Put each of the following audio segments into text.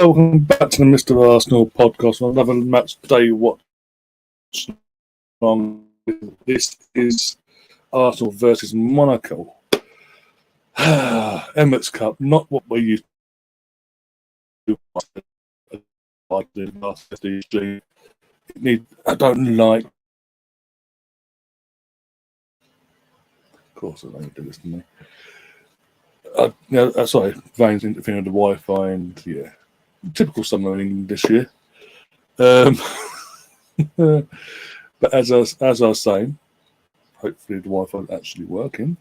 Welcome back to the Mr. Arsenal podcast. Another match day watch. This is Arsenal versus Monaco. Emirates Cup, not what we used to do last year. I don't like. Of course, I don't do this to me. Sorry, Vane's interfering with the Wi-Fi, and yeah, typical summer in England this year. But as I was saying, hopefully the Wi-Fi is actually working.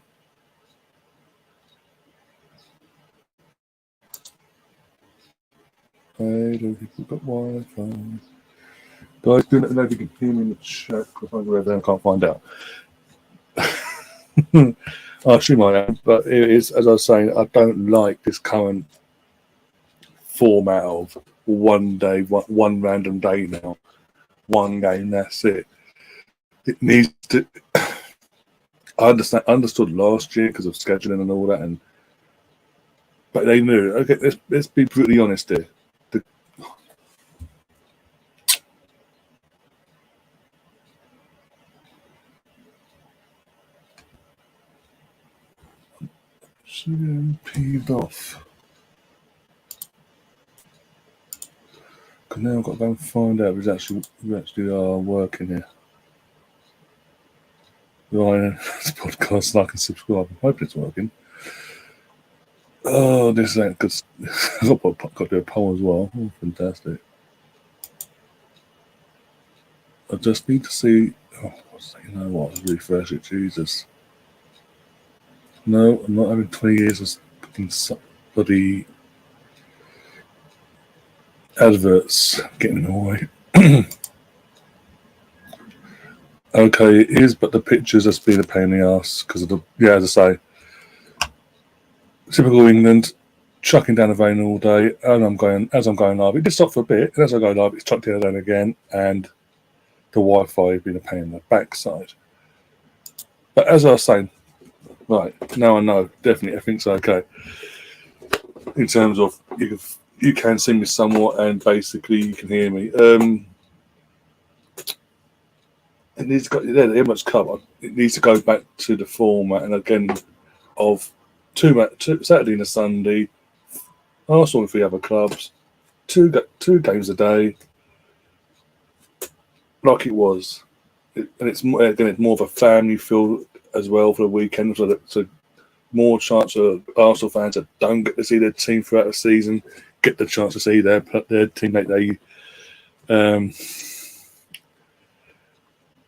I don't think we've got Wi-Fi. Guys, do let me know if you can hear me in the chat, because I'm going to I can't find out. I assume I am, but it is, as I was saying, I don't like this current format of one day, one random day now, one game, that's it. It needs to. I understood last year because of scheduling and all that, but they knew. Okay, let's be brutally honest here. Peeved off. Because now I've got to go and find out who actually are working here. Right, this podcast, like and subscribe. I hope it's working. Oh, this ain't good. I've got to do a poll as well. Oh, fantastic. I just need to see. Oh, you know what? I'll refresh it. Jesus. No, I'm not having 20 years of fucking bloody adverts getting in the way. Okay, it is, but the pictures has been a pain in the ass because of the, as I say, typical England, chucking down the vein all day, and as I'm going live, it did stop for a bit, and as I go live, it's chucked down again, and the Wi-Fi has been a pain in the backside. But as I was saying, right, now I know, definitely everything's okay. In terms of, you can see me somewhat, and basically you can hear me. It needs to go. The Emirates Cup. It needs to go back to the format, and again, of two Saturday and a Sunday. Arsenal with the other clubs, two games a day, like it was, and it's more of a family feel as well for the weekend. So more chance of Arsenal fans that don't get to see their team throughout the season get the chance to see their teammate they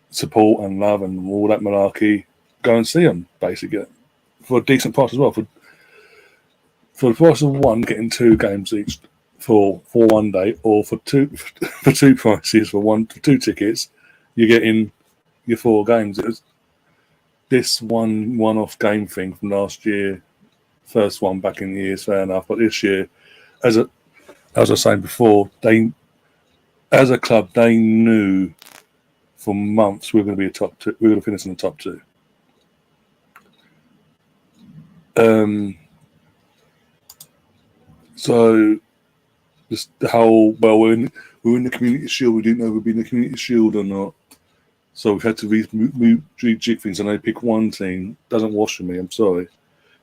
support and love and all that malarkey, go and see them basically for a decent price as well. For the price of one, getting two games each for 1 day, or for two prices for two tickets, you're getting your 4 games. It was this one-off game thing from last year, first one back in the years, fair enough. But this year, as I was saying before, as a club, they knew for months we're going to be a top 2. We're going to finish in the top 2. So just the whole we're in the Community Shield. We didn't know we'd be in the Community Shield or not, so we had to rejig things. And I pick one team. Doesn't wash for me. I'm sorry.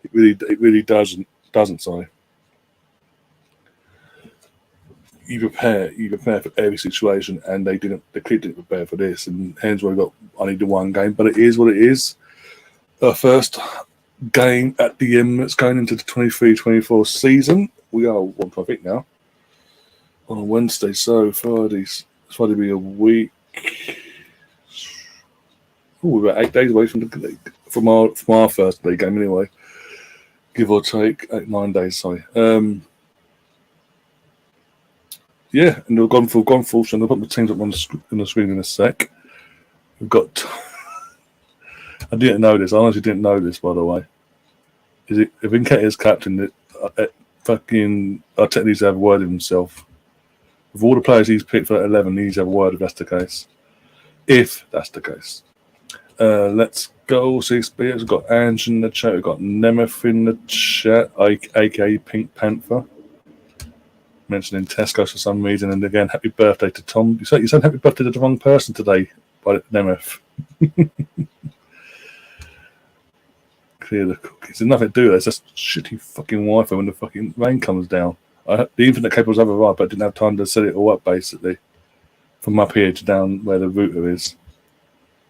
It really doesn't. Sorry. You prepare for every situation, and they clearly didn't prepare for this, and hence why we got only the one game. But it is what it is. Our first game at the Emirates going into the 23-24 season. We are one I think now on a Wednesday, so Friday will be a week. We're about 8 days away from our first league game anyway, give or take 9 days. Sorry. Yeah, and we've gone full. So I'm going to put the teams up on the screen in a sec. We've got. I didn't know this. I honestly didn't know this, by the way. If Nketiah's captain, fucking Arteta needs to have a word with himself. With all the players he's picked for 11, he needs to have a word if that's the case. If that's the case. Let's go. 6 We've got Ange in the chat. We've got Nemeth in the chat, aka Pink Panther. mentioning Tesco for some reason, and again, happy birthday to Tom. You said happy birthday to the wrong person today by Nemeth. Clear the cookies. There's nothing to do with it. It's just shitty fucking Wi-Fi when the fucking rain comes down. The internet cables have arrived, but I didn't have time to set it all up, basically, from up here to down where the router is.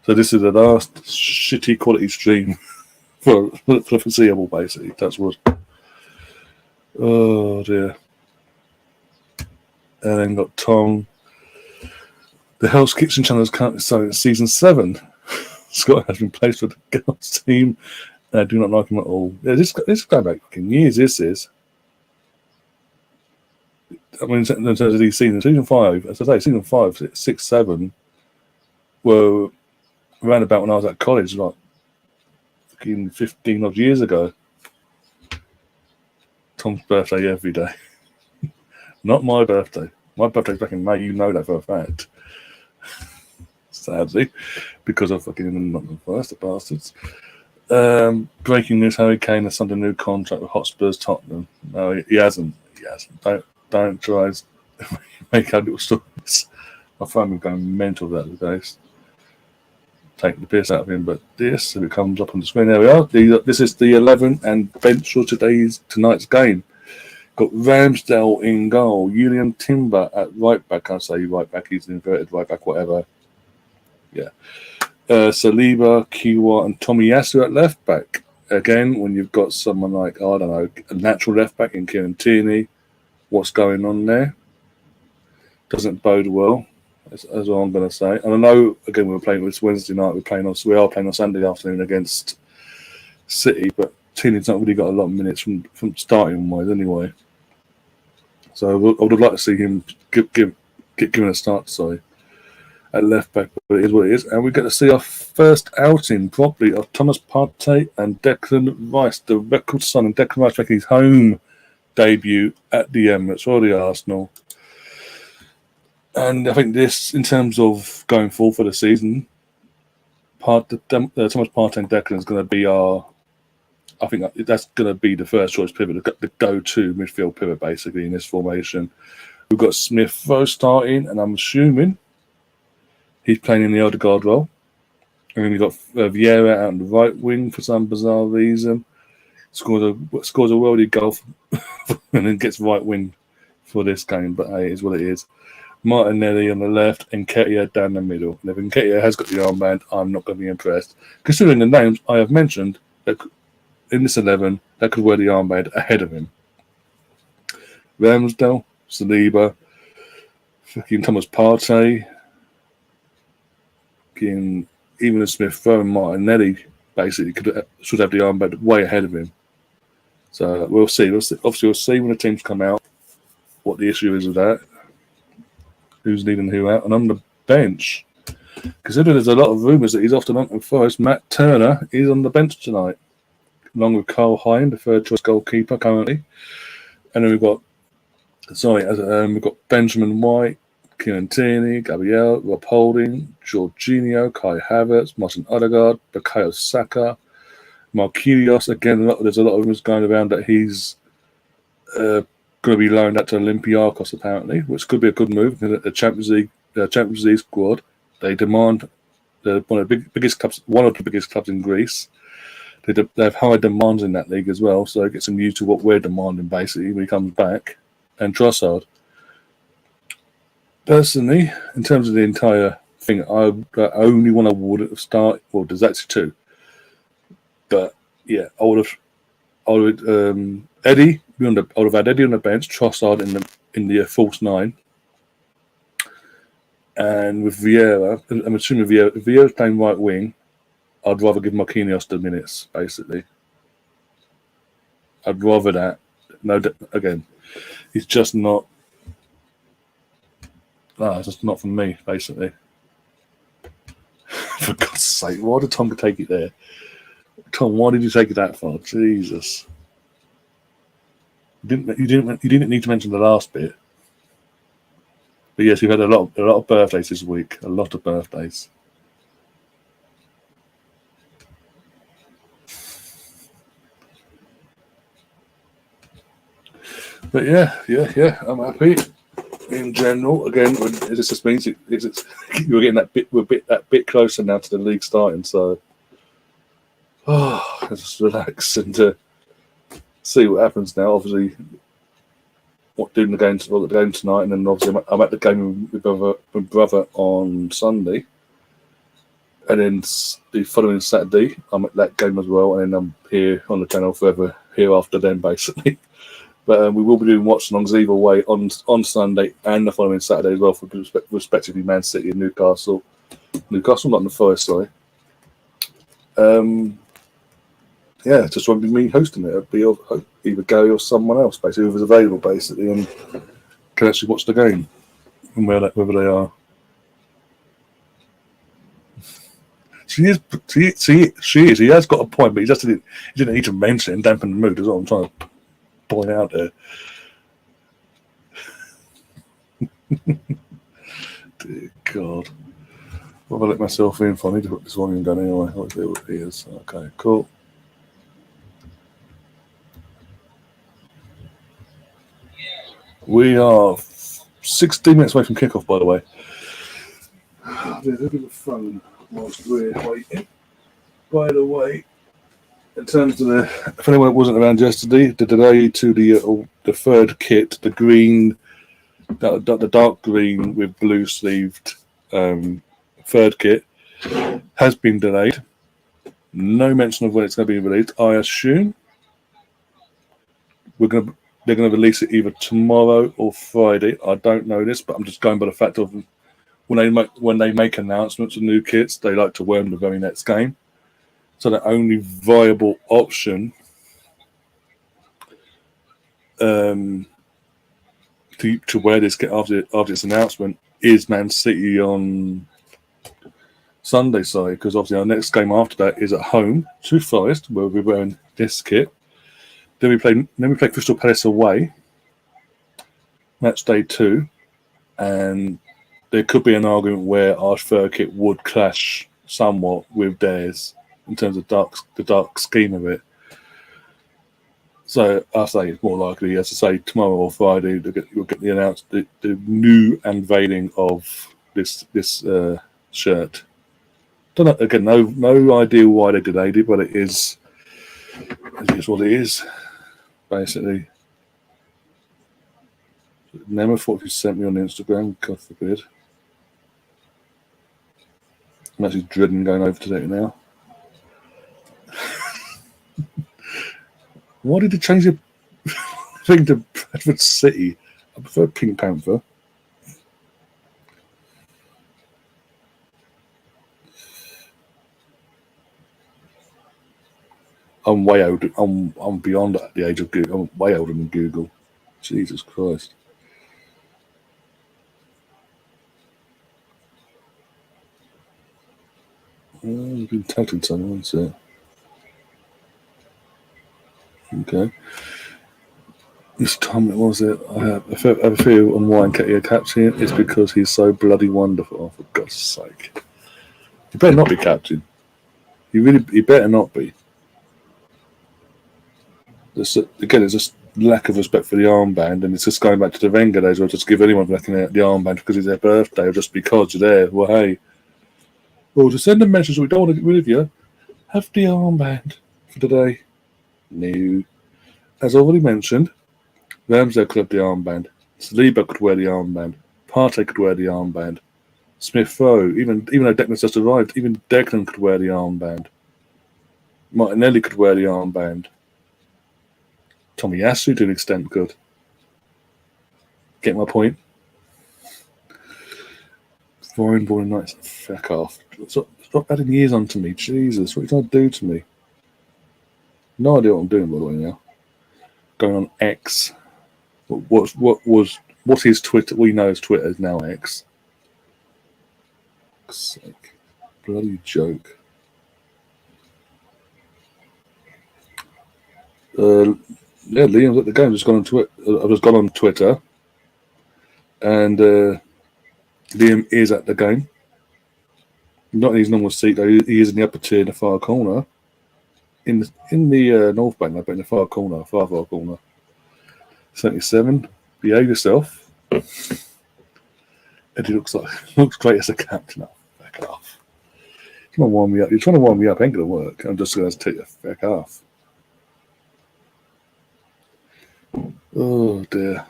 So this is the last shitty quality stream for the foreseeable, basically. That's what. Oh dear. And then got Tom. The Hell's Kitchen channel is currently starting season 7. Scott has been placed with the girls team. I do not like him at all. Yeah, this going back fucking years. This is. I mean, in terms of these seasons, season 5, as I say, season 5, 6, 7 were around about when I was at college, like fucking 15 odd years ago. Tom's birthday every day. Not my birthday. My birthday's back in May. You know that for a fact. Sadly, because of fucking not the first, the bastards. Breaking news: Harry Kane has signed a new contract with Hotspur's Tottenham. No, he hasn't. He hasn't. Don't try to make out little stories. I find him going mental that days. Taking the piss out of him, but this, if it comes up on the screen, there we are. This is the 11 and bench for tonight's game. Got Ramsdale in goal, Julian Timber at right back. I say right back, he's inverted right back, whatever. Yeah. Saliba, Kiwa, and Tomiyasu at left back. Again, when you've got someone like, I don't know, a natural left back in Kieran Tierney, what's going on there? Doesn't bode well. That's all I'm going to say. And I know, again, we are playing this Wednesday night. We are playing on Sunday afternoon against City, but Tierney's not really got a lot of minutes from starting wise anyway. So I would have liked to see him get given a start. Sorry, at left back, but it is what it is. And we get to see our first outing properly of Thomas Partey and Declan Rice, the record son, and Declan Rice making his home debut at the Emirates or the Arsenal. And I think this, in terms of going forward for the season, Thomas Partey and Declan is going to be I think that's going to be the first choice pivot, the go-to midfield pivot, basically, in this formation. We've got Smith Rowe starting, and I'm assuming he's playing in the Odegaard role. And then we've got Vieira out on the right wing for some bizarre reason. Scores a worldie goal and then gets right wing for this game, but hey, it is what it is. Martinelli on the left and Nketiah down the middle. And if Nketiah has got the armband, I'm not going to be impressed. Considering the names I have mentioned that in this 11, that could wear the armband ahead of him. Ramsdale, Saliba, fucking Thomas Partey, fucking even Smith Rowe and Martinelli basically should have the armband way ahead of him. So we'll see. Obviously, we'll see when the teams come out what the issue is with that. Who's leading who out. And on the bench, considering there's a lot of rumours that he's off to Nottingham Forest, Matt Turner is on the bench tonight, along with Carl Hine, the third choice goalkeeper currently. And then we've got Benjamin White, Kieran Tierney, Gabriel, Rob Holding, Jorginho, Kai Havertz, Martin Odegaard, Bukayo Saka, Marquinhos. Again, there's a lot of rumours going around that he's going to be loaned out to Olympiacos apparently, which could be a good move. The Champions League squad, they demand one of the biggest clubs in Greece. They have high demands in that league as well, so it gets him used to what we're demanding basically when he comes back. And Trossard. Personally, in terms of the entire thing, I only one I would start. Well, there's actually two, but yeah, I would Eddie. I would have had Eddie on the bench, Trossard in the false 9, and with Vieira, I'm assuming Vieira's playing right wing. I'd rather give Marquinhos the minutes, basically. I'd rather that. No, again, he's just not. No, it's just not for me, basically. For God's sake, why did Tom take it there? Tom, why did you take it that far? Jesus. You didn't need to mention the last bit. But yes, we've had a lot of birthdays this week. A lot of birthdays. But yeah, I'm happy in general. Again, it just means we're getting that bit closer now to the league starting. So, just relax and see what happens now. Obviously, doing the game tonight, and then obviously I'm at the game with my brother on Sunday, and then the following Saturday I'm at that game as well, and then I'm here on the channel forever here after then, basically. But we will be doing watch-alongs either way on Sunday and the following Saturday as well, for respectively Man City and Newcastle. Newcastle, not in the Forest, sorry. Yeah, just won't be me hosting it. It'll be either Gary or someone else, basically, whoever's available, basically, and can actually watch the game and whether they are. She is. He has got a point, but he didn't need to mention it and dampen the mood. Is what I'm trying to point out there. Dear God. What have I let myself in for? I need to put this volume down anyway. Let's see what it is. Okay, cool. We are 16 minutes away from kickoff, by the way. There's a bit of fun whilst we're waiting. By the way, in terms of if anyone wasn't around yesterday, the delay to the third kit, the green, the dark green with blue sleeved third kit, has been delayed. No mention of when it's going to be released. I assume they're going to release it either tomorrow or Friday. I don't know this, but I'm just going by the fact of when they make announcements of new kits, they like to wear them the very next game. So the only viable option to wear this kit after its announcement is Man City on Sunday, because obviously our next game after that is at home to Forest, where we're wearing this kit. Then we play Crystal Palace away, match day 2, and there could be an argument where our third kit would clash somewhat with theirs in terms of the dark scheme of it. So I say it's more likely, as I say, tomorrow or Friday you'll get the new unveiling of this shirt. Don't know, again, no idea why they delayed it, but it is what it is, basically. Never thought if you sent me on Instagram, God forbid. I'm actually dreading going over to that now. Why did they change the thing to Bradford City? I prefer Pink Panther. I'm way older. I'm beyond the age of Google. I'm way older than Google. Jesus Christ. I've been tagging someone, so. Okay. This time it was it. I have a feel on why Nketiah captain. It's because he's so bloody wonderful. For God's sake, he better not be captain. He better not be. Again, it's just lack of respect for the armband, and it's just going back to the Wenger days where just give anyone looking at the armband because it's their birthday or just because you're there. Well, hey, to send a message we don't want to get rid of you, have the armband for today. No. As already mentioned, Ramsdale could have the armband. Saliba could wear the armband. Partey could wear the armband. Smith Rowe, even though Declan's just arrived, even Declan could wear the armband. Martinelli could wear the armband. Tomiyasu to an extent could. Get my point? Foreign born nights. Fuck off. Stop adding years onto me. Jesus, what are you trying to do to me? No idea what I'm doing, by the way, now. Going on X. What's his Twitter? We know his Twitter is now X. Sake. Bloody joke. Yeah, Liam's at the game. I've just gone on Twitter, and Liam is at the game. Not in his normal seat though. He is in the upper tier in the far corner, in the North Bank, but in the far corner. 77. Behave yourself. Eddie looks great as a captain. Oh, back off. You're trying to wind me up. You're trying to wind me up. Ain't gonna work. I'm just gonna take the back off. Oh dear.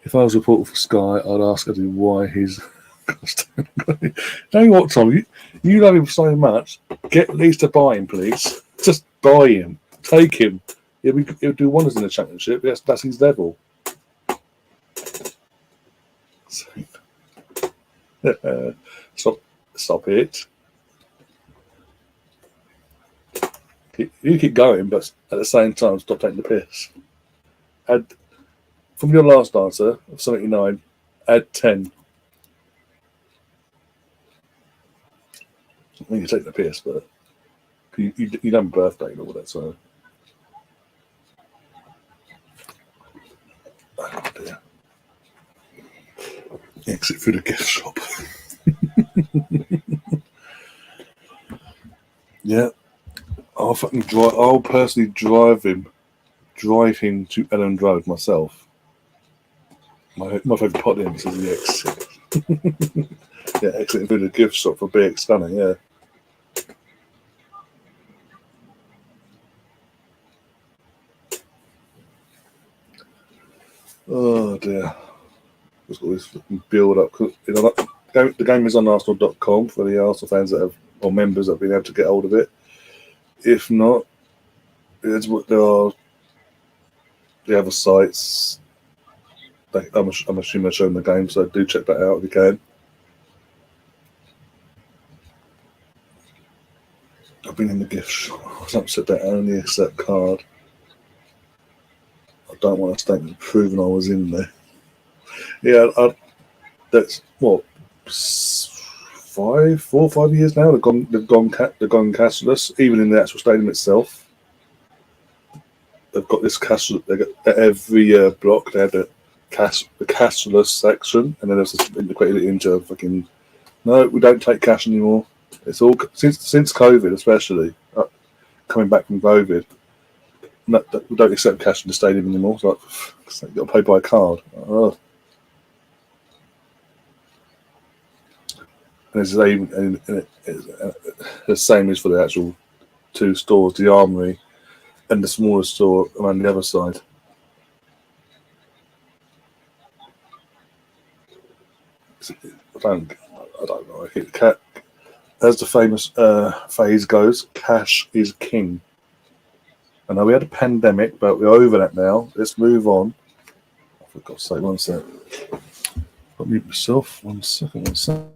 If I was a reporter for Sky, I'd ask Eddie why he's. Tell you what, Tom, you love him so much. Get Leeds to buy him, please. Just buy him. Take him. He'll do wonders in the Championship. That's his level. Stop it. You keep going, but at the same time, stop taking the piss. Add from your last answer of 79, add 10. I think you're taking the piss, but you don't have a birthday and all that, so. Oh dear. Exit through the gift shop. Yeah, I'll personally drive him to Ellen Road myself. My favourite part of him is the exit. Yeah, exiting through the gift shop for BX Stunning. Yeah. Oh dear. Just got this build up. The game is on Arsenal.com for the Arsenal fans that have or members that have been able to get hold of it. If not, there are the other sites. I'm assuming they're showing the game, so do check that out if you can. I've been in the gift shop. I was upset that I only accept card. I don't want a statement proving I was in there. Yeah, that's what 4 or 5 years now. They've gone cashless, even in the actual stadium itself. They've got this cashless. They got at every block. They had the cashless section, and then they've just integrated it into fucking. No, we don't take cash anymore. It's all since COVID, especially coming back from COVID. No, we don't accept cash in the stadium anymore. It's like you've got to pay by a card. Oh. And it's the same as for the actual two stores, the Armory and the smaller store around the other side. I don't know. As the famous phrase goes, cash is king. I know we had a pandemic, but we're over that now. Let's move on. For God's sake, one sec. I'll mute myself. 1 second, 1 second.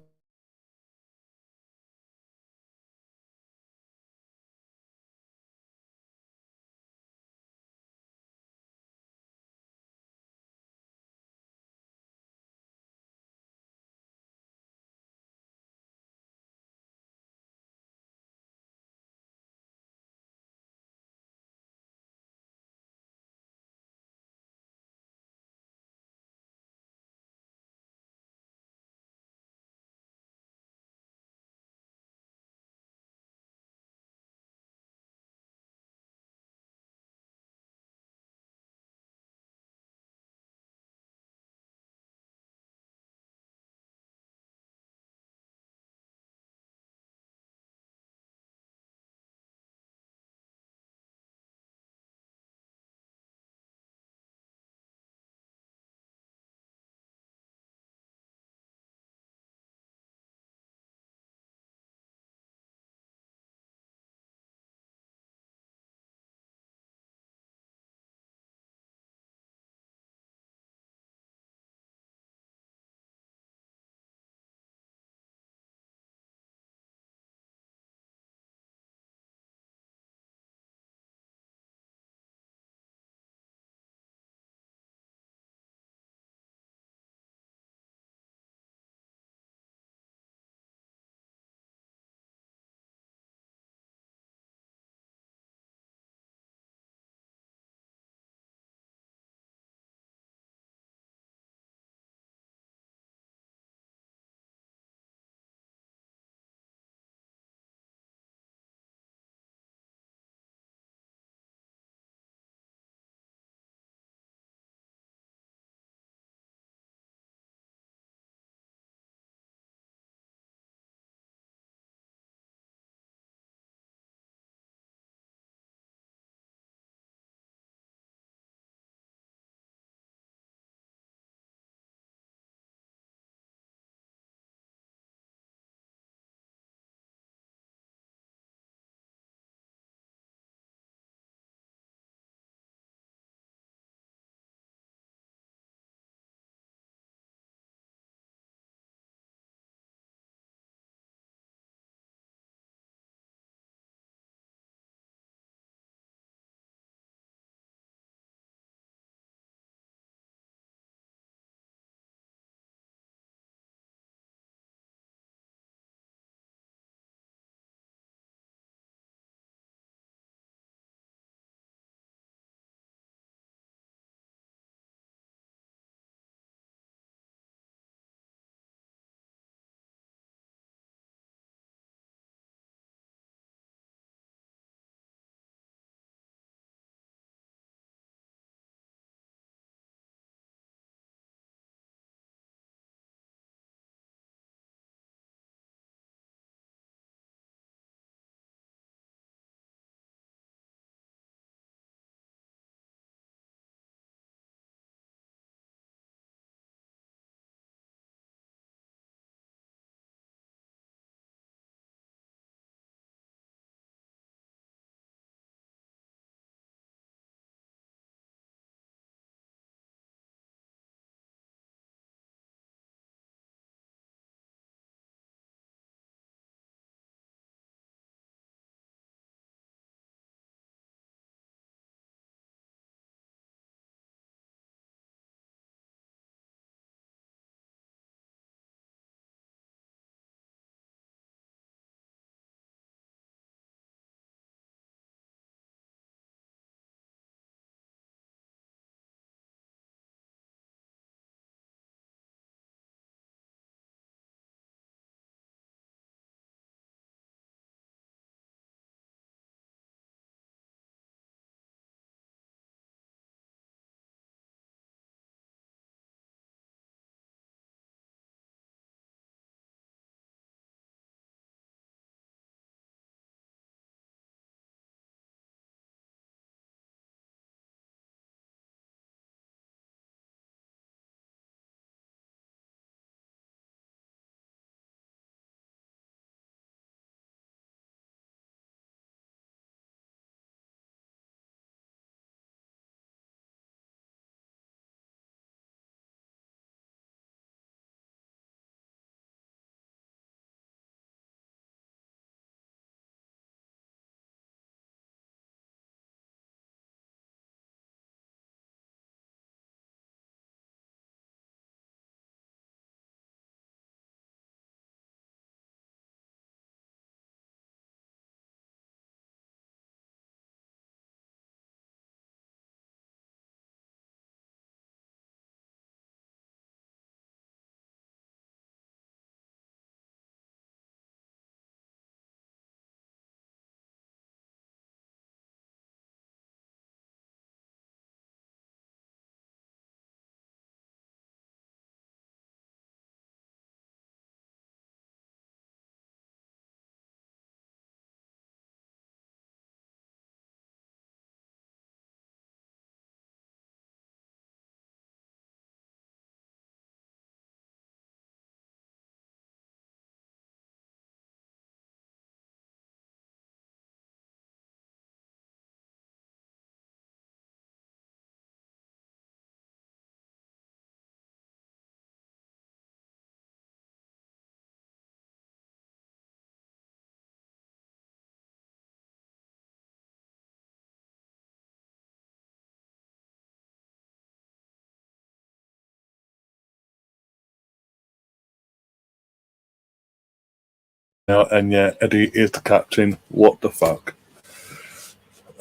and yet Eddie is the captain. What the fuck?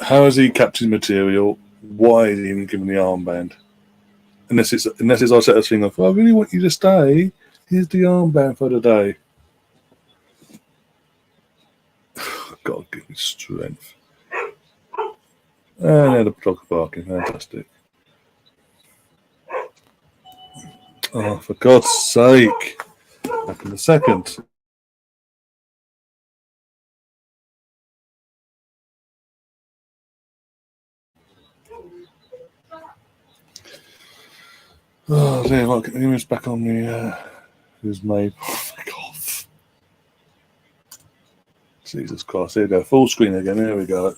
How is he captain material? Why is he even given the armband? Unless it's I set a thing of, I really want you to stay. Here's the armband for the day. God, give me strength. And now the dog's barking. Fantastic. Oh, for God's sake. Back in a second. Oh, dear. Right, get the image back on the who's made. Oh, God. Jesus Christ. Here we go. Full screen again. Here we go.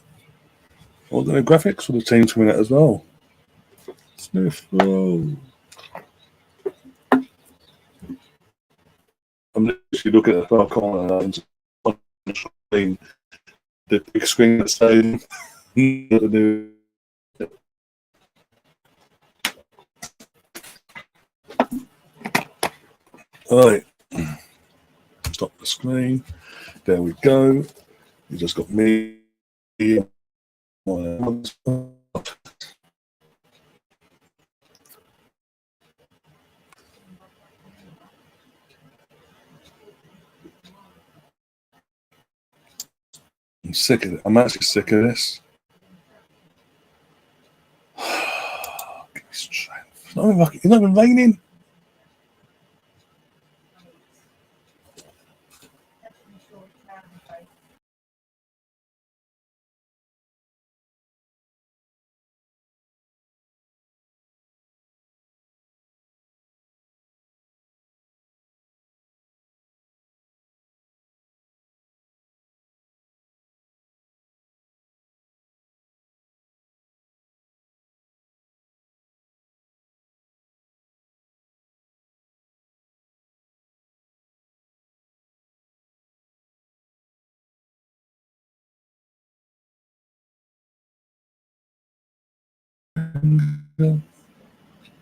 What the graphics for the team coming out as well? Smith. Oh. I'm literally looking at the far corner and on the screen, the big screen that's saying the new. Alright. Stop the screen. There we go. You just got me. I'm sick of it. I'm actually sick of this. Give me strength. It's not even raining.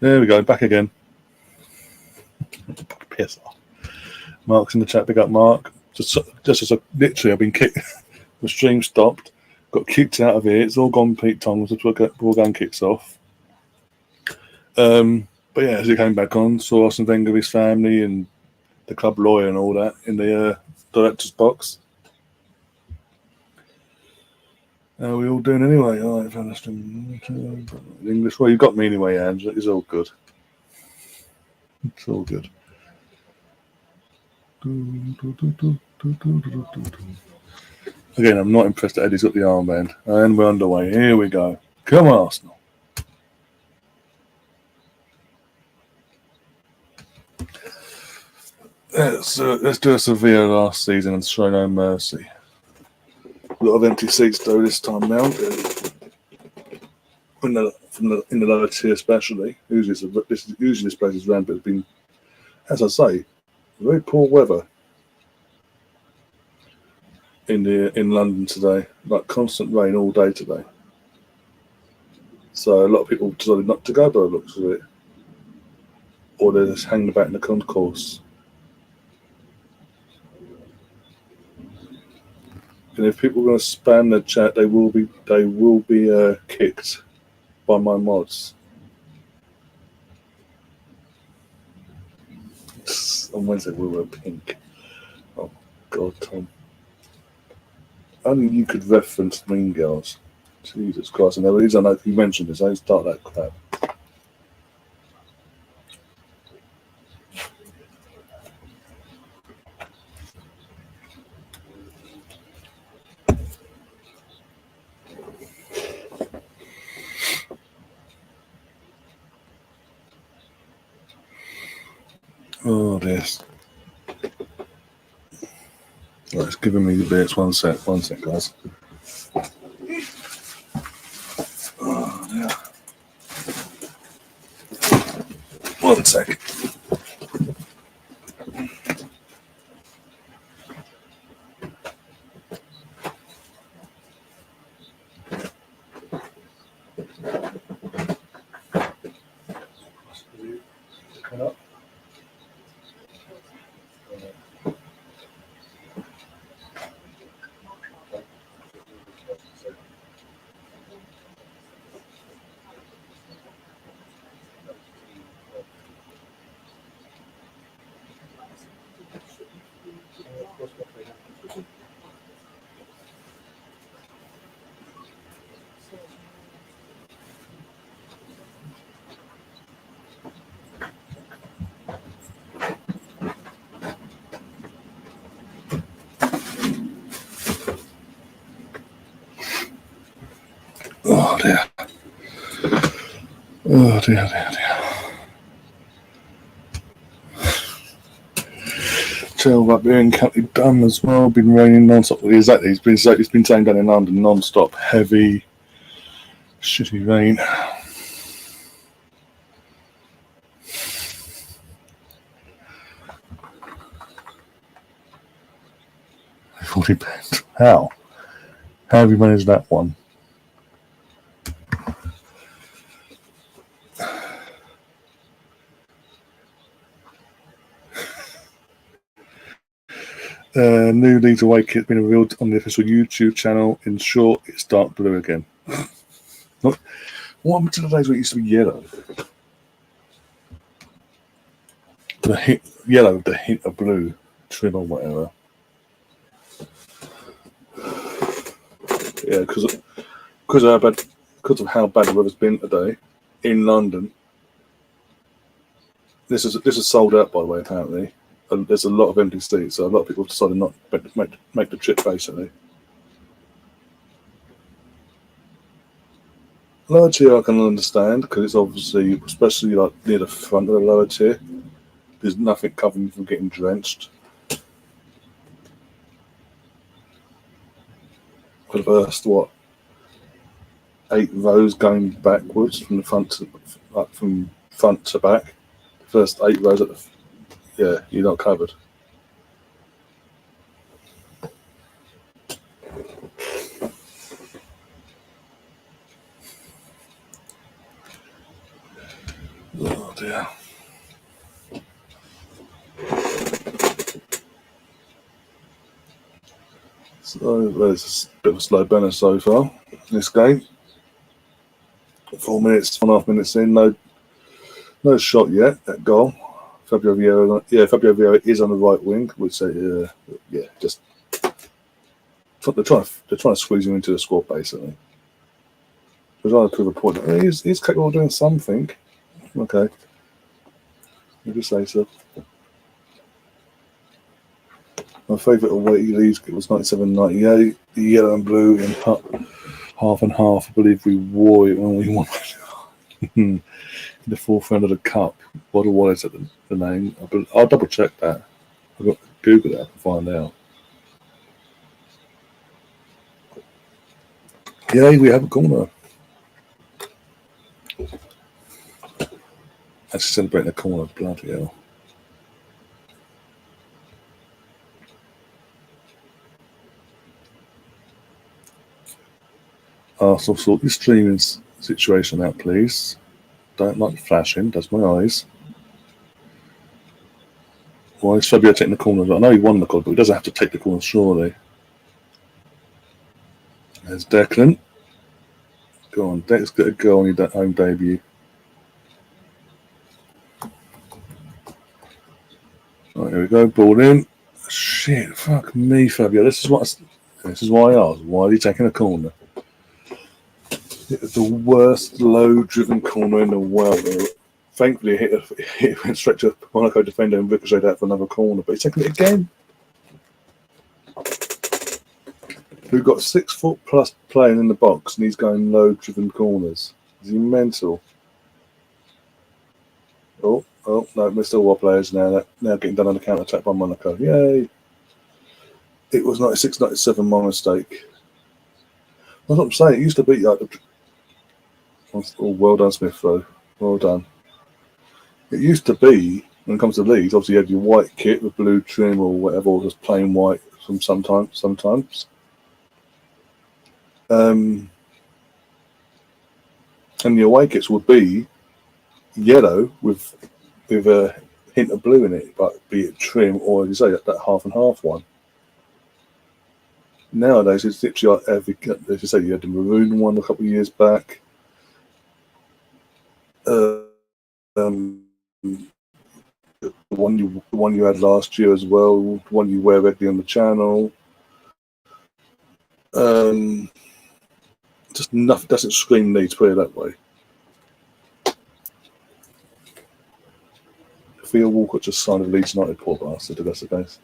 There we go. Back again. Piss off. Mark's in the chat. Big up, Mark. Just as literally, I've been kicked. The stream stopped. Got kicked out of here. It's all gone Pete Tongs before game kicks off. But yeah, as he came back on, saw Arsene Wenger, his family, and the club lawyer and all that in the director's box. How are we all doing anyway? All right, English. Well, you got me anyway, Angela. It's all good. It's all good. Again, I'm not impressed that Eddie's got the armband. And we're underway. Here we go. Come on, Arsenal. Let's do a Sevilla last season and show no mercy. A lot of empty seats though this time now. In the lower tier, especially. Usually this place is rammed, but it's been, as I say, very poor weather in London today. Like constant rain all day today. So a lot of people decided not to go by the looks of it, or they're just hanging about in the concourse. And if people are going to spam the chat, they will be kicked by my mods. On Wednesday we were pink. Oh God, Tom! Only you could reference Mean Girls. Jesus Christ! And there is, I know you mentioned this. I didn't start that crap. Oh, this. Right, it's giving me the bits. One sec, guys. Oh, yeah. One sec. dear. Oh dear, dear, dear. Chill up here in County Durham as well. Been raining non-stop. Exactly. It's been saying down in London non-stop, heavy, shitty rain. £40. How? How have you managed that one? New Leeds Away kit been revealed on the official YouTube channel. In short, it's dark blue again. What happened to the days where it used to be yellow? Yellow with the hint of blue trim or whatever. Yeah, because of how bad the weather's been today in London. This is sold out, by the way. Apparently, and there's a lot of empty seats, so a lot of people have decided not to make the trip. Basically, lower tier I can understand because it's obviously, especially like near the front of the lower tier, there's nothing covering you from getting drenched. For the first 8 rows going backwards from the front to back. The first 8 rows you're not covered. Oh dear. So there's a bit of a slow burner so far in this game. 4 minutes, 1.5 minutes in, no shot yet at goal. Fabio Vieira is on the right wing, which they're trying to squeeze him into the squad basically. There's either prove a point. He's capable of doing something. Okay, you just say so. My favourite away league was 97-98, the yellow and blue in half and half. I believe we wore it when we won in the 4th round of the cup. What is it, the name? I'll double check that. I've got to Google that and find out. Yeah, we have a corner. Actually celebrating a corner, bloody hell. So sort your streaming situation out, please. Don't like flashing, does my eyes. Why is Fabio taking the corners? I know he won the corner, but he doesn't have to take the corner, surely. There's Declan. Go on, Dex, get a goal on your home debut. Right, here we go, ball in. Shit, fuck me, Fabio. This is why I asked. Why are you taking a corner? It's the worst low-driven corner in the world. Thankfully, it went straight to a Monaco defender and ricocheted out for another corner, but he's taking it again. We've got 6 foot plus playing in the box, and he's going low-driven corners. Is he mental? Oh no, we're still war players now. Now getting done on the counter attack by Monaco. Yay! It was 96, 97. My mistake. That's what I'm saying. It used to be like well done, Smith. Though, well done. It used to be, when it comes to Leeds, obviously you had your white kit with blue trim or whatever, or just plain white from sometimes. And the away kits would be yellow with a hint of blue in it, but be it trim or, as you say, that half and half one. Nowadays, it's literally like every, as you say, you had the maroon one a couple of years back. The one you had last year as well, the one you wear regularly on the channel. Just nothing doesn't scream Leeds, put it that way. Theo Walcott just signed a Leeds United, poor bastard, if that's the case.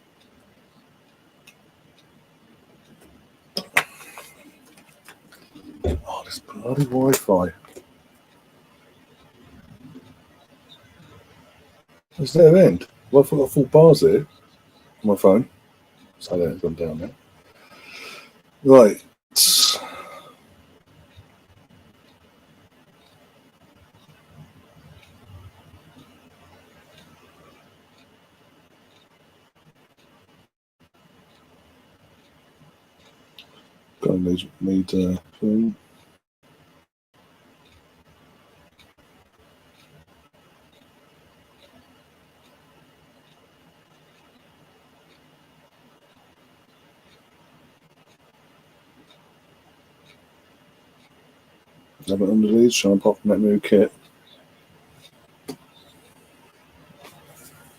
Oh, this Bloody Wi-Fi. Is there an end? Well, I've got full bars here on my phone. So that's gone down there. Right. Gonna need phone. Have it under these, trying to pop in that new kit.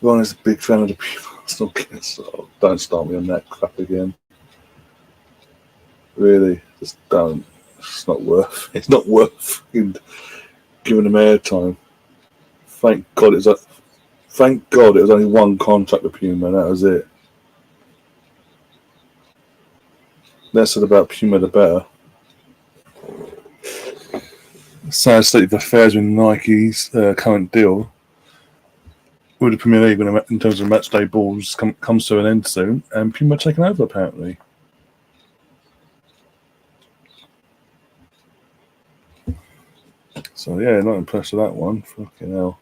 Ron is a big fan of the Arsenal kit, so don't start me on that crap again. Really, just don't. It's not worth. It's not worth giving them airtime. Thank God it was only one contract with Puma, and that was it. Less said about Puma, the better. Sad state of affairs with Nike's current deal with the Premier League in terms of match day balls comes to an end soon, and Puma taking over apparently. So yeah, not impressed with that one. Fucking hell.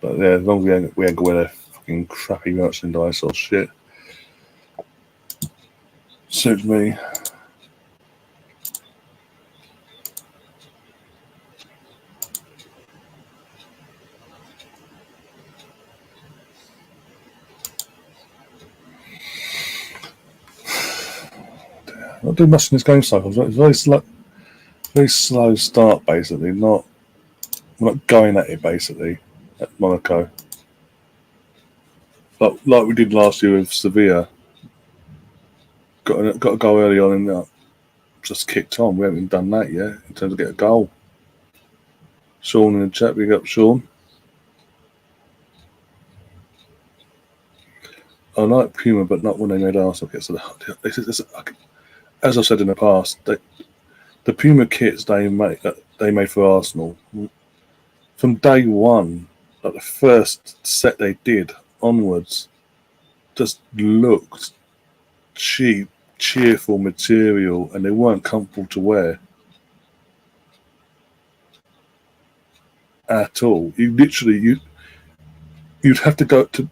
But yeah, as long as we ain't got their fucking crappy merchandise or shit, suits me. Not doing much in this game cycle. It's very slow start basically. We're not going at it basically at Monaco. Like we did last year with Sevilla. Got a goal early on and just kicked on. We haven't even done that yet in terms of get a goal. Sean in the chat, big up Sean. I like Puma, but not when they made Arsenal kits. So as I've said in the past, the Puma kits they made for Arsenal from day one, like the first set they did onwards, just looked cheap, cheerful material, and they weren't comfortable to wear at all. You'd have to go to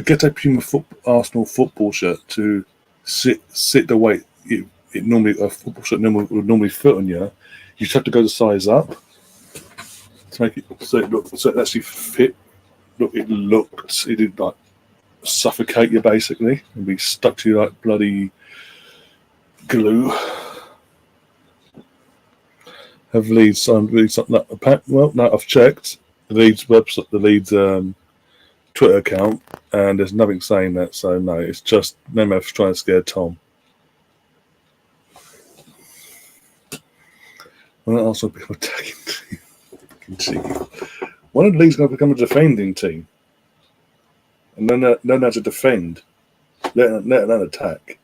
get a Puma Arsenal football shirt to sit the weight it normally a football shirt would normally fit on you. You'd have to go the size up to make it so it actually fit. It didn't like suffocate you basically and be stuck to you like bloody glue. Have Leeds signed something up? Well, no, I've checked the Leeds website, the Leeds Twitter account, and there's nothing saying that. So no, it's just Nemeth trying to scare Tom. When Arsenal become attacking team, one of the Leeds going to become a defending team, and then learn how to defend, let alone attack.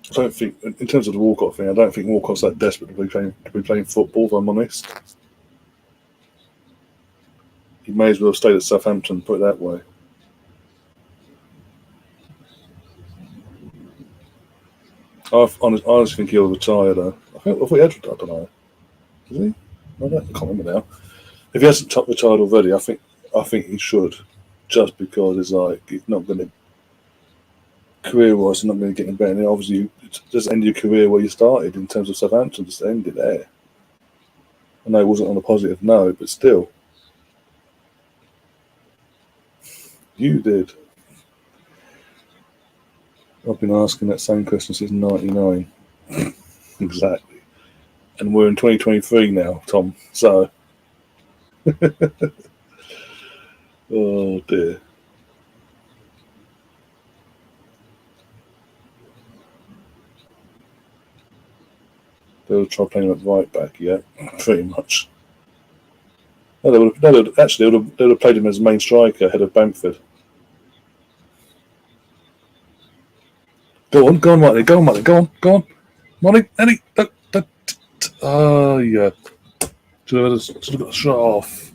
I don't think, in terms of the Walcott thing, I don't think Walcott's that desperate to be playing football, if I'm honest. He may as well have stayed at Southampton, put it that way. I honestly think he'll retire, though. I thought he had retired, I don't know. Is he? I can't remember now. If he hasn't retired already, I think he should. Just because it's like, he's not going to, career-wise, not going to get any better. And obviously, just end your career where you started in terms of Southampton, just end it there. I know it wasn't on a positive note, but still. You did. I've been asking that same question since '99. Exactly. And we're in 2023 now, Tom. So, oh dear. They'll try playing at right back, yeah, pretty much. No, they would have played him as main striker ahead of Bamford. Go on, Martin, go on. Martin, Eddie, oh, yeah. Should have got a shot off.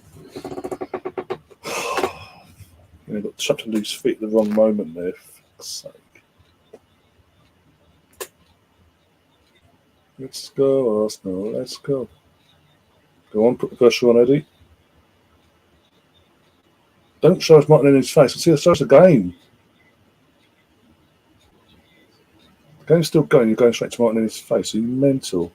Yeah, got trapped under his feet at the wrong moment there, for fuck's sake. Let's go, Arsenal, let's go. Go on, put the pressure on Eddie. Don't show us Martin in his face. See, show us the game. The game's still going. You're going straight to Martin in his face. Are you mental?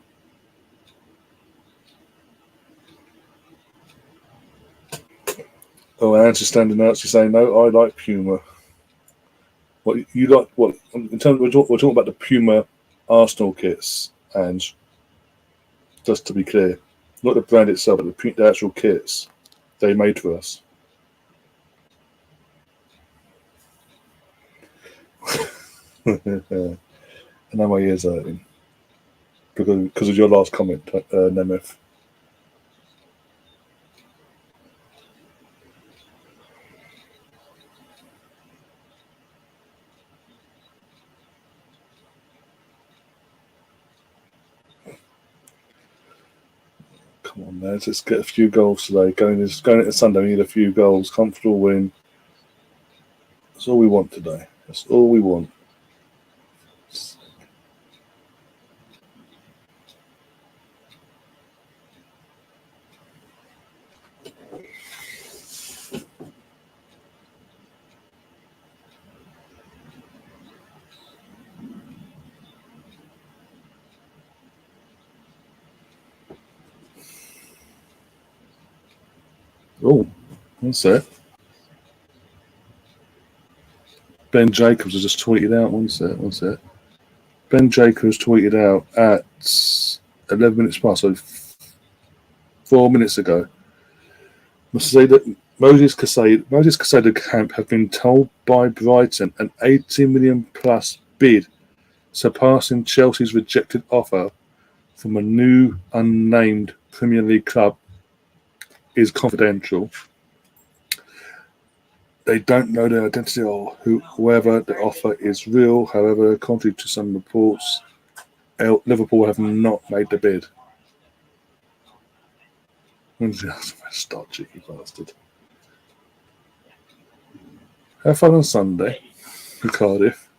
Oh, Anne's standing out. She's saying, no, I like Puma. What you like? What in terms? We're talking about the Puma Arsenal kits, and just to be clear, not the brand itself, but the actual kits they made for us. And now my ears hurting because of your last comment, Nemeth. Come on, man. Let's get a few goals today. Going into Sunday, we need a few goals. Comfortable win. That's all we want today. That's all we want. Oh, that's it. Ben Jacobs has just tweeted out. One sec. Ben Jacobs tweeted out at 11 minutes past, so 4 minutes ago. Moses Caicedo camp have been told by Brighton an 80 million plus bid, surpassing Chelsea's rejected offer from a new unnamed Premier League club, is confidential. They don't know their identity or whoever the offer is real. However, contrary to some reports, Liverpool have not made the bid. Stop, cheeky bastard. Have fun on Sunday for Cardiff.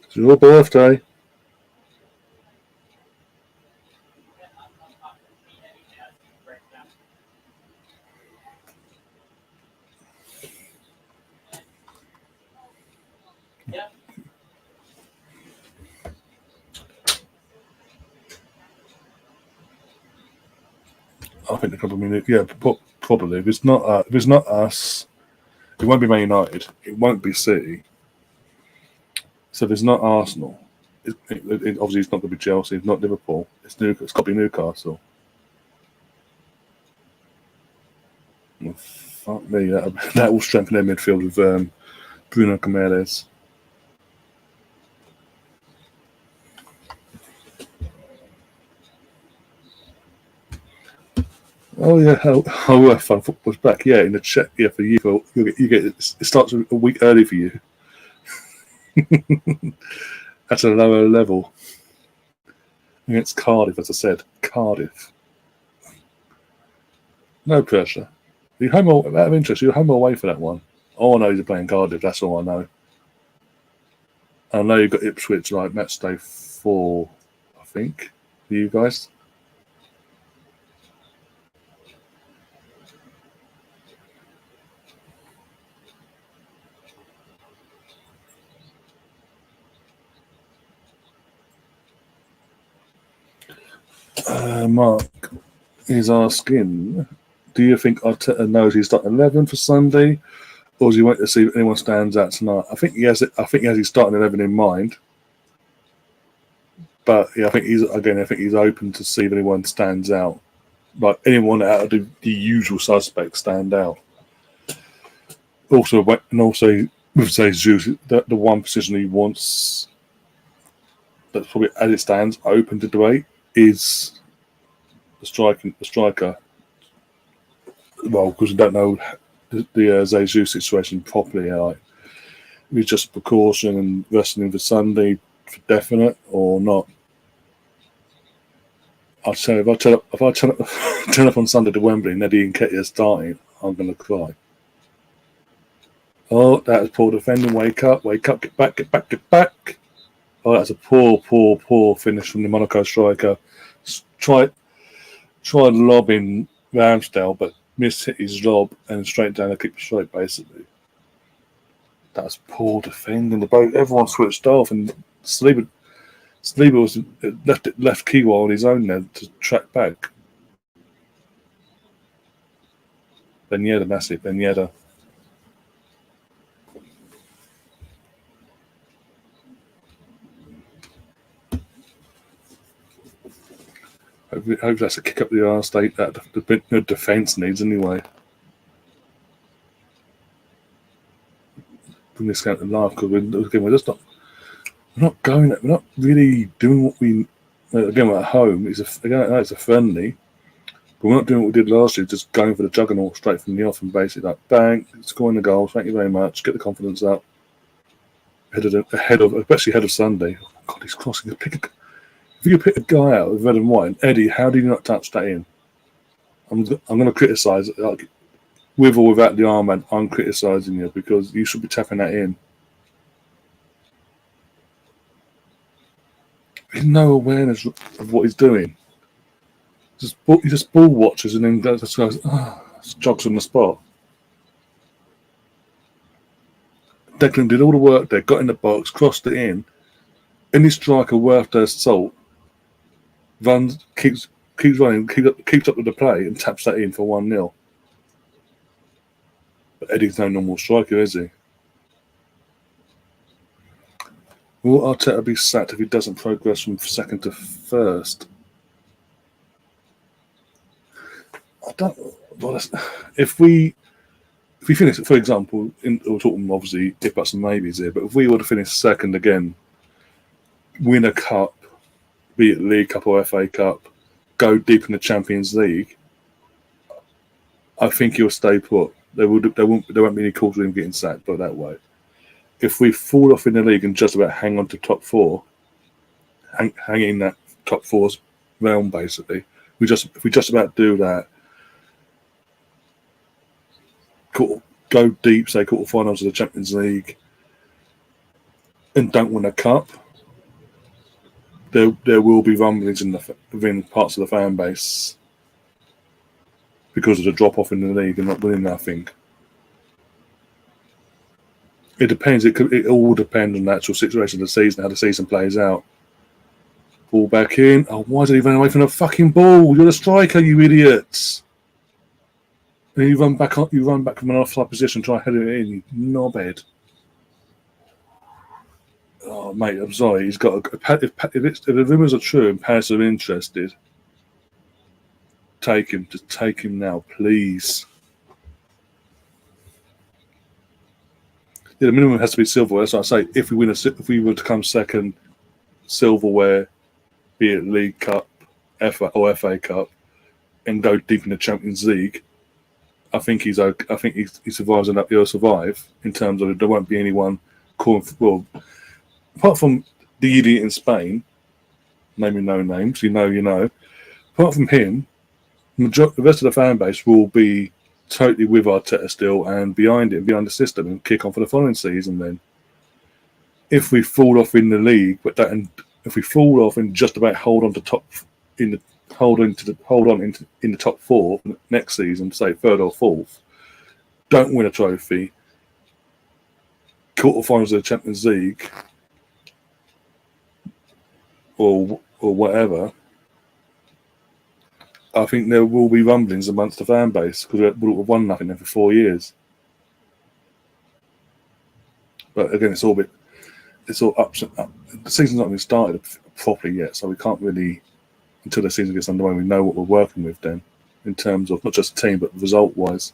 It's your birthday. I think the couple of minutes. Yeah, probably. If it's not us, it won't be Man United. It won't be City. So if it's not Arsenal, obviously it's not going to be Chelsea. It's not Liverpool. It's got to be Newcastle. Well, fuck me. That will strengthen their midfield with Bruno Gomes. Oh yeah, fun football's back. Yeah, in the chat. Yeah, for you, you get it starts a week early for you. At a lower level against Cardiff, as I said, Cardiff. No pressure. Are you home out of interest? Are you home or away for that one? All I know is you're playing Cardiff. That's all I know. I know you've got Ipswich like match day 4, I think. For you guys. Mark is asking, do you think Arteta knows he's starting 11 for Sunday, or does he wait to see if anyone stands out tonight? I think he has his starting 11 in mind. But yeah, I think he's open to see if anyone stands out. Like anyone out of the usual suspects stand out. Also, with Jesus, the one position he wants that's probably as it stands open to debate is the striker. Well, because we don't know the Jesus situation properly. Like, if it's just a precaution and resting him for Sunday for definite or not. I'll tell you, if I turn up on Sunday to Wembley and Eddie Nketiah starting, I'm going to cry. Oh, that was poor defending. Wake up, get back, get back, get back. Oh, that's a poor finish from the Monaco striker. Tried lobbing Ramsdale, but missed his lob and straight down a kick straight, basically. That's poor defending. Everyone switched off, and Saliba was left Kiwa on his own there to track back. Ben Yedder, massive. Ben Yedder. Hopefully that's a kick up the arse that the defence needs anyway. Bring this game to life because we're not really doing what we again we're at home. It's a friendly, but we're not doing what we did last year. Just going for the juggernaut straight from the off and basically like bang, scoring the goal. Thank you very much. Get the confidence up especially ahead of Sunday. Oh God, he's crossing the pick. If you could pick a guy out with red and white, and Eddie, how did you not touch that in? I'm going to criticise it, like, with or without the armband. I'm criticising you because you should be tapping that in. There's no awareness of what he's doing. He just ball watches and then goes, jogs on the spot. Declan did all the work there, got in the box, crossed it in. Any striker worth their salt runs, keeps running, keeps up with the play and taps that in for 1-0. But Eddie's no normal striker, is he? Will Arteta be sacked if he doesn't progress from second to first? I don't. Well, if we finish, for example, we're talking obviously if buts and maybes here, but if we were to finish second again, win a cup, be it League Cup or FA Cup, go deep in the Champions League, I think he'll stay put. There won't be any calls for him getting sacked, but that way. If we fall off in the league and just about hang on to top four, hang in that top four's realm, basically, if we just about do that, go deep, say quarterfinals of the Champions League, and don't win a cup, there will be rumblings within parts of the fan base because of the drop off in the league and not winning nothing. It depends. It all depends on the actual situation of the season, how the season plays out. Ball back in. Oh, why did he run away from the fucking ball? You're the striker, you idiots. And you run back from an offside position, try to head it in, you knobhead. Oh, mate, I'm sorry. He's got if the rumours are true and Paris are interested, take him. Just take him now, please. Yeah, the minimum has to be silverware. So I say, if we were to come second, silverware, be it League Cup, FA Cup, and go deep in the Champions League, I think he's okay. I think he survives enough. He'll survive in terms of there won't be anyone calling for. Well, apart from the idiot in Spain, naming no names, you know. Apart from him, the rest of the fan base will be totally with Arteta still and behind the system, and kick on for the following season. Then, if we fall off in the league, if we fall off and just about hold on in the top four next season, say third or fourth, don't win a trophy, quarterfinals of the Champions League, or whatever, I think there will be rumblings amongst the fan base because we've won nothing for 4 years. But again, it's all ups and up. The season's not even started properly yet, so we can't really, until the season gets underway, we know what we're working with then, in terms of not just the team, but result-wise.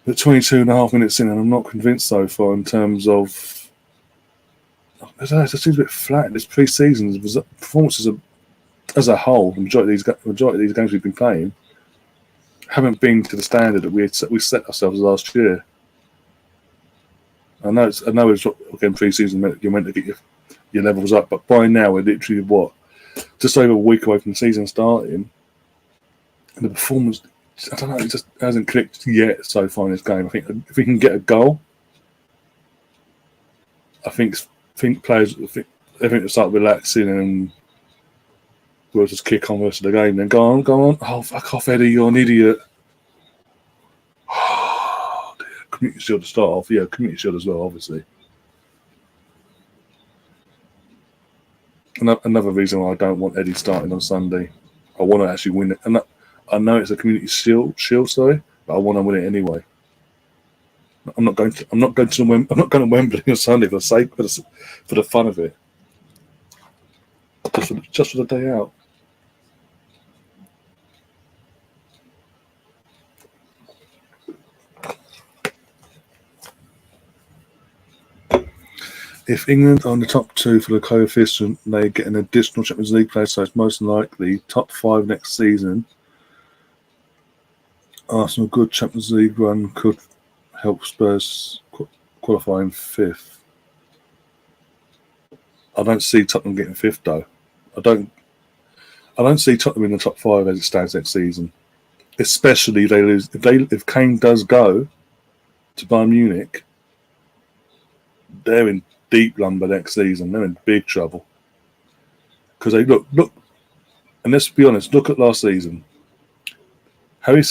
But 22 and a half minutes in, and I'm not convinced so far in terms of, I don't know, it just seems a bit flat. This pre-season performances as a whole, the majority of these games we've been playing haven't been to the standard that we set ourselves last year. I know it's again pre-season you're meant to get your levels up, but by now we're literally just over a week away from the season starting, and the performance, I don't know, it just hasn't clicked yet so far in this game. I think if we can get a goal, I think players will start relaxing and we'll just kick on the rest of the game. Then go on. Oh, fuck off, Eddie, you're an idiot. Oh, dear. Community Shield to start off. Yeah, Community Shield as well, obviously. Another reason why I don't want Eddie starting on Sunday. I want to actually win it. And I know it's a Community Shield, sorry, but I want to win it anyway. I'm not going to Wembley on Sunday for the fun of it. Just for the day out. If England are on the top 2 for the coefficient, they get an additional Champions League place, so it's most likely top 5 next season. Arsenal good Champions League run could help Spurs qualify in 5th. I don't see Tottenham getting 5th though. I don't see Tottenham in the top 5 as it stands next season. Especially if they lose. If Kane does go to Bayern Munich, they're in deep lumber next season. They're in big trouble. Because they look, and let's be honest, look at last season. Harry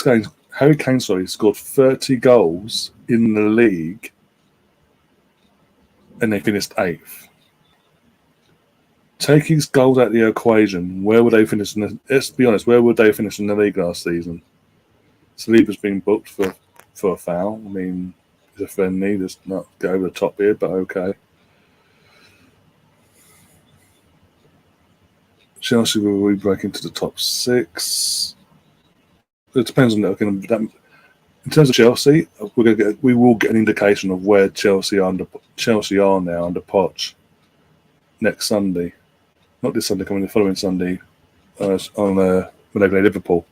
Kane scored 30 goals in the league and they finished 8th. Taking his goals out of the equation, where would they finish? Let's be honest, where would they finish in the league last season? Saliba's been booked for a foul. I mean, it's a friendly, just not go over the top here, but okay. Chelsea will break into the top 6. It depends on that. In terms of Chelsea, we will get an indication of where Chelsea are now under Poch next Sunday. Not this Sunday, coming the following Sunday, when they play Liverpool.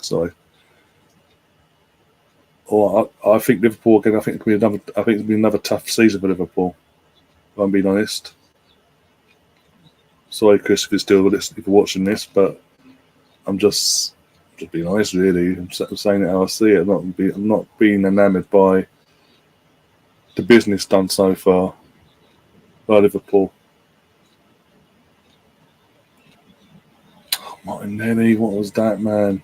Sorry. Or I think Liverpool again. I think it'll be another tough season for Liverpool. If I'm being honest. Sorry, Chris, if you're watching this, but I'm just being honest, really. I'm saying it how I see it. I'm not being enamoured by the business done so far by Liverpool. Oh, Martinelli, what was that, man?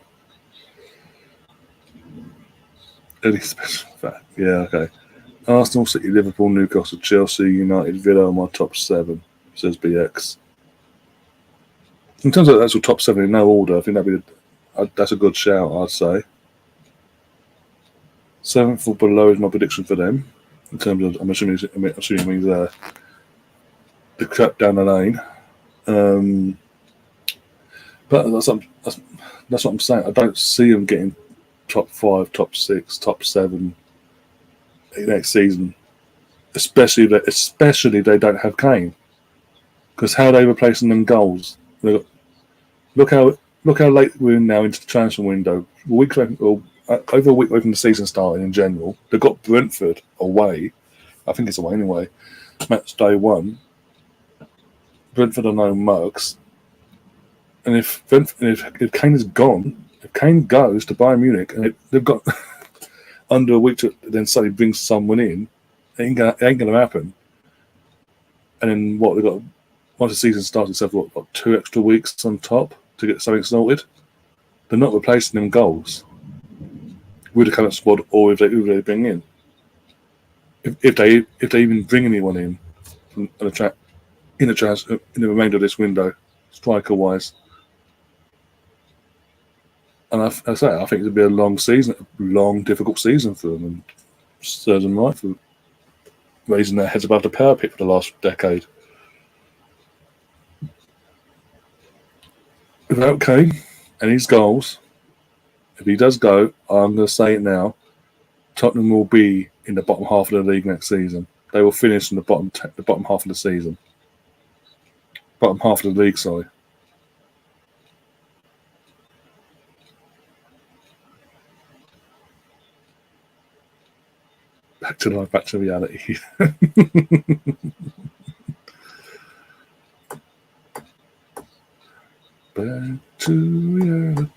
Any special fact? Yeah, okay. Arsenal, City, Liverpool, Newcastle, Chelsea, United, Villa are my top 7, says BX. In terms of the actual top 7 in no order, I think that's a good shout, I'd say. 7th or below is my prediction for them. In terms of, I'm assuming means the crap down the lane. But that's what I'm saying. I don't see them getting top 5, top 6, top 7 next season. Especially if they don't have Kane. Because how are they replacing them goals? Look how late we're now into the transfer window. Over a week away from the season starting in general. They've got Brentford away. I think it's away anyway. Match day 1. Brentford are no mugs. And if Kane is gone, if Kane goes to Bayern Munich and they've got under a week to then suddenly bring someone in, it ain't gonna happen. And then they've got once the season starts, they've got 2 extra weeks on top to get something sorted. They're not replacing them goals with the current squad or if they bring in. If they even bring anyone in from in the remainder of this window, striker wise. And I think it'll be a long, difficult season for them, and serves them right for raising their heads above the parapet for the last decade. Without Kane and his goals, if he does go, I'm going to say it now, Tottenham will be in the bottom half of the league next season. They will finish in the bottom half of the season. Bottom half of the league, sorry. Back to life, back to reality. Back to reality.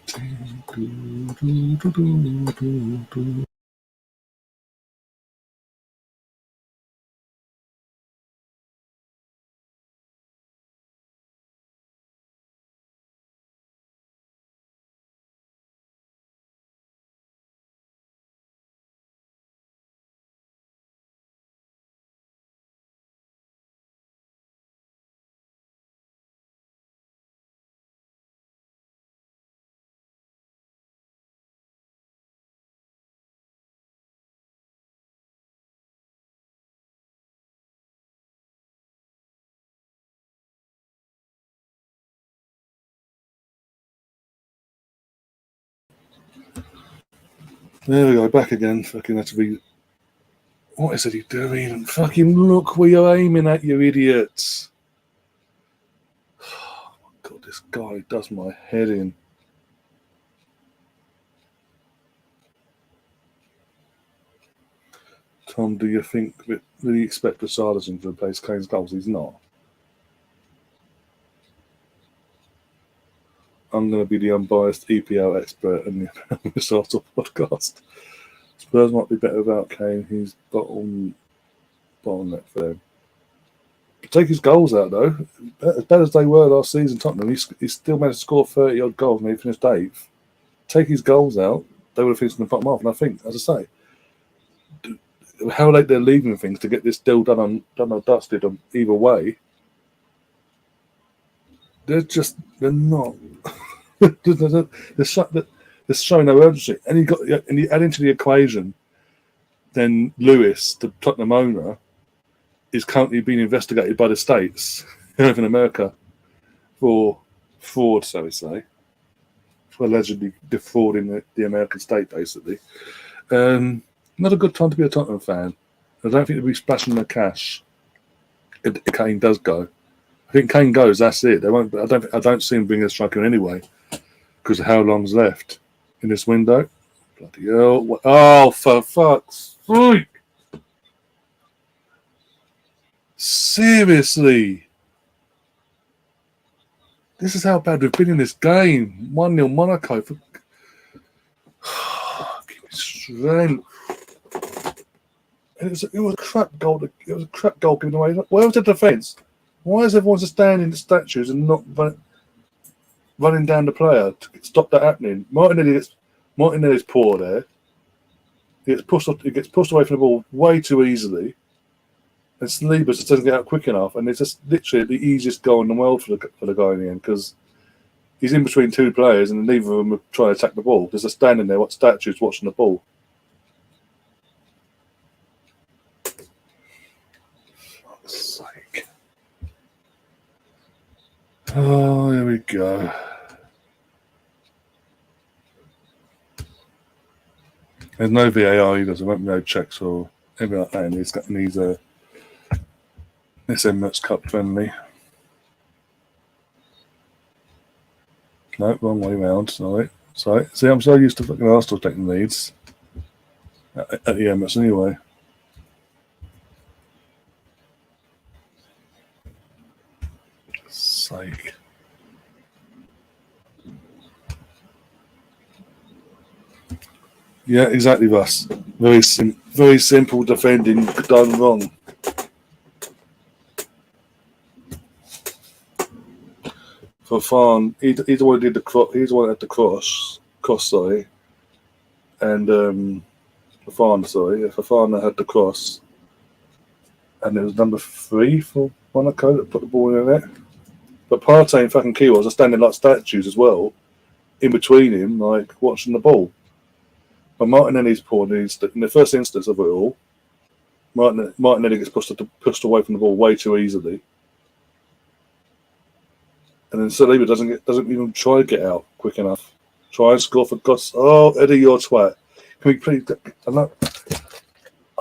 There we go, back again. Fucking had to be. What is it he doing? Fucking look where you're aiming at, you idiots. Oh my God, this guy does my head in. Tom, do you think that really expect Richarlison to replace Kane's goals? He's not. I'm going to be the unbiased EPL expert in the Risotto podcast. Spurs might be better without Kane. He's bottleneck for them. Take his goals out, though. As bad as they were last season, Tottenham, he still managed to score 30-odd goals and he finished 8th. Take his goals out, they would have finished in the bottom half. And I think, as I say, how late they're leaving things to get this deal done or dusted either way, they're not. They're showing no urgency. And you add into the equation, then Lewis, the Tottenham owner, is currently being investigated by the states over in America for fraud, so we say, for allegedly defrauding the American state, basically. Not a good time to be a Tottenham fan. I don't think they'll be splashing their cash if Kane does go. I think Kane goes, that's it. They won't. I don't see him bringing a striker in anyway because of how long's left in this window. Bloody hell! Oh, for fuck's sake! Seriously, this is how bad we've been in this game. 1-0 Monaco. Give me strength. And it was a crap goal. It was a crap goal given away. Where was the defence? Why is everyone just standing in the statues and not running down the player to stop that happening? Martinelli's poor there. He gets pushed away from the ball way too easily. And Saliba just doesn't get out quick enough. And it's just literally the easiest goal in the world for the guy in the end because he's in between two players and neither of them are trying to attack the ball. They're just standing there, statues watching the ball. For fuck's sake. Oh, here we go. There's no VAR either, so there won't be no checks or anything like that. And he's got this Emirates Cup friendly. No, wrong way round. Sorry. See, I'm so used to fucking Arsenal taking leads at the Emirates anyway. Sake. Yeah, exactly, Russ. Very simple defending done wrong. Fafan, he's the one who did the cross. He's the one at the cross. Sorry, and Fafana had the cross, and it was number 3 for Monaco that put the ball in the net. But Partey and fucking Kiwas are standing like statues as well, in between him, like watching the ball. But Martinelli's poor needs in the first instance of it all. Martinelli gets pushed away from the ball way too easily, and then Saliba doesn't even try to get out quick enough. Try and score for God's. Oh, Eddie, you're a twat. Can we please? I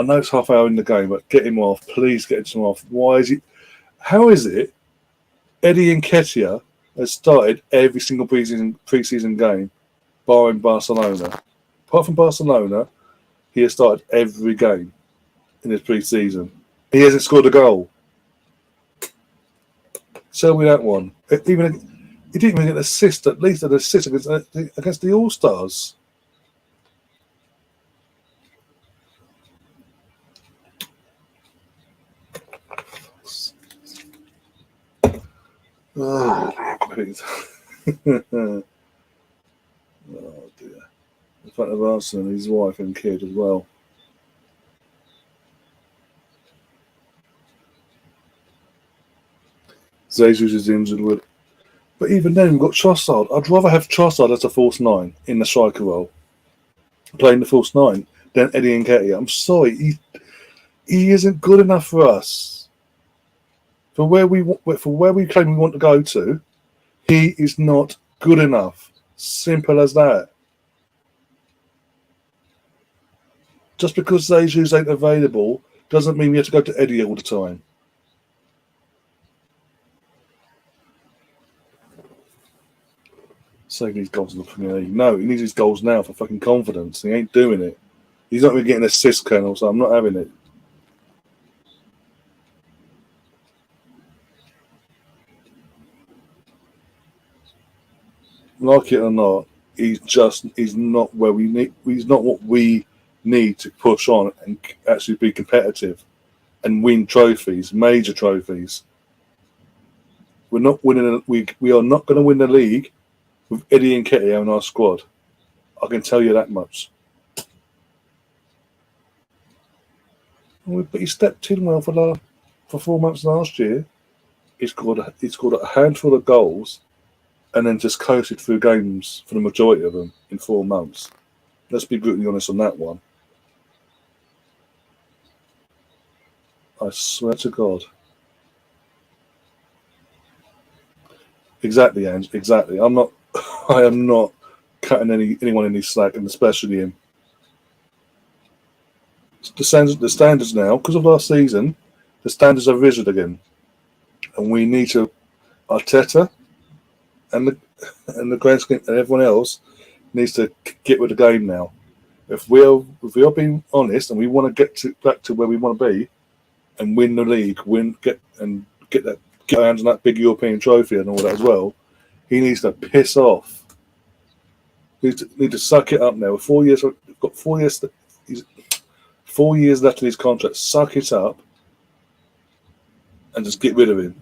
know it's half hour in the game, but get him off. Please get him off. Why is he? How is it Eddie Nketiah has started every single preseason game, barring Barcelona? Apart from Barcelona, he has started every game in his preseason. He hasn't scored a goal. Tell me that one. He didn't even get an assist, at least an assist against the All-Stars. Oh, please. Oh, dear. In front of Arsenal, his wife and kid as well. Jesus is injured, but even then, we've got Trossard. I'd rather have Trossard as a false nine in the striker role, playing the false nine, than Eddie Nketiah. I'm sorry, he isn't good enough for us. For where we claim we want to go to, he is not good enough. Simple as that. Just because Jesus ain't available doesn't mean we have to go to Eddie all the time. Saving his goals in the Premier League. No, he needs his goals now for fucking confidence. He ain't doing it. He's not even getting assists, Colonel, so I'm not having it. Like it or not, he's not where we need. He's not what we need to push on and actually be competitive and win trophies, major trophies. We're not winning. We are not going to win the league with Eddie Nketiah in our squad. I can tell you that much. But he stepped in well for 4 months last year. He scored a handful of goals, and then just coasted through games for the majority of them in 4 months. Let's be brutally honest on that one. I swear to God. Exactly, Ange. Exactly. I am not cutting anyone any slack, and especially him. The standards now, because of last season, the standards are risen again, and we need to Arteta and the grand scheme and everyone else needs to get with the game now. If we are being honest and we want to get back to where we want to be and win the league, get our hands on that big European trophy and all that as well, he needs to piss off. Need to suck it up now. 4 years, we've got 4 years. He's 4 years left in his contract. Suck it up and just get rid of him.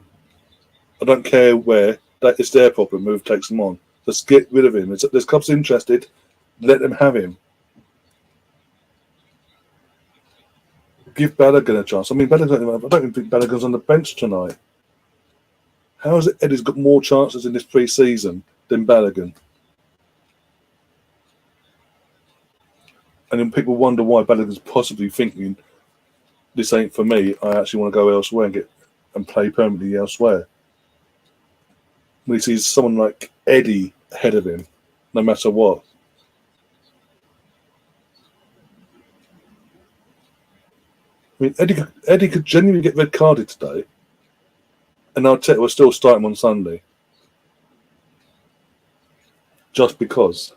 I don't care where. That is their problem. Who takes him on? Just get rid of him. There's clubs interested. Let them have him. Give Balogun a chance. I mean, I don't even think Balogun's on the bench tonight. How is it Eddie's got more chances in this pre-season than Balogun? And then people wonder why Balogun's possibly thinking, this ain't for me. I actually want to go elsewhere and play permanently elsewhere. When he sees someone like Eddie ahead of him, no matter what. I mean, Eddie could genuinely get red carded today, and Arteta will still start him on Sunday. Just because.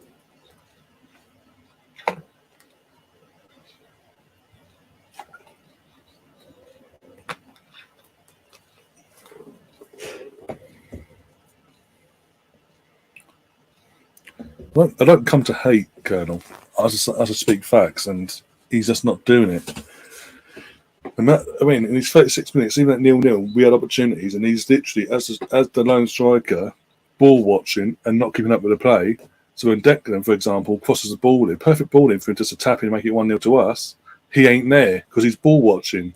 I don't come to hate Colonel. I just speak facts, and he's just not doing it. And in his 36 minutes, even at 0-0, we had opportunities, and he's literally, as the lone striker, ball watching and not keeping up with the play. So when Declan, for example, crosses the ball in, perfect ball in for him just to tap in and make it 1-0 to us, he ain't there because he's ball watching.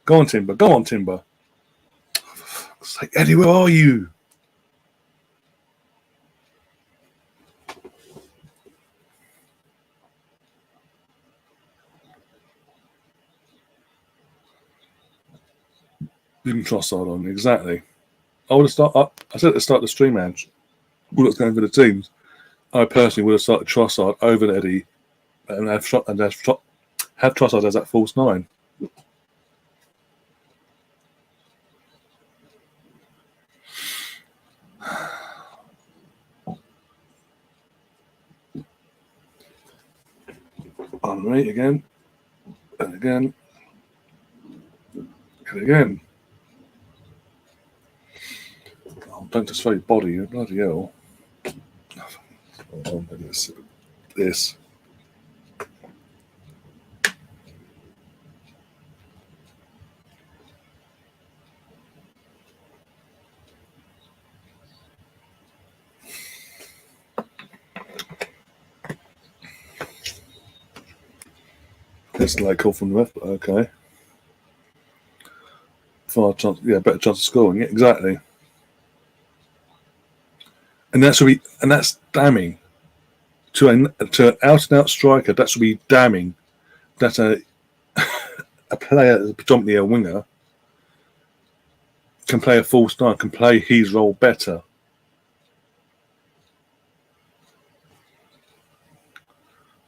Go on, Timber. Go on, Timber. It's like, Eddie, where are you? Didn't Trossard on, exactly. I said at the start of the stream match, when it's going for the teams, I personally would have started Trossard over Eddie and have Trossard as that false nine. Henry again, and again, and again. Oh, don't just throw your body, you bloody hell. Oh, this. It's like call from the ref, but okay. Far chance, better chance of scoring. Yeah, exactly. And that's damning to an out and out striker. That should be damning. That a player, predominantly a winger, can play a false nine, can play his role better.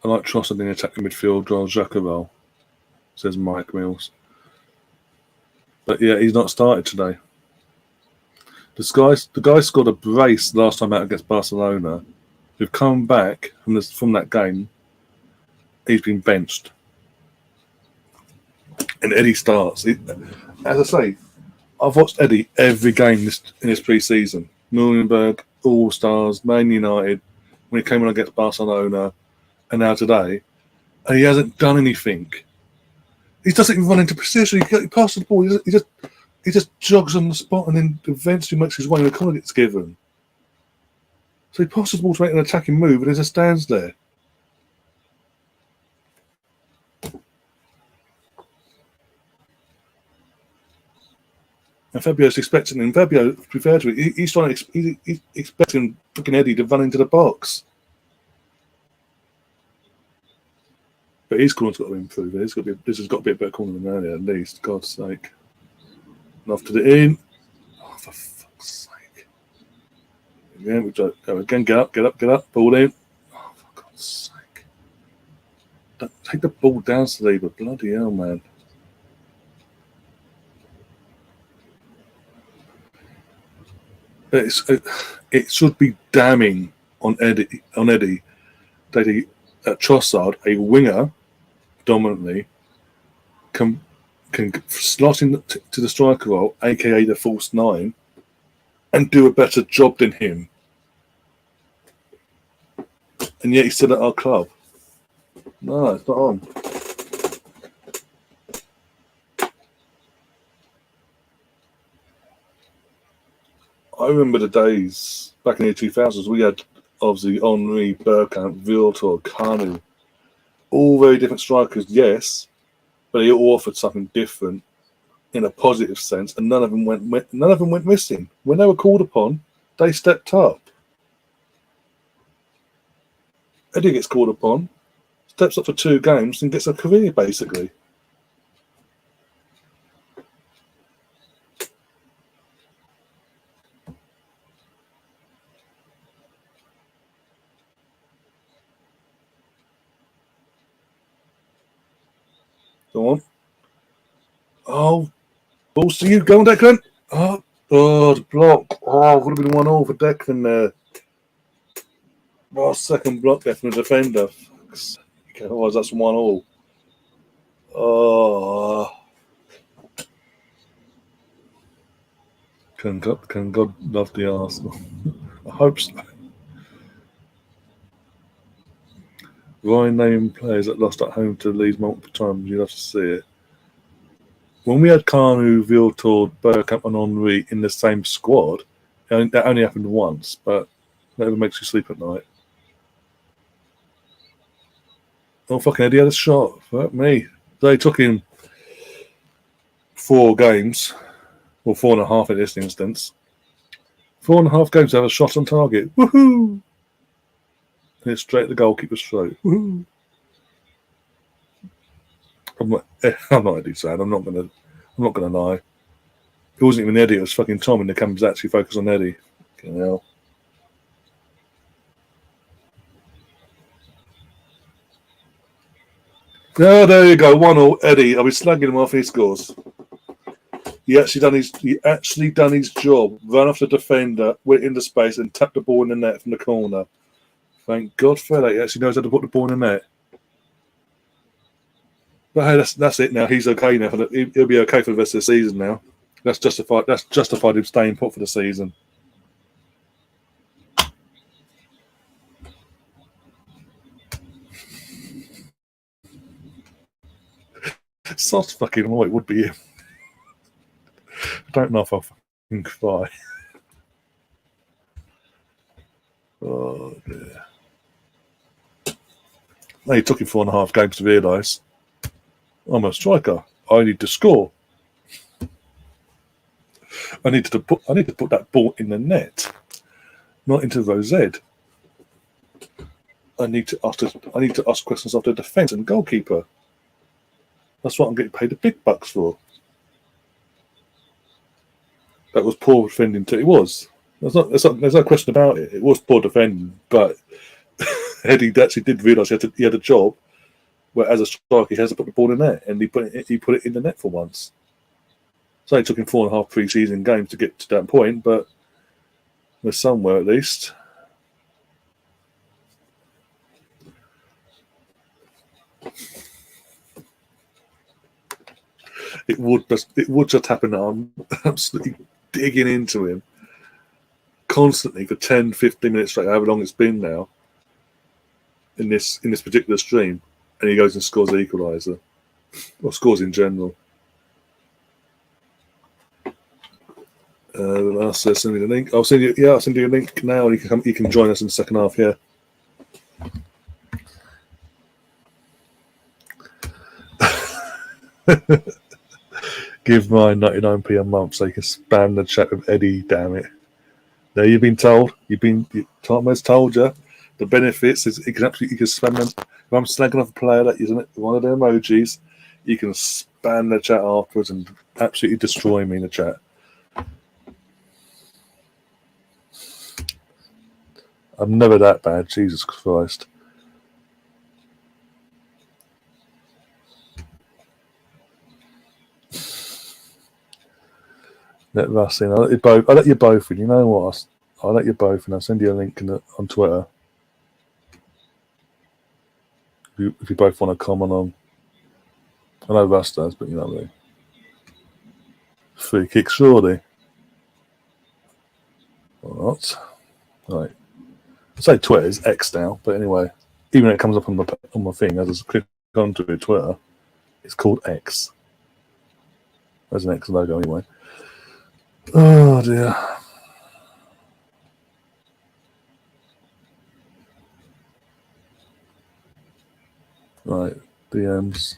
I like Trossard in the attacking midfield, while Jacobel, says Mike Mills. But yeah, he's not started today. The guy scored a brace last time out against Barcelona. We've come back from that game. He's been benched. And Eddie starts. As I say, I've watched Eddie every game in this pre-season. Nuremberg, All Stars, Man United, when he came on against Barcelona, and now today, and he hasn't done anything. He doesn't even run into precision. He passes the ball. He just jogs on the spot, and then eventually makes his way, and the corner gets given. So he passes the ball to make an attacking move, and he just stands there. And Fabio's expecting him. Fabio, to be fair to it, he's expecting fucking Eddie to run into the box. But his corner's got to improve. This has got to be a better corner than earlier, at least. God's sake. Lofted it in. Oh, for fuck's sake. Again, get up, ball in. Oh, for God's sake. Take the ball down, Saliba. Bloody hell, man. It should be damning on Eddie that Trossard, a winger, dominantly, can slot in to the striker role, aka the false nine, and do a better job than him. And yet he's still at our club. No, it's not on. I remember the days back in the 2000s. We had obviously Henry, Bergkamp, Viltor, Kanu, all very different strikers, yes, but they all offered something different in a positive sense, and none of them went missing. When they were called upon, they stepped up. Eddie gets called upon, steps up for 2 games, and gets a career basically. Go on. Oh, balls to you. Go on, Declan. Oh, the block. Oh, would have been 1-1 for Declan there. Oh, second block there from the defender. Otherwise, that's 1-1. Oh. Can God love the Arsenal? I hope so. Ryan naming players that lost at home to Leeds multiple times. You'd have to see it. When we had Kanu, Viltor, Bergkamp, and Henry in the same squad, that only happened once, but never makes you sleep at night. Oh, fucking Eddie had a shot. Fuck me. They took him 4 games, or 4.5 in this instance. 4.5 games to have a shot on target. Woohoo! And it's straight at the goalkeeper's throat. Woohoo! I'm not Eddie sad. I'm not gonna lie. It wasn't even Eddie, it was fucking Tom, and the camera was actually focused on Eddie. Fucking hell. Oh, there you go. 1-1, Eddie. I'll be slagging him off. He scores. He actually done his job. Run off the defender, went into space, and tapped the ball in the net from the corner. Thank God for that. He actually knows how to put the ball in the net. But hey, that's it now. He's okay now. He'll be okay for the rest of the season now. That's justified. That's justified him staying put for the season. Soft fucking what it would be him. I don't know if I'll fucking cry. Oh dear. No, it took him 4.5 games to realise I'm a striker. I need to score. I need to put that ball in the net, not into Rosette. I need to ask questions of the defence and goalkeeper. That's what I'm getting paid the big bucks for. That was poor defending too. It was. There's no question about it. It was poor defending, but Eddie actually did realise he had a job where, as a striker, he has to put the ball in the net, and he put it in the net for once. So it took him 4.5 pre-season games to get to that point, but we're somewhere at least. It would just happen that I'm absolutely digging into him constantly for 10, 15 minutes straight, however long it's been now, in this particular stream, and he goes and scores the equaliser, or scores in general. Send me the link. I'll send you a link now, and you can join us in the second half here. Give mine 99p a month so you can spam the chat with Eddie. Damn it! There, you've been told. Tom has told you the benefits is you can spam them. If I'm slagging off a player that using one of the emojis, you can spam the chat afterwards and absolutely destroy me in the chat. I'm never that bad. Jesus Christ. Let Russ in. I'll let you both in. You know what? I'll let you both in. I'll send you a link on Twitter. If you both want to comment on. I know Russ does, but you know what I mean. Free kick, surely. What? Right. I say Twitter is X now, but anyway, even when it comes up on my thing, as I click onto it, Twitter, it's called X. There's an X logo anyway. Oh dear. Right, DMs.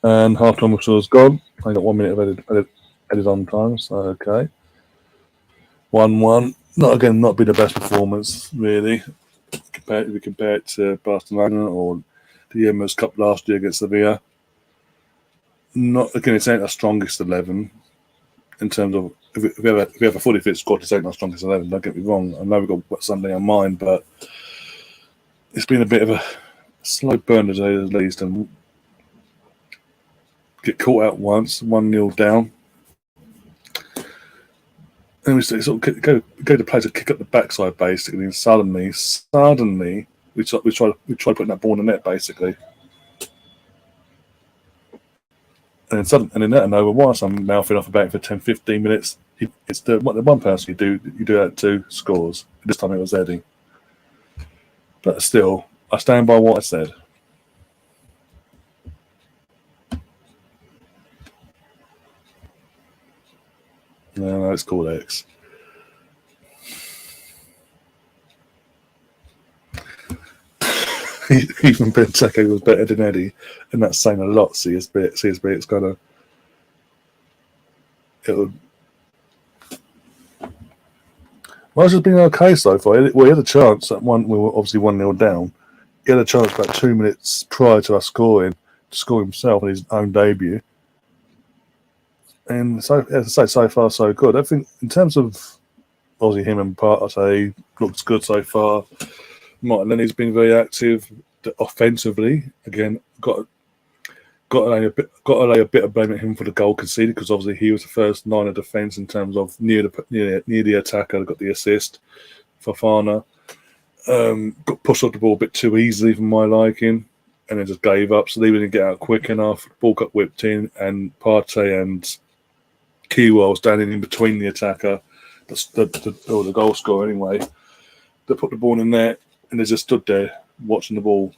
And half-time whistle's gone. I got 1 minute of edit on time, so okay. 1-1. Not be the best performance, really. If we compare it to Barcelona or the Emirates Cup last year against Sevilla. It's ain't our strongest 11 in terms of if we have a fully fit squad, it's ain't our strongest 11. Don't get me wrong. I know we've got Sunday on mind, but it's been a bit of a slow burn today at least, and get caught out once, 1-0 down. And we sort of go to play to kick up the backside basically, and suddenly we try putting that ball in the net basically. And then out of nowhere, whilst I'm mouthing off about it for 10-15 minutes, it's the one person you do that to scores. This time it was Eddie. But still, I stand by what I said. No, it's called X. Even Benteke was better than Eddie, and that's saying a lot. CSB, it's kind of Well, it's been okay so far. We had a chance at one. We were obviously 1-0 down. He had a chance about 2 minutes prior to us scoring to score himself on his own debut. And so, as I say, so far so good. I think in terms of obviously him and Part, I say looks good so far. Martinelli's been very active offensively. Again, got to lay a bit of blame at him for the goal conceded, because obviously he was the first line of defence in terms of near the attacker. Got the assist for Fafana. Got pushed off the ball a bit too easily for my liking, and then just gave up. So they didn't get out quick enough. The ball got whipped in, and Partey and Kiwa was standing in between the attacker, the goal scorer anyway. They put the ball in there, and they just stood there watching the ball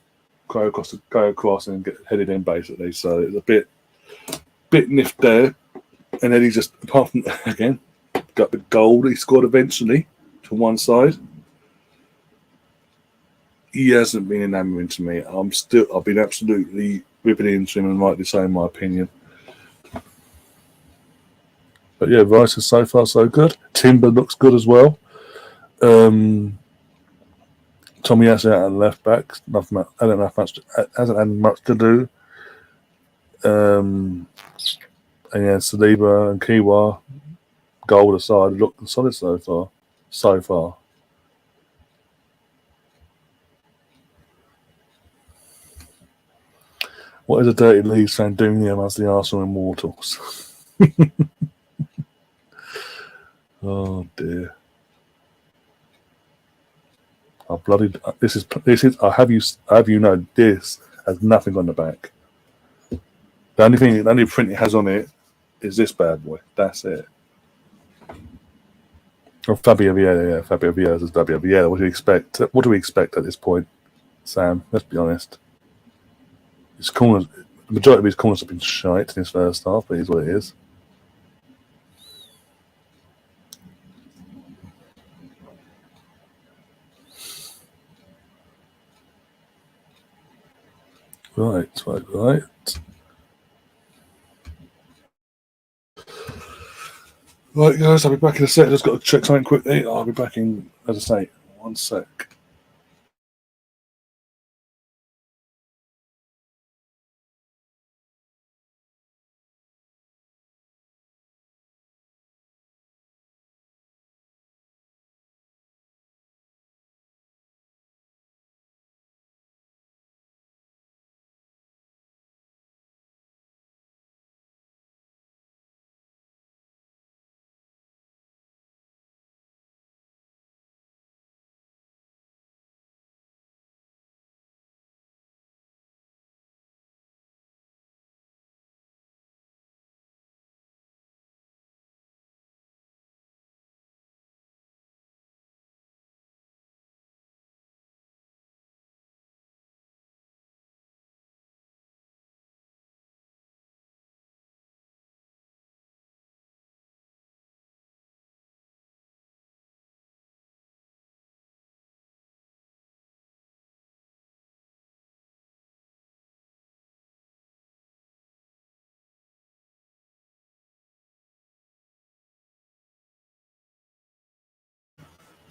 go across and get headed in, basically. So it was a bit niffed there. And then he just, apart from, again, got the goal he scored eventually to one side. He hasn't been enamouring to me. I've been absolutely ripping into him, and rightly so in my opinion. But yeah, Rice is so far so good. Timber looks good as well. Tommy has out at left back. Hasn't had much to do. And yeah, Saliba and Kiwa, goal aside, look solid so far. So far. What is a dirty Leeds fan doing here as the Arsenal Immortals? Oh dear. Oh, bloody! This is. I have you know this has nothing on the back. The only print it has on it is this bad boy. That's it. Oh, Fabio Vieira, yeah, Fabio Vieira is Fabio Vieira. What do you expect? What do we expect at this point, Sam? Let's be honest. His corners, the majority of his corners have been shite in his first half, but it is what it is. Right. Right, guys, I'll be back in a sec. Just got to check something quickly. I'll be back in, as I say, 1 sec.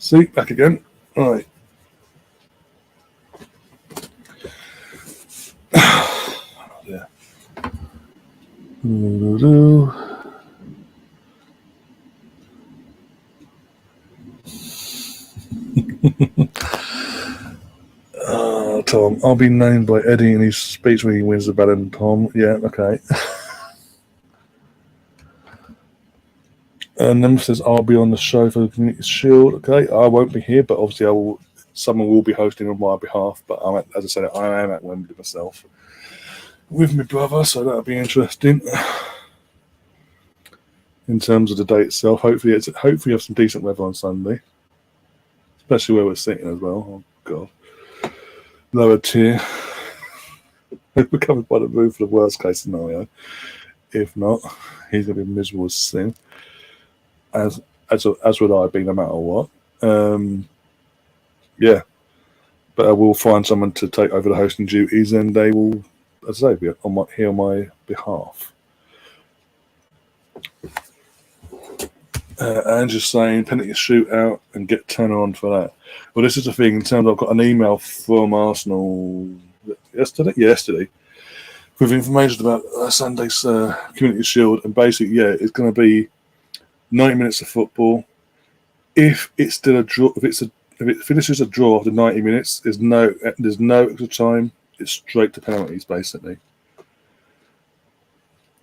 See, back again. All right. Yeah. Tom, I'll be named by Eddie in his speech when he wins the Ballon. Tom, yeah, okay. And then says I'll be on the show for the Community Shield. Okay, I won't be here, but obviously someone will be hosting on my behalf. But as I said, I am at Wembley myself with my brother, so that'll be interesting. In terms of the day itself, hopefully you have some decent weather on Sunday, especially where we're sitting as well. Oh god, lower tier. We're covered by the roof for the worst case scenario. If not, he's gonna be miserable as sin. As would I be, no matter what. Yeah, but I will find someone to take over the hosting duties, and they will, as I say, be on my behalf. And just saying penalty shootout and get Turner on for that. Well, this is the thing in terms of, I've got an email from Arsenal yesterday with information about Sunday's Community Shield, and basically, it's going to be 90 minutes of football. If it's still a draw, if it finishes a draw after 90 minutes, there's no extra time. It's straight to penalties, basically.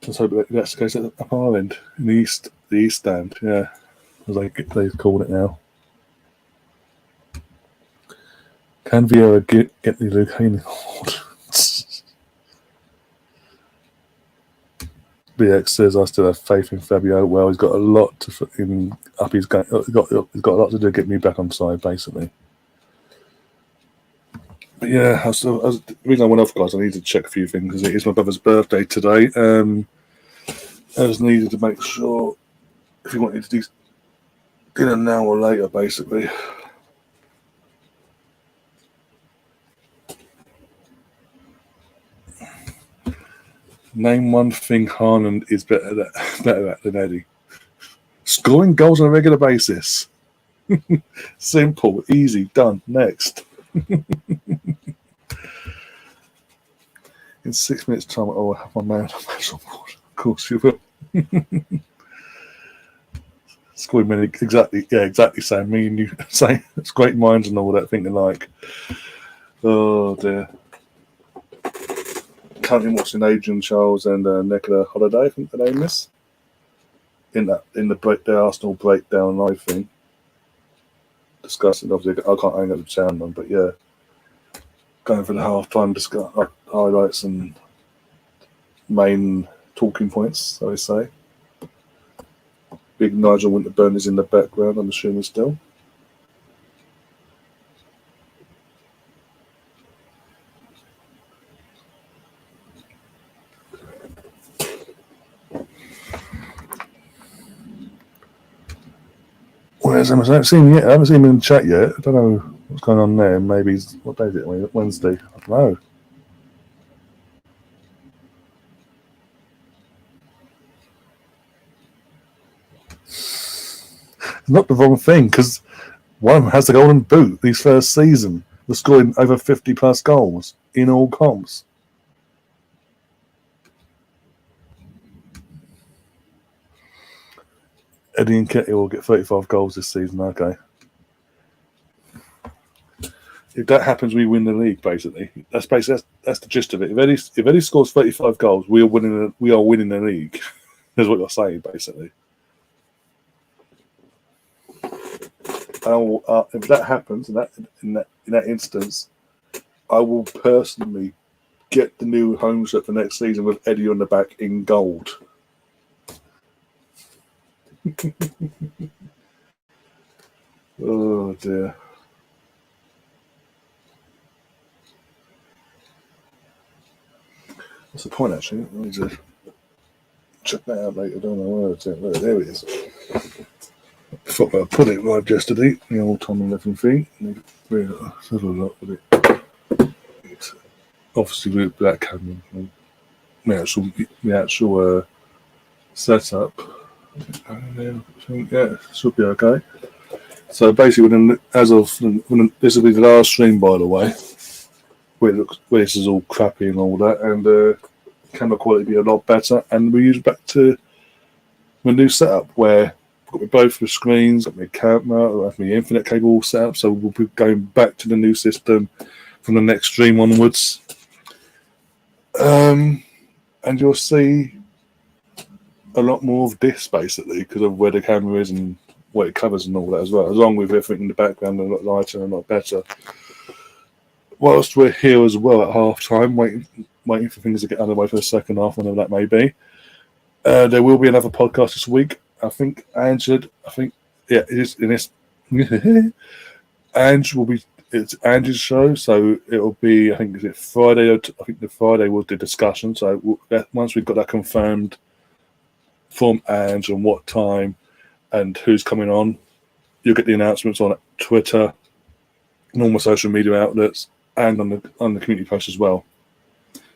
Let's hope that's the case at our end in the east stand. Yeah, as they've called it now. Can Vieira get the Luke Haney award? BX says I still have faith in Fabio. Well, he's got a lot to up his game. He's got a lot to do to get me back on side, basically. But yeah, the reason I went off, guys, I need to check a few things because it is my brother's birthday today. I just needed to make sure if he wanted to do dinner now or later, basically. Name one thing Haaland is better at than Eddie. Scoring goals on a regular basis. Simple, easy, done. Next. In 6 minutes' time, I have my man on board. Of course you will. Scoring many, exactly, same. Me and you, same. It's great minds and all that, thinking like, oh dear. Currently watching Adrian Charles and Nicola Holiday, I think the name is. In the Arsenal breakdown live thing. Discussing, obviously, I can't hang up the sound on, but yeah. Going for the half-time highlights and main talking points, so I say. Big Nigel Winterburn is in the background, I'm assuming still. Where's Emerson? I haven't seen him yet. I haven't seen him in the chat yet. I don't know what's going on there. Maybe what day is it? Wednesday. I don't know. Not the wrong thing, because one has the golden boot his first season. Was scoring over 50 plus goals in all comps. Eddie Nketiah will get 35 goals this season. Okay. If that happens, we win the league. Basically, that's the gist of it. If Eddie scores 35 goals, we are winning the league. That's what you're saying, basically. If that happens, in that instance, I will personally get the new home shirt for next season with Eddie on the back in gold. Oh dear. What's the point, actually? Let me just check that out later. I don't know where it's at. There it is. I thought I put it live yesterday. The old Tom 11 feet. Let's have a look at it. Obviously, with that camera, the actual setup. Yeah, should be okay. So basically, this will be the last stream, by the way, where this is all crappy and all that, and camera quality be a lot better, and we use back to my new setup where I've got me both the screens, got my camera, I have my Infinite cable all set up, so we'll be going back to the new system from the next stream onwards, and you'll see a lot more of this basically because of where the camera is and what it covers and all that as well, along with everything in the background a lot lighter and a lot better. Whilst we're here as well at half time, waiting for things to get underway for the second half, whenever that may be. There will be another podcast this week. It is in this. Ange will be. It's Ange's show, so it'll be. I think is it Friday. I think the Friday was the discussion. So once we've got that confirmed from Ange and what time and who's coming on, you'll get the announcements on Twitter, normal social media outlets, and on the community post as well.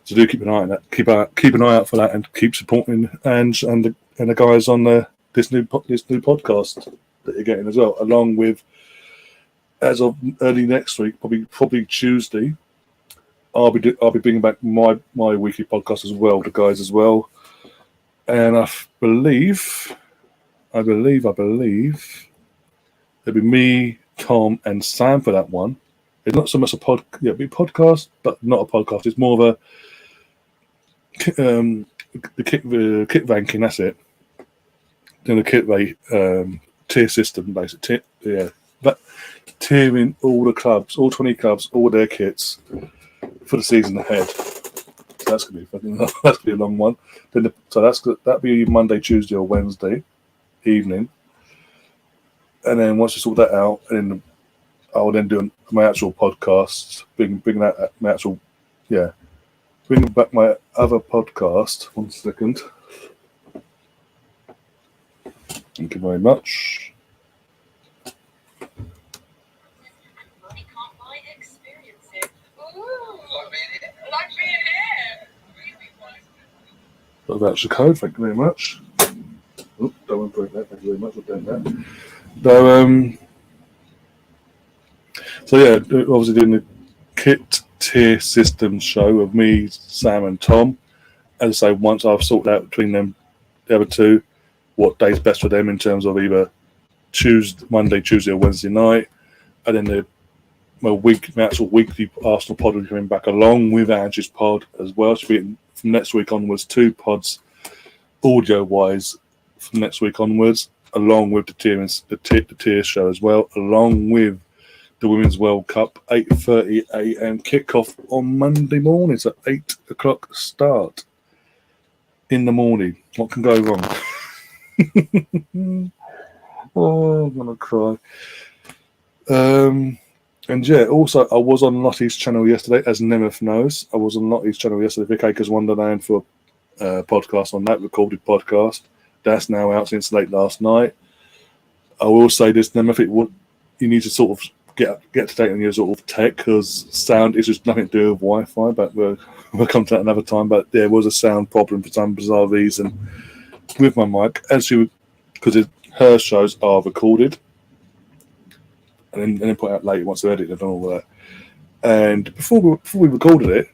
So do keep an eye on that. Keep an eye out for that, and keep supporting Ange and the guys on the this new podcast that you're getting as well, along with, as of early next week, probably Tuesday, I'll be bringing back my weekly podcast as well, the guys as well, and I believe it'll be me, Tom, and Sam for that one. It's not so much it'll be a podcast, but not a podcast. It's more of a the kit ranking. That's it. Then the kit rate tier system, basically. But tiering all the clubs, all 20 clubs, all their kits for the season ahead. So that's gonna be a long one. That'll be Monday, Tuesday, or Wednesday evening. And then once we sort that out, and I'll then do my actual podcast, bring back my other podcast. 1 second. Thank you very much. That's the code. Thank you very much. Oh, don't want to break that. Thank you very much for doing that. So yeah, obviously doing the kit tier system show of me, Sam, and Tom. As I say, once I've sorted out between them, the other two, what day's best for them in terms of either Monday, Tuesday, or Wednesday night, and then my actual weekly Arsenal pod will be coming back along with Angie's pod as well. So from next week onwards, 2 pods audio wise from next week onwards, along with the tier show as well, along with the Women's World Cup 8:30 a.m. kickoff on Monday morning. So 8 o'clock start in the morning. What can go wrong? Oh, I'm gonna cry. And yeah, also I was on Lottie's channel yesterday, as Nemeth knows. I was on Lottie's channel yesterday, Vic Akers Wonderland, for a podcast on that, recorded podcast. That's now out since late last night. I will say this, Nemeth, you need to sort of get to date on your sort of tech, because sound is just nothing to do with Wi-Fi, but we'll come to that another time. But there was a sound problem for some bizarre reason with my mic, because her shows are recorded and then put out later once they're edited and all that. And before we recorded it,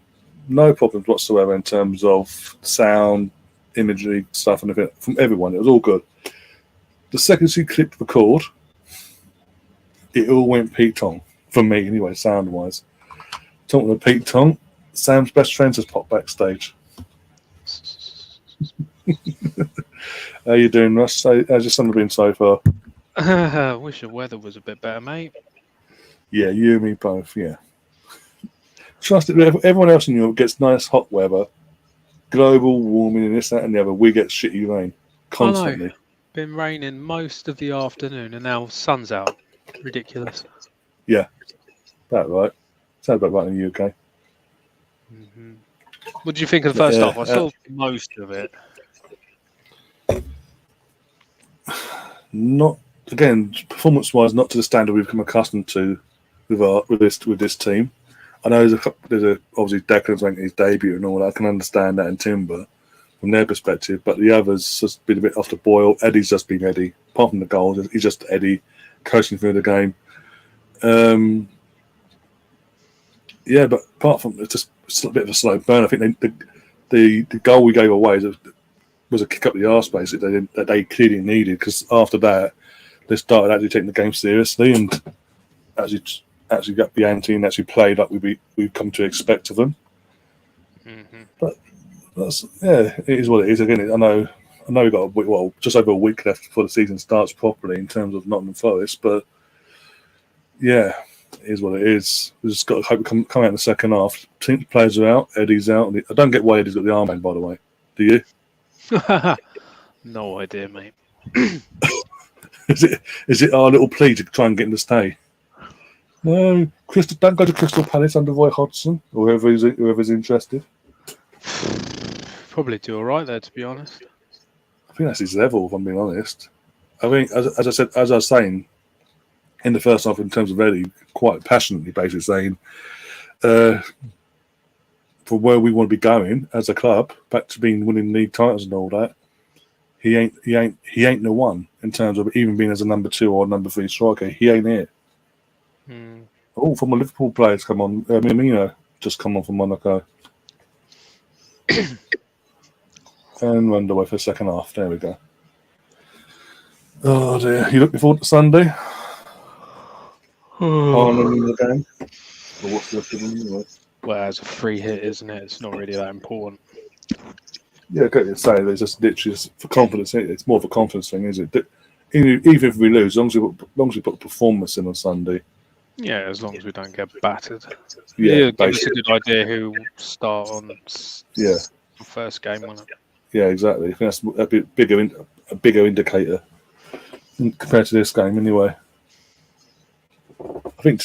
no problems whatsoever in terms of sound, imagery, stuff, and everything from everyone. It was all good. The second she clicked record, it all went Pete Tong for me anyway, sound wise. Talking to Pete Tong, Sam's best friends has popped backstage. How you doing, Russ? How's your summer been so far? Wish the weather was a bit better, mate. Yeah, you and me both, yeah. Trust it, everyone else in Europe gets nice hot weather, global warming and this, that and the other. We get shitty rain constantly. Been raining most of the afternoon and now sun's out. Ridiculous. Yeah, that right. Sounds about right in the UK. Mm-hmm. What do you think of the first half? I saw most of it. Not, again, performance-wise, not to the standard we've become accustomed to with this team. I know there's obviously Declan's making his debut and all that. I can understand that in Timber from their perspective, but the others just been a bit off the boil. Eddie's just been Eddie. Apart from the goals, he's just Eddie coaching through the game. Yeah, but apart from it's a bit of a slow burn. I think the goal we gave away was a kick up the arse, basically, that they clearly needed, because after that they started actually taking the game seriously and actually got the ante and actually played like we've come to expect of them. Mm-hmm. But it is what it is. Again, I know we've got just over a week left before the season starts properly in terms of Nottingham Forest, but yeah, it is what it is. We just got to hope we come out in the second half. Team players are out, Eddie's out. I don't get why Eddie's got the armband, by the way. Do you? No idea, mate. Is it our little plea to try and get him to stay? No, don't go to Crystal Palace under Roy Hodgson or whoever's interested. Probably do all right there, to be honest. I think that's his level, if I'm being honest. I think, as I was saying in the first half, in terms of Eddie, quite passionately, basically saying, for where we want to be going as a club, back to winning league titles and all that, he ain't the one in terms of even being as a number 2 or number 3 striker. He ain't it. Oh, from a Liverpool players come on. Minamino just come on from Monaco. And run away for the second half. There we go. Oh dear. You looking forward to Sunday? Harmony in the game? Or what's the anyway? Well, it's a free hit, isn't it? It's not really that important. Yeah, I get you say there's just literally for confidence. It's more of a confidence thing, is it? Even if we lose, as long as we put a performance in on Sunday. Yeah, as long as we don't get battered. Yeah, give us a good idea who will start on the first game, won't it? Yeah, exactly. I think that's a bigger indicator compared to this game, anyway. I think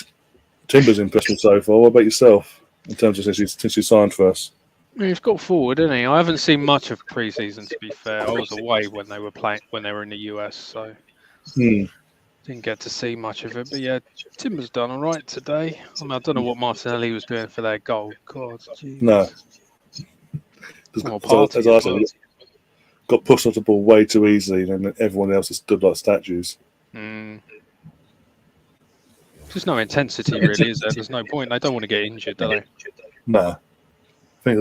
Timber's impressed me so far. What about yourself in terms of since you signed for us? He's got forward, isn't he? I haven't seen much of pre-season, to be fair. I was away when they were in the US, so didn't get to see much of it. But yeah, Timber's done all right today. I mean, I don't know what Martinelli was doing for their goal. God, geez. No. As I said, got pushed off the ball way too easily, and everyone else has stood like statues. There's no intensity, really, is there? There's no point. They don't want to get injured, do they? No. I think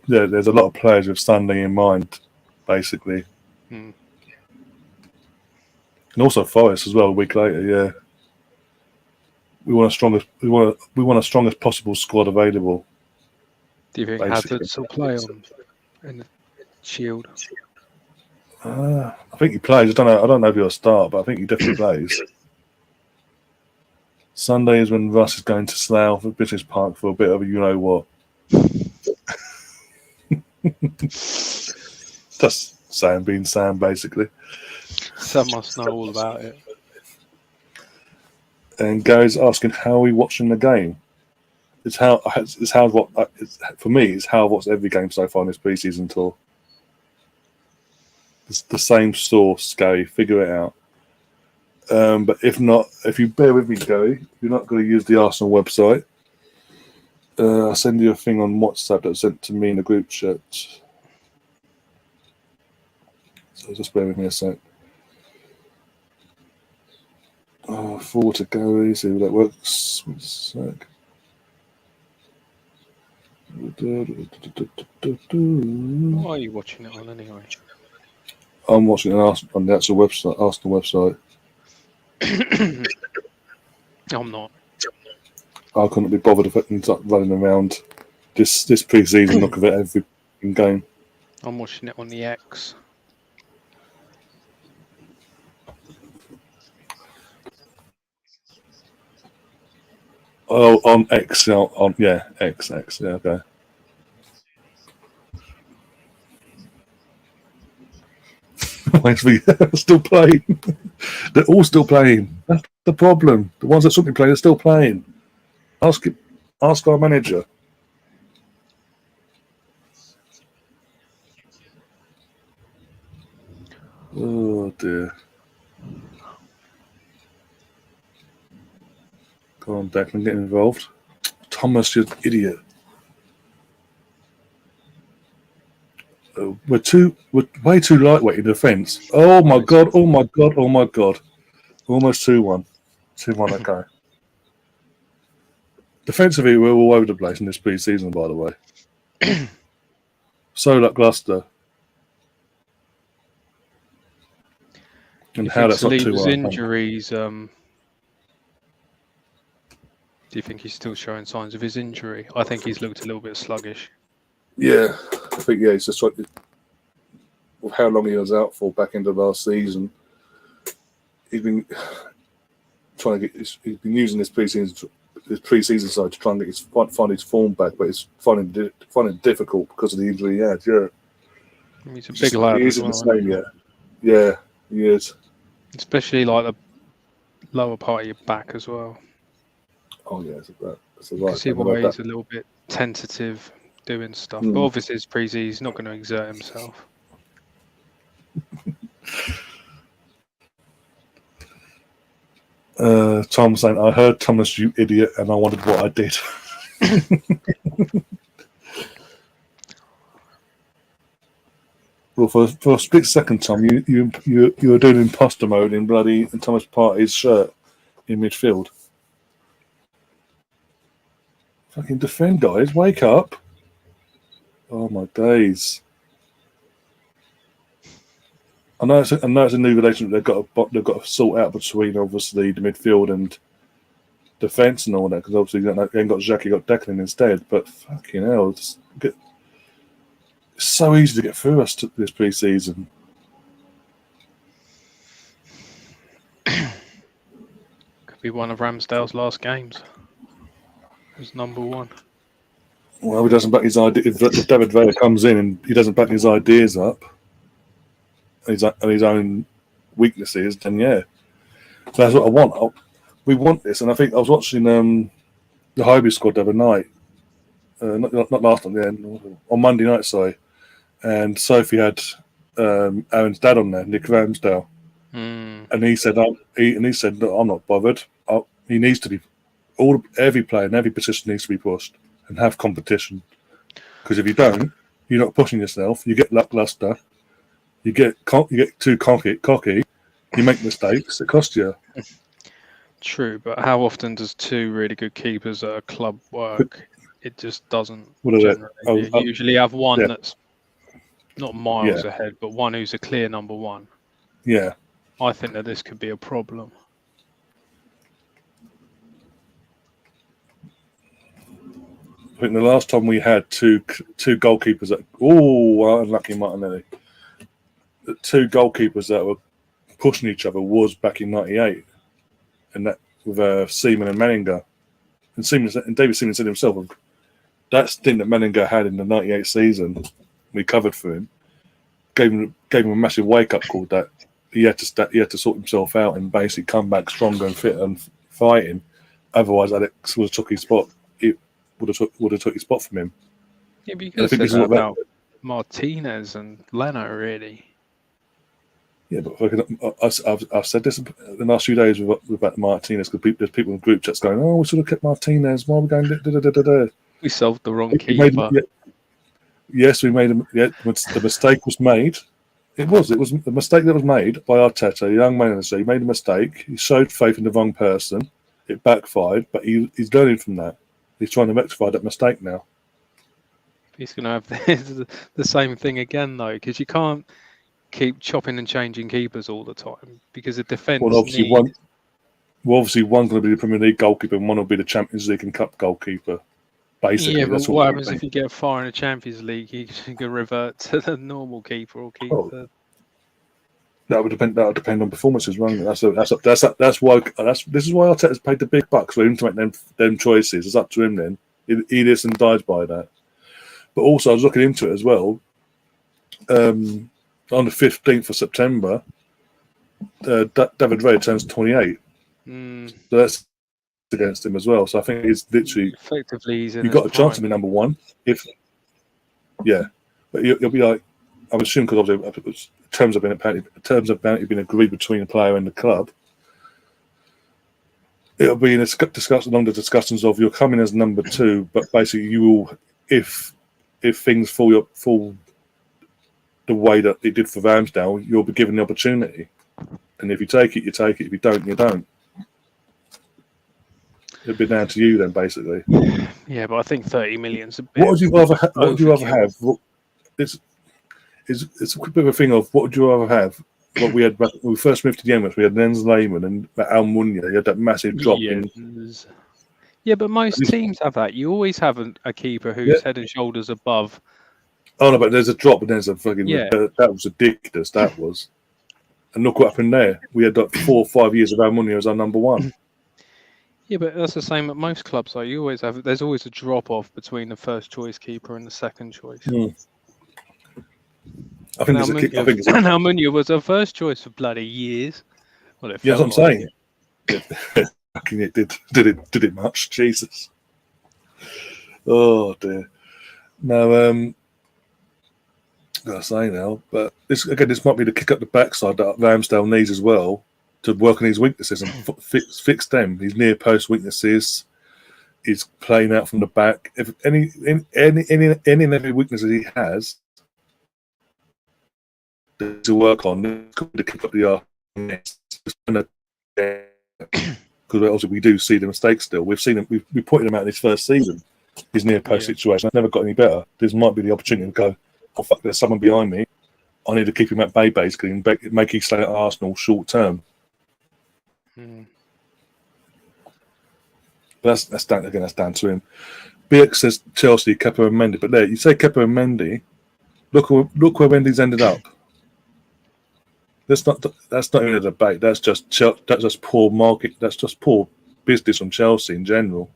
there's a lot of players with Sunday in mind, basically. And also Forest as well. A week later, yeah. We want a strongest possible squad available. Do you think Havertz will play in the Shield? I think he plays. I don't know if he'll start, but I think he definitely plays. Sunday is when Russ is going to Slough at Business Park for a bit of a you-know-what. Just Sam being Sam, basically. Sam must know all about it. And Gary's asking how are we watching the game. For me, it's how I've watched every game so far in this pre-season tour. It's the same source, Gary. Figure it out. But if not, if you bear with me, Gary, you're not going to use the Arsenal website. I'll send you a thing on WhatsApp that was sent to me in the group chat. So just bear with me a sec. Forward to Gary, see if that works. One sec. Why are you watching it on anyway? I'm watching it on the actual website, Arsenal website. I'm not. I couldn't be bothered running around this pre-season look of it every game. I'm watching it on the X. Oh, on X, X, yeah, okay. Still playing. They're all still playing. That's the problem. The ones that shouldn't be playing are still playing. Ask our manager. Oh dear. Go on, Declan, get involved. Thomas, you idiot. We're way too lightweight in defence. Oh my god! Almost 2-1. 2-1 okay. Defensively, we're all over the place in this pre-season, by the way. So lackluster. And how that's not 2-1. Injuries. Do you think he's still showing signs of his injury? I think he's looked a little bit sluggish. Yeah, I think he's just with how long he was out for back into last season. He's been trying to he's been using this pre-season side to try and find his form back, but it's finding it difficult because of the injury he had. Yeah, He's a big lad. He isn't the same yet. Yeah, he is. Especially like the lower part of your back as well. Oh yeah, it's right. You can see why he's a little bit tentative doing stuff. But obviously it's pre-season, he's not going to exert himself. Tom saying, I heard Thomas, you idiot, and I wondered what I did. Well, for a split second, Tom, you were doing imposter mode in bloody Thomas Partey's shirt in midfield. Fucking defend, guys! Wake up! Oh my days! I know it's a new relationship they've got to sort out between obviously the midfield and defence and all that, because obviously they ain't got Xhaka, you got Declan instead. But fucking hell, it's so easy to get through us to this pre-season. Could be one of Ramsdale's last games. Who's number one? Well, he doesn't back his idea. If David Villa comes in and he doesn't back his ideas up and his own weaknesses, then yeah. So that's what I want. We want this, and I think I was watching the Hobie squad the other night. Not last night, on Monday night, sorry. And Sophie had Aaron's dad on there, Nick Ramsdale, and he said, "No, I'm not bothered. He needs to be every player and every position needs to be pushed and have competition. Because if you don't, you're not pushing yourself. You get lackluster. You get too cocky. You make mistakes. It costs you." True, but how often does two really good keepers at a club work? It just doesn't. What is it? You usually have one that's not miles ahead, but one who's a clear number one. Yeah. I think that this could be a problem. I think the last time we had two goalkeepers unlucky Martinelli. The two goalkeepers that were pushing each other was back in '98, and that with Seaman and Menninger. And David Seaman said himself, that stint that Menninger had in the '98 season, we covered for him, gave him a massive wake up call that he had to sort himself out and basically come back stronger and fitter and fighting. Otherwise, Alex would have took his spot. It would have took his spot from him. Yeah, but you could have said that about Martinez and Leno, really. Yeah, but I've said this in the last few days about Martinez, because there's people in group chats going, "Oh, we should have kept Martinez. Why are we going da-da-da-da-da?" We solved the wrong keeper. Yes, we made him. Yeah, the mistake was made. It was the mistake that was made by Arteta, a young manager. He made a mistake. He showed faith in the wrong person. It backfired, but he's learning from that. He's trying to rectify that mistake now. He's going to have the same thing again, though, because you can't keep chopping and changing keepers all the time, because the defence. Well, obviously one's going to be the Premier League goalkeeper, and one will be the Champions League and Cup goalkeeper. Basically, yeah, but what happens if you get far in the Champions League? You can revert to the normal keeper or keeper. That would depend on performances, won't it? This is why Arteta's paid the big bucks for him to make them choices. It's up to him then. He lives and dies by that. But also, I was looking into it as well. On the 15th of September, David Raya turns 28. So that's against him as well. So I think it's literally effectively you've got a chance to be number one. But you'll be like, I'm assuming, because obviously terms have been agreed between the player and the club. It'll be in along the discussions of you're coming as number two, but basically you will, if things fall the way that it did for Ramsdale, you'll be given the opportunity. And if you take it, you take it. If you don't, you don't. It'll be down to you then, basically. Yeah, but I think 30 million's a bit. What would you rather have? It's a quick bit of a thing of what would you rather have? What we had when we first moved to the Emirates, we had Lenz Lehman and Almunia. You had that massive drop in. Yeah, but most teams have that. You always have a keeper who's head and shoulders above. Oh no, but there's a drop and there's a fucking that was ridiculous. That was. And look what happened there. We had like 4 or 5 years of Almunia as our number one. Yeah, but that's the same at most clubs. Like, you always have. There's always a drop off between the first choice keeper and the second choice. I think Almunia was our first choice for bloody years. Well, that's what I'm saying. It did it much? Jesus. Oh dear. No, gotta say now, but this might be the kick up the backside that Ramsdale needs as well to work on his weaknesses and fix them. His near post weaknesses, his playing out from the back. If any and every weaknesses he has, to work on to keep up the because obviously we do see the mistakes still. We've seen them. We pointed them out in his first season. His near post situation. I've never got any better. This might be the opportunity to go, oh fuck, there's someone behind me. I need to keep him at bay basically and make him stay at Arsenal short term. But that's down to him. BX says Chelsea, Kepa and Mendy. But there, you say Kepa and Mendy. Look where Mendy's ended up. That's not even a debate. That's just poor market. That's just poor business from Chelsea in general.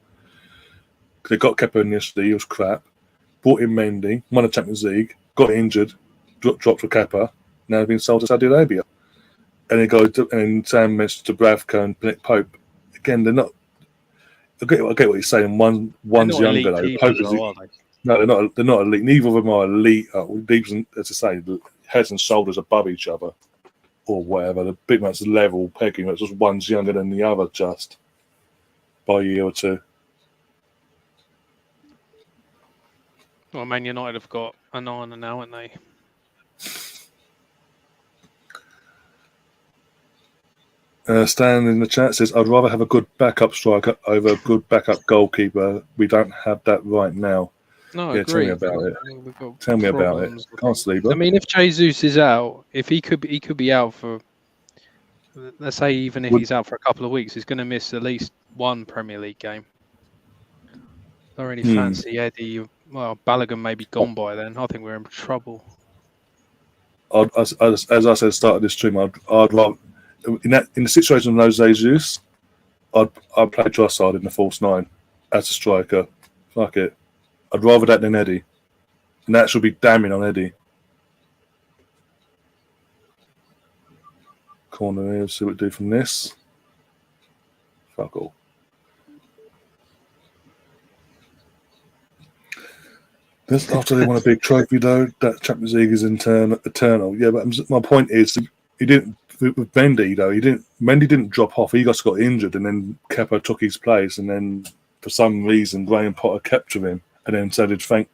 They got Kepa initially, he was crap. Brought in Mendy, won the Champions League, got injured, dropped for Kepa. Now he's been sold to Saudi Arabia. And then Sam mentioned to Bravka and Nick Pope. Again, they're not. I get what you're saying. One's younger though. Pope is. No, they're not elite. Neither of them are elite. As I say, heads and shoulders above each other, or whatever. The big man's level pegging. It's just one's younger than the other, just by a year or two. Well, Man United have got a niner now, haven't they? Stan in the chat says, I'd rather have a good backup striker over a good backup goalkeeper. We don't have that right now. No, yeah, agree. Tell me about it. Can't sleep. I mean, if Jesus is out, if he could be out for, let's say, even if he's out for a couple of weeks, he's going to miss at least one Premier League game. Don't really fancy Eddie. Well, Balogun may be gone by then. I think we're in trouble. As I said at the start of this stream, I'd rather, in the situation of No Jesus, I'd play Trossard in the false nine as a striker. Fuck it. I'd rather that than Eddie. And that should be damning on Eddie. Corner here, see what we do from this. Fuck all. After they won a big trophy, though, that Champions League is eternal. Yeah, but my point is, he didn't with Mendy though. Mendy didn't drop off. He got injured, and then Kepa took his place, and then for some reason, Graham Potter kept to him, and then so did Frank.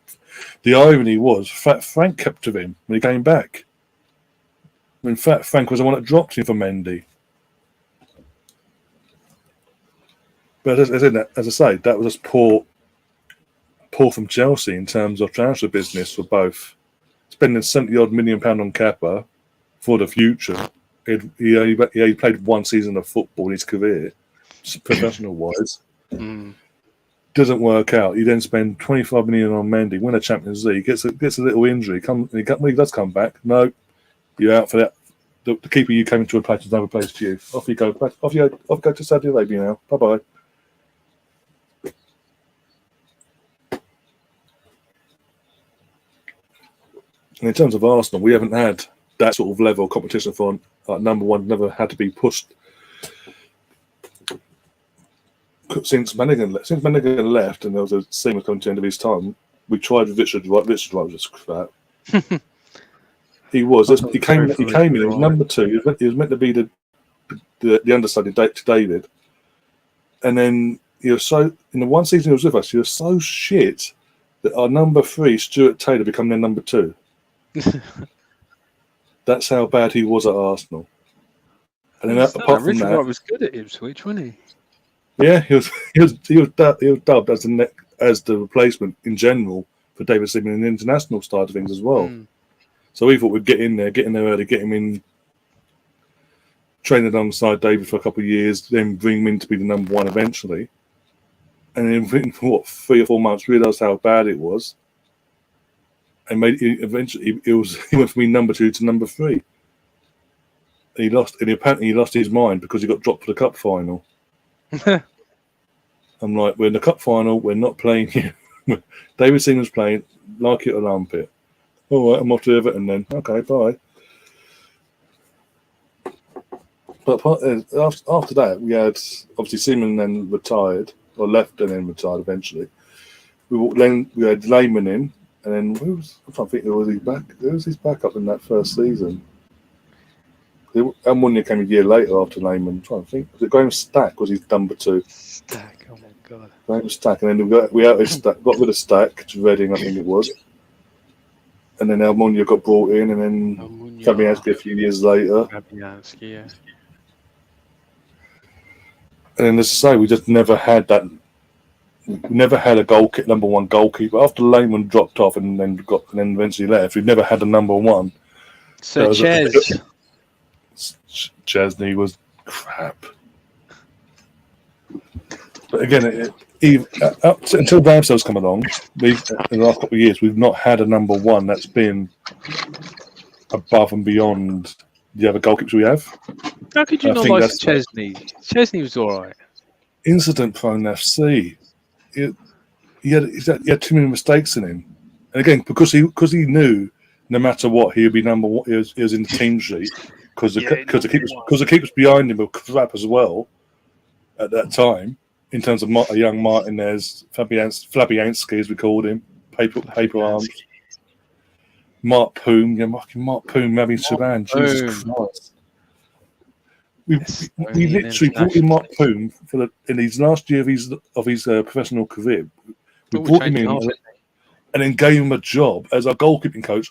The irony was, Frank kept to him when he came back. In fact, Frank was the one that dropped him for Mendy. But as I say, that was just poor from Chelsea in terms of transfer business for both. Spending £70-odd million on Kepa for the future. He only played one season of football in his career, professional-wise. Doesn't work out. You then spend 25 million on Mendy, win a Champions League, gets a little injury. When he does come back, no, you're out for that. The keeper you came into a place has never placed you. Off you go. Off you go to Saudi Arabia now. Bye-bye. And in terms of Arsenal, we haven't had that sort of level of competition for number one. Never had to be pushed since Manigan left, and there was a scene coming to the end of his time. We tried with Richard Wright. Richard Wright was just crap. He came in. He was number two. He was meant to be the understudy to David, and then he was so in the one season he was with us. He was so shit that our number three, Stuart Taylor, became their number two. That's how bad he was at Arsenal. And then apart from Richard that, Wright was good at Ipswich, wasn't he? Yeah, he was dubbed as the replacement in general for David Seaman in the international side of things as well. So we thought we'd get in there early, get him in, train alongside David for a couple of years, then bring him in to be the number one eventually. And then within 3 or 4 months, realised how bad it was, and eventually he went from being number 2 to number 3. And apparently he lost his mind because he got dropped for the cup final. I'm like, we're in the cup final, we're not playing here. David Seaman's playing, like it or lump it. All right, I'm off to Everton then. Okay, bye. But after that, we had obviously Seaman then retired, or left and then retired eventually. We had Lehman in, and then I'm trying to think who was his backup in that first season. Almunia came a year later after Lehman. I'm trying to think. Was it Graham Stack? Was his number 2? Stack, oh my god. Graham Stack, and then we got rid of Stack to Reading, I think it was. and then Almunia got brought in, and then Fabianski a few years later. Fabianski, yeah. And then, as I say, we just never had that. We never had a number one goalkeeper. After Lehman dropped off and then eventually left, we never had a number one. So Chesney was crap. But again, until Ramsdale's come along, in the last couple of years, we've not had a number one that's been above and beyond the other goalkeepers we have. How could you not like Chesney? Chesney was all right. Incident-prone FC. He had too many mistakes in him, and again, because he knew no matter what he would be number one. He was in the team sheet because the keepers behind him were crap as well at that time. In terms of a young Martinez, Fabianski, as we called him, paper arms. Mark Poom, Mark Poom, Mabi Saban, Jesus Christ. We literally brought in Mark Poom in his last year of his professional career. We brought him in and then gave him a job as our goalkeeping coach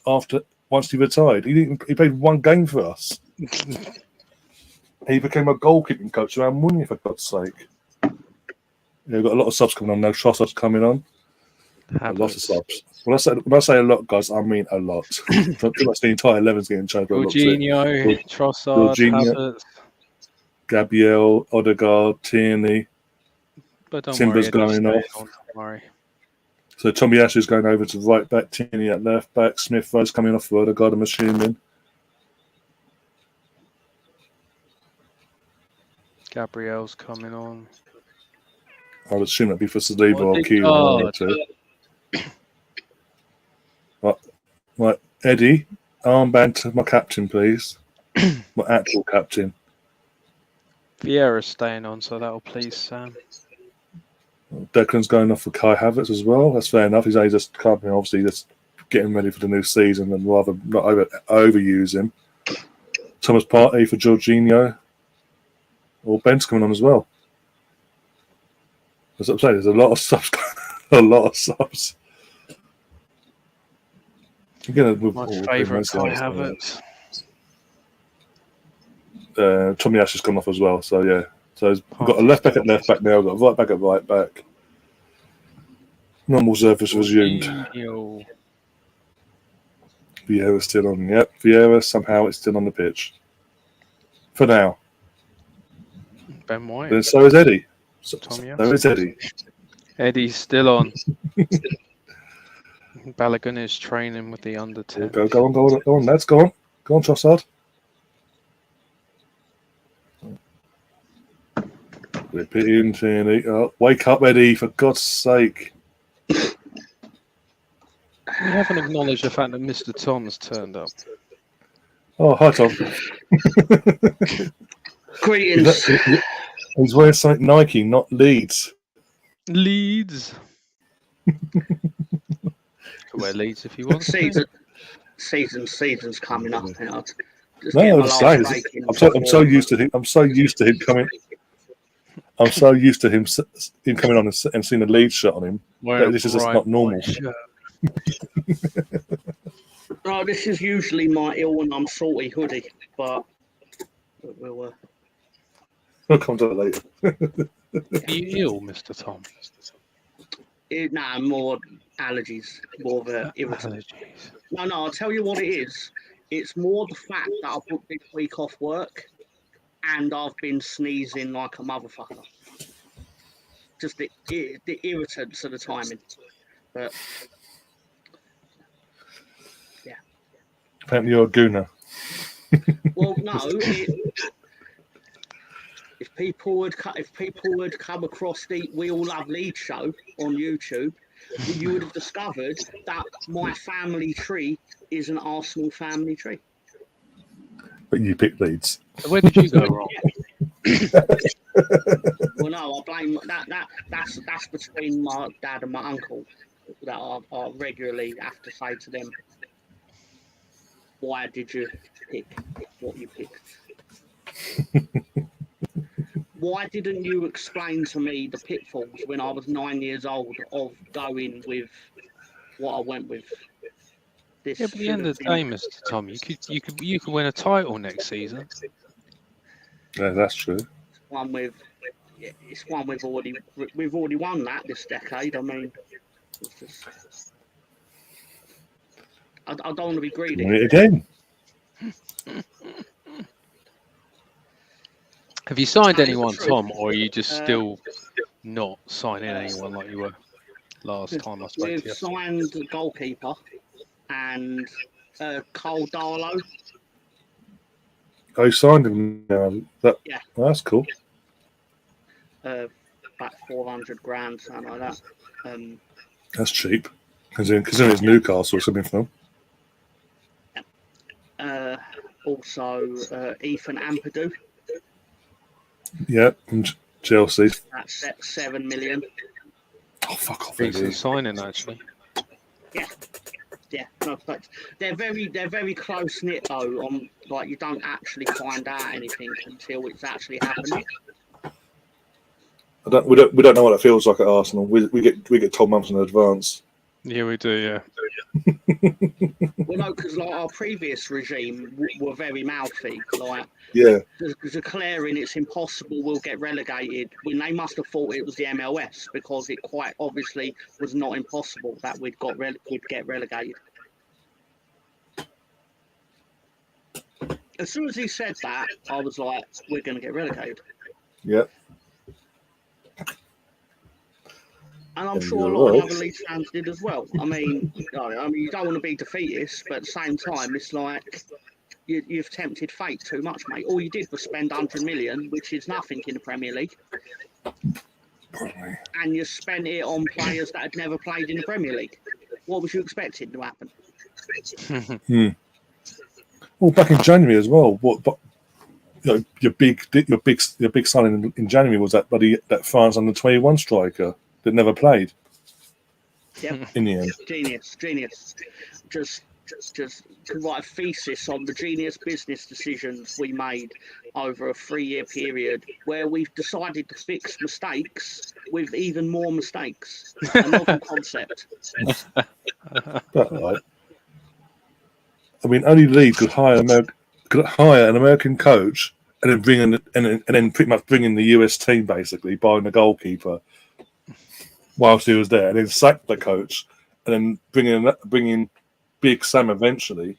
once he retired. He played one game for us. He became a goalkeeping coach around Monaco, for God's sake. We've got a lot of subs coming on now. Trossard's coming on. A lot of subs. When I say a lot, guys, I mean a lot. Pretty much the entire 11's getting changed. Jorginho, Trossard, Havertz, Gabriel, Odegaard, Tierney. But don't Timber's going off. Don't worry. So Tommy Ash is going over to right back, Tierney at left back, Smith Rose coming off for Odegaard, I'm assuming. Gabriel's coming on. I would assume that'd be for Saliba or Keelan. Right, Eddie, armband to my captain, please. My actual captain. Vieira's staying on, so that'll please Sam. Declan's going off for Kai Havertz as well. That's fair enough. He's only just coming, obviously, just getting ready for the new season and rather not overuse him. Thomas Partey for Jorginho. Or Ben's coming on as well. As I'm saying, there's a lot of subs. My favourite Kai Havertz. Tommy Ash has gone off as well. So yeah. So we've got a left back at left back now. We've got a right back at right back. Normal service resumed. Vieira's still on. Yep, Vieira somehow it's still on the pitch. For now. Ben White. Then so is Eddie. So is Eddie. Eddie's still on. Balogun is training with the under 10. Go on, lads, go on. Go on, Trossard. Rip it in, Tierney. Oh, wake up, Eddie, for God's sake. We haven't acknowledged the fact that Mr. Tom's turned up. Oh, hi, Tom. Greetings. He's wearing something Nike, not Leeds. Leeds. Wear Leeds if you want. Season's coming up. I'm so used to him. I'm so used to him coming. I'm so used to him coming on and seeing a Leeds shot on him. This is just not normal. No, this is usually my ill when I'm salty hoodie, but we'll come to that later. Are you ill, Mr. Tom? More allergies, more of a irritant. No, I'll tell you what it is. It's more the fact that I booked this week off work and I've been sneezing like a motherfucker. Just the irritants of the timing. But yeah. Apparently you're a gooner. Well, no. If people had come across the We All Love Leeds show on YouTube, you would have discovered that my family tree is an Arsenal family tree. But you picked Leeds. So where did you go wrong? Well, no, I blame that's between my dad and my uncle that I regularly have to say to them, why did you pick what you picked? Why didn't you explain to me the pitfalls when I was 9 years old of going with what I went with? This Yeah, but at the end of the day, Mr. Tom, you could win a title next season. Yeah, that's true. It's one we've already won that this decade. I mean, it's just I don't want to be greedy. Win it again. Have you signed anyone, Tom, or are you just still not signing anyone like you were last time I spoke to you? We've signed the goalkeeper and Cole Darlow. Oh, you signed him now. Yeah. Well, that's cool. About 400 grand, something like that. That's cheap. Considering it's Newcastle or something for them. Also, Ethan Ampadu. Yeah, from Chelsea. That's 7 million. Oh, fuck off. Decent signing, actually. Yeah, no, but they're very close knit though. On like you don't actually find out anything until it's actually happening. We don't know what it feels like at Arsenal. We get told months in advance. Yeah, we do. Yeah. Well, no, because like our previous regime were very mouthy. Like, yeah, declaring it's impossible we'll get relegated when they must have thought it was the MLS because it quite obviously was not impossible that we'd get relegated. As soon as he said that, I was like, "We're going to get relegated." Yeah. And I'm sure a lot of other Leeds fans did as well. I mean, you don't want to be defeatist, but at the same time, it's like you've tempted fate too much, mate. All you did was spend 100 million, which is nothing in the Premier League. And you spent it on players that had never played in the Premier League. What was you expecting to happen? Well, back in January as well. Your big signing in January was that France under-21 striker that never played. Yep. In the end. Genius. Just to write a thesis on the genius business decisions we made over a 3-year period where we've decided to fix mistakes with even more mistakes. A novel concept. That's right. I mean, only Leeds could hire an American coach and then pretty much bring in the US team, basically buying the goalkeeper whilst he was there, and then sack the coach, and then bring in Big Sam eventually,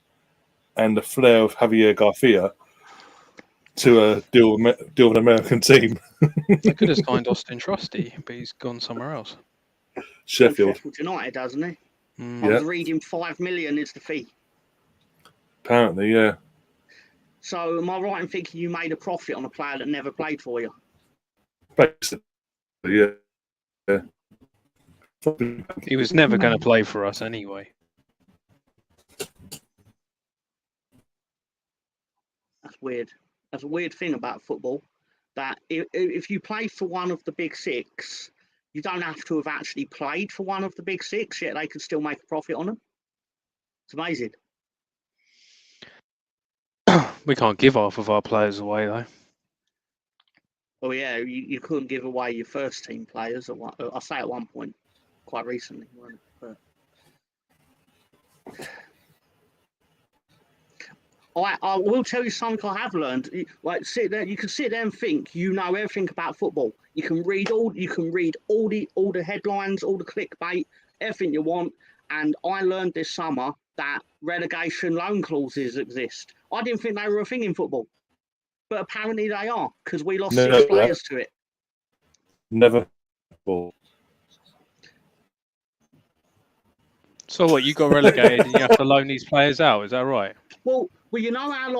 and the flair of Javier Garcia to deal with an American team. They could have signed Austin Trusty, but he's gone somewhere else. Sheffield United, hasn't he? Mm. I was reading 5 million is the fee. Apparently, yeah. So am I right in thinking you made a profit on a player that never played for you? Basically, yeah. He was never going to play for us anyway. That's weird. That's a weird thing about football, that if you play for one of the big six, you don't have to have actually played for one of the big six, yet they can still make a profit on them. It's amazing. We can't give half of our players away, though. Oh, yeah, you couldn't give away your first team players. I say at one point, quite recently. But I will tell you something I have learned. Like, sit there, you can sit there and think you know everything about football. You can read all the headlines, all the clickbait, everything you want. And I learned this summer that relegation loan clauses exist. I didn't think they were a thing in football, but apparently they are because we lost 6 players to it. Never. So what? You got relegated and you have to loan these players out? Is that right? Well, you know how,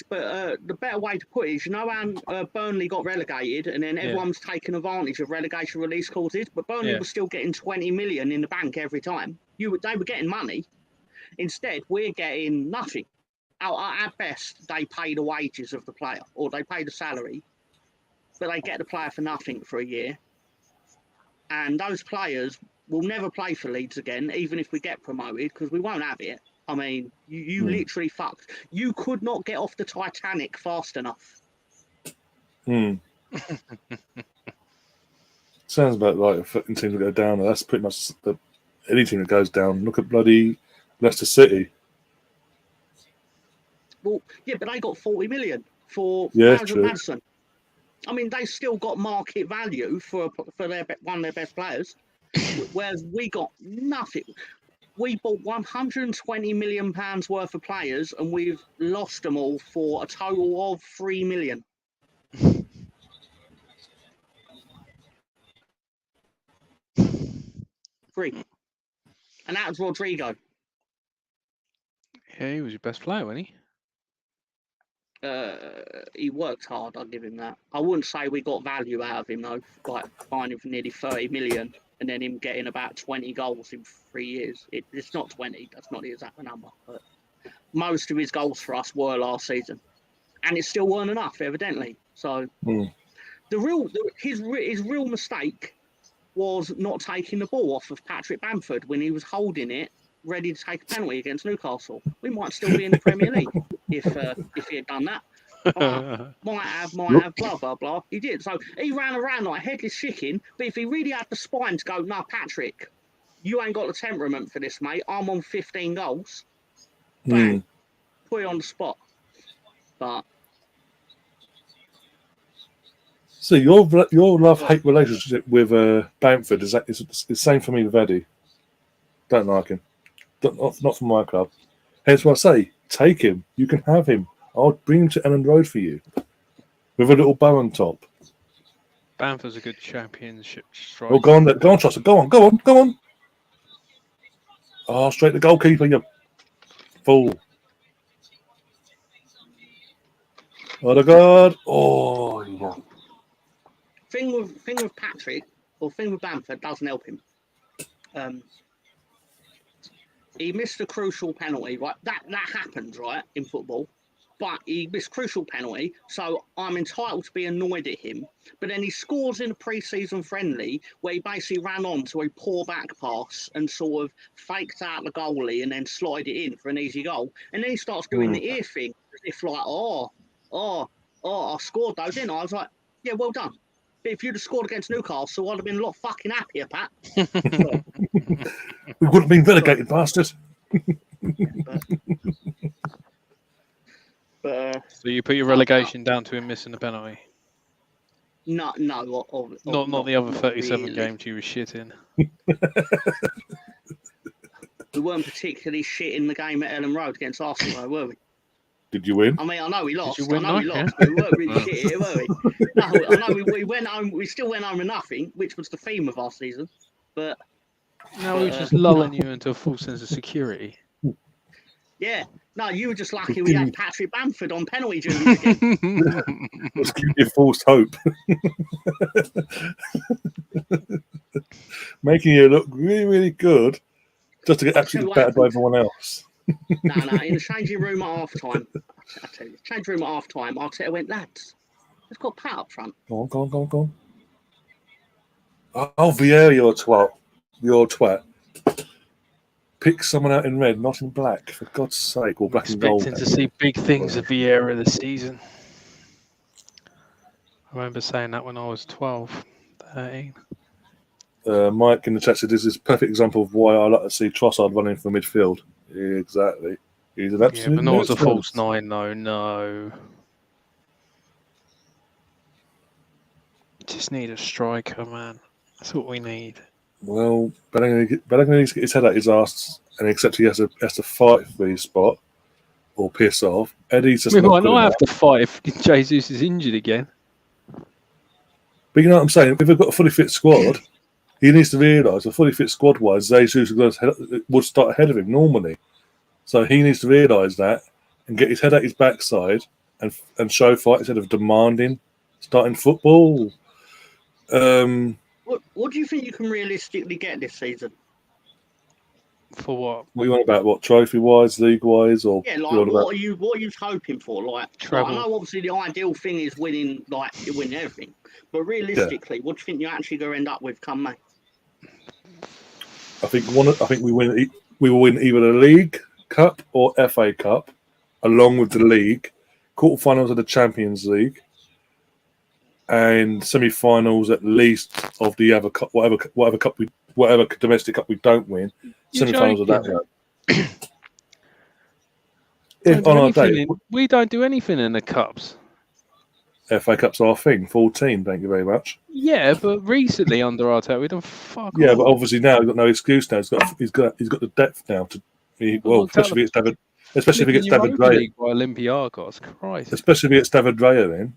but the better way to put it is, you know how Burnley got relegated and then everyone's taken advantage of relegation release clauses, but Burnley was still getting 20 million in the bank every time. They were getting money. Instead, we're getting nothing. At best, they pay the wages of the player or they pay the salary, but they get the player for nothing for a year. And those players will never play for Leeds again, even if we get promoted, because we won't have it. I mean, you literally fucked. You could not get off the Titanic fast enough. Sounds about right. If teams that go down, that's pretty much any team that goes down. Look at bloody Leicester City. Well, yeah, but they got 40 million for Madison. I mean, they still got market value for their one of their best players, whereas we got nothing. We bought 120 million pounds worth of players, and we've lost them all for a total of 3 million. Free, and that was Rodrigo. Yeah, he was your best player, wasn't he? He worked hard. I'll give him that. I wouldn't say we got value out of him though, like buying him for nearly 30 million and then him getting about 20 goals in 3 years. It's not 20. That's not the exact number, but most of his goals for us were last season, and it still weren't enough, evidently. So his real mistake was not taking the ball off of Patrick Bamford when he was holding it, ready to take a penalty against Newcastle. We might still be in the Premier League if he had done that. Might have, blah, blah, blah. He did. So he ran around like a headless chicken, but if he really had the spine to go, no, Patrick, you ain't got the temperament for this, mate. I'm on 15 goals. Bang. Put it on the spot. But... So your love-hate relationship with Bamford is the same for me with Eddie. Don't like him. Not from my club. Hence why I say, take him. You can have him. I'll bring him to Ellen Road for you. With a little bow on top. Bamford's a good championship striker. Oh, go on, Chaucer. Go on. Oh, straight to the goalkeeper, you fool. Oh, the God. Oh, yeah. Thing with Patrick, or thing with Bamford, doesn't help him. He missed a crucial penalty, right? That happens, right, in football. But he missed crucial penalty, so I'm entitled to be annoyed at him. But then he scores in a pre-season friendly where he basically ran on to a poor back pass and sort of faked out the goalie and then slotted it in for an easy goal. And then he starts doing the ear thing, as if like, I scored though, didn't I? I was like, yeah, well done. But if you'd have scored against Newcastle, I'd have been a lot fucking happier, Pat. We would have been relegated, bastard. So you put your relegation down to him missing the penalty? No, not the other 37 really. Games you were shit in. We weren't particularly shit in the game at Ellen Road against Arsenal, though, were we? Did you win? I mean, I know we lost. Did you win, but we weren't really shit here, were we? No, I know we went home. We still went home with nothing, which was the theme of our season. But no, we were just lulling you into a full sense of security. Yeah. No, you were just lucky we had Patrick Bamford on penalty duties again. Let's give you false hope. Making you look really, really good just to get absolutely battered by everyone else. No, in the changing room at half-time, I tell you, changing room at half-time, Arteta went, lads, let's got Pat up front. Go on. Oh, Vieira, you're a twat. Pick someone out in red, not in black, for God's sake, or black and gold. Expecting to see big things of Vieira this season. I remember saying that when I was 12, 13. Mike in the chat said this is a perfect example of why I like to see Trossard running for midfield. Exactly. He's an absolute. Yeah, but not as a false nine, though. No. Just need a striker, man. That's what we need. Well, Bellingham needs to get his head out his arse and accept he has to fight for his spot or piss off. Eddie's just we might not have to fight if Jesus is injured again. But you know what I'm saying? If we've got a fully fit squad, he needs to realise a fully fit squad-wise, Jesus would start ahead of him normally. So he needs to realise that and get his head out his backside and show fight instead of demanding starting football. What do you think you can realistically get this season? For what? What you want about? What, trophy-wise, league-wise, or yeah, like what are you hoping for? Like I know obviously the ideal thing is winning everything, but realistically, what do you think you're actually going to end up with come May? I think we win. We will win either the League Cup or FA Cup, along with the league, quarterfinals of the Champions League, and semi-finals at least of the other cup, whatever domestic cup we don't win. Semi-finals of that. If on our day, we don't do anything in the cups. FA Cup's our thing. 14, thank you very much. Yeah, but recently under Arteta, we don't fuck. Yeah, all. but obviously now he's got no excuse. Now he's got the depth now to. Especially if he gets David Raya. By Olympiacos, Christ. Especially if he gets David Raya then,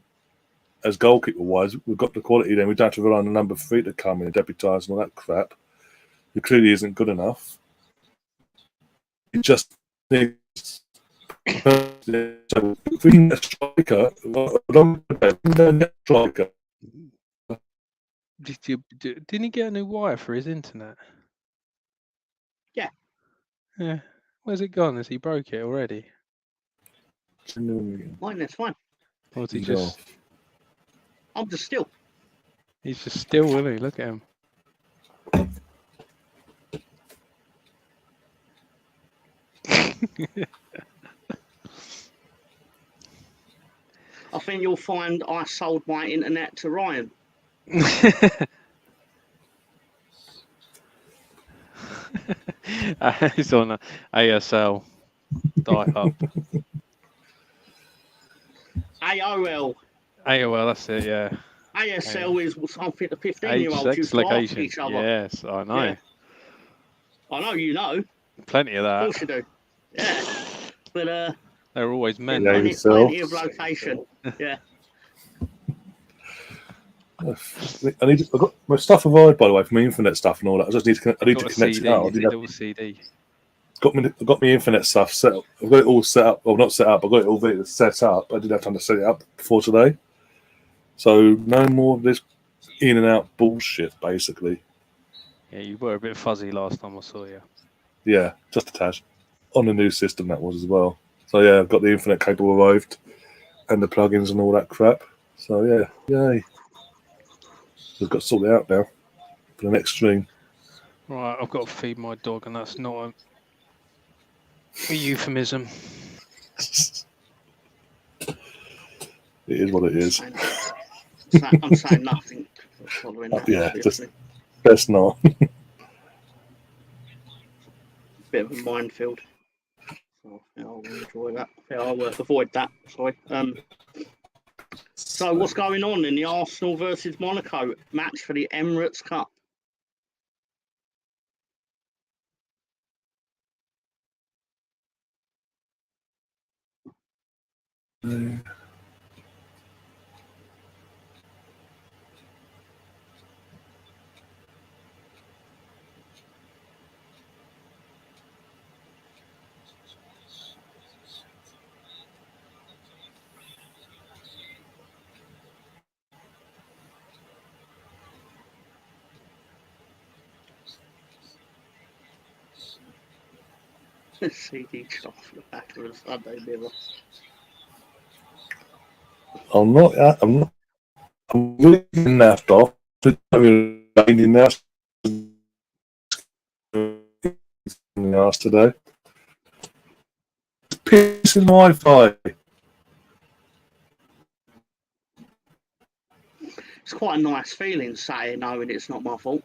as goalkeeper wise, we've got the quality. Then we don't have to rely on the number 3 to come in and deputise and all that crap. He clearly isn't good enough. It just needs. So if we can get a striker, Didn't he get a new wire for his internet? Yeah. Yeah. Where's it gone? Has he broke it already? Mine, that's fine. Or is he just... I'm just still. He's just still, isn't he? Look at him. I think you'll find I sold my internet to Ryan. He's on a ASL die-up. AOL. AOL, that's it, yeah. ASL is something the 15-year-olds used to ask each other. Yes, I know. Yeah. I know you know. Plenty of that. Of course you do. Yeah. But they're always men. Plenty of location. Yeah. I've got my stuff arrived, by the way, from my internet stuff and all that. I need to connect it out. CD. Got my internet stuff set up. I've got it all set up. Well, not set up. I've got it all set up. I didn't have time to set it up before today. So no more of this in and out bullshit, basically. Yeah, you were a bit fuzzy last time I saw you. Yeah, just a tad. On the new system that was as well. So yeah, I've got the internet cable arrived and the plugins and all that crap. So yeah, yay. We've got to sort it out now for the next stream. Right, I've got to feed my dog, and that's not a euphemism. It is what it is. I'm saying nothing. Following that, yeah, just best not. Bit of a minefield. So I'll enjoy that. I'll avoid that. Sorry. So what's going on in the Arsenal versus Monaco match for the Emirates Cup? CD off the back of the Sunday Mirror. I'm really napped off. In the ass today. Pissing Wi-Fi. It's quite a nice feeling saying knowing it's not my fault.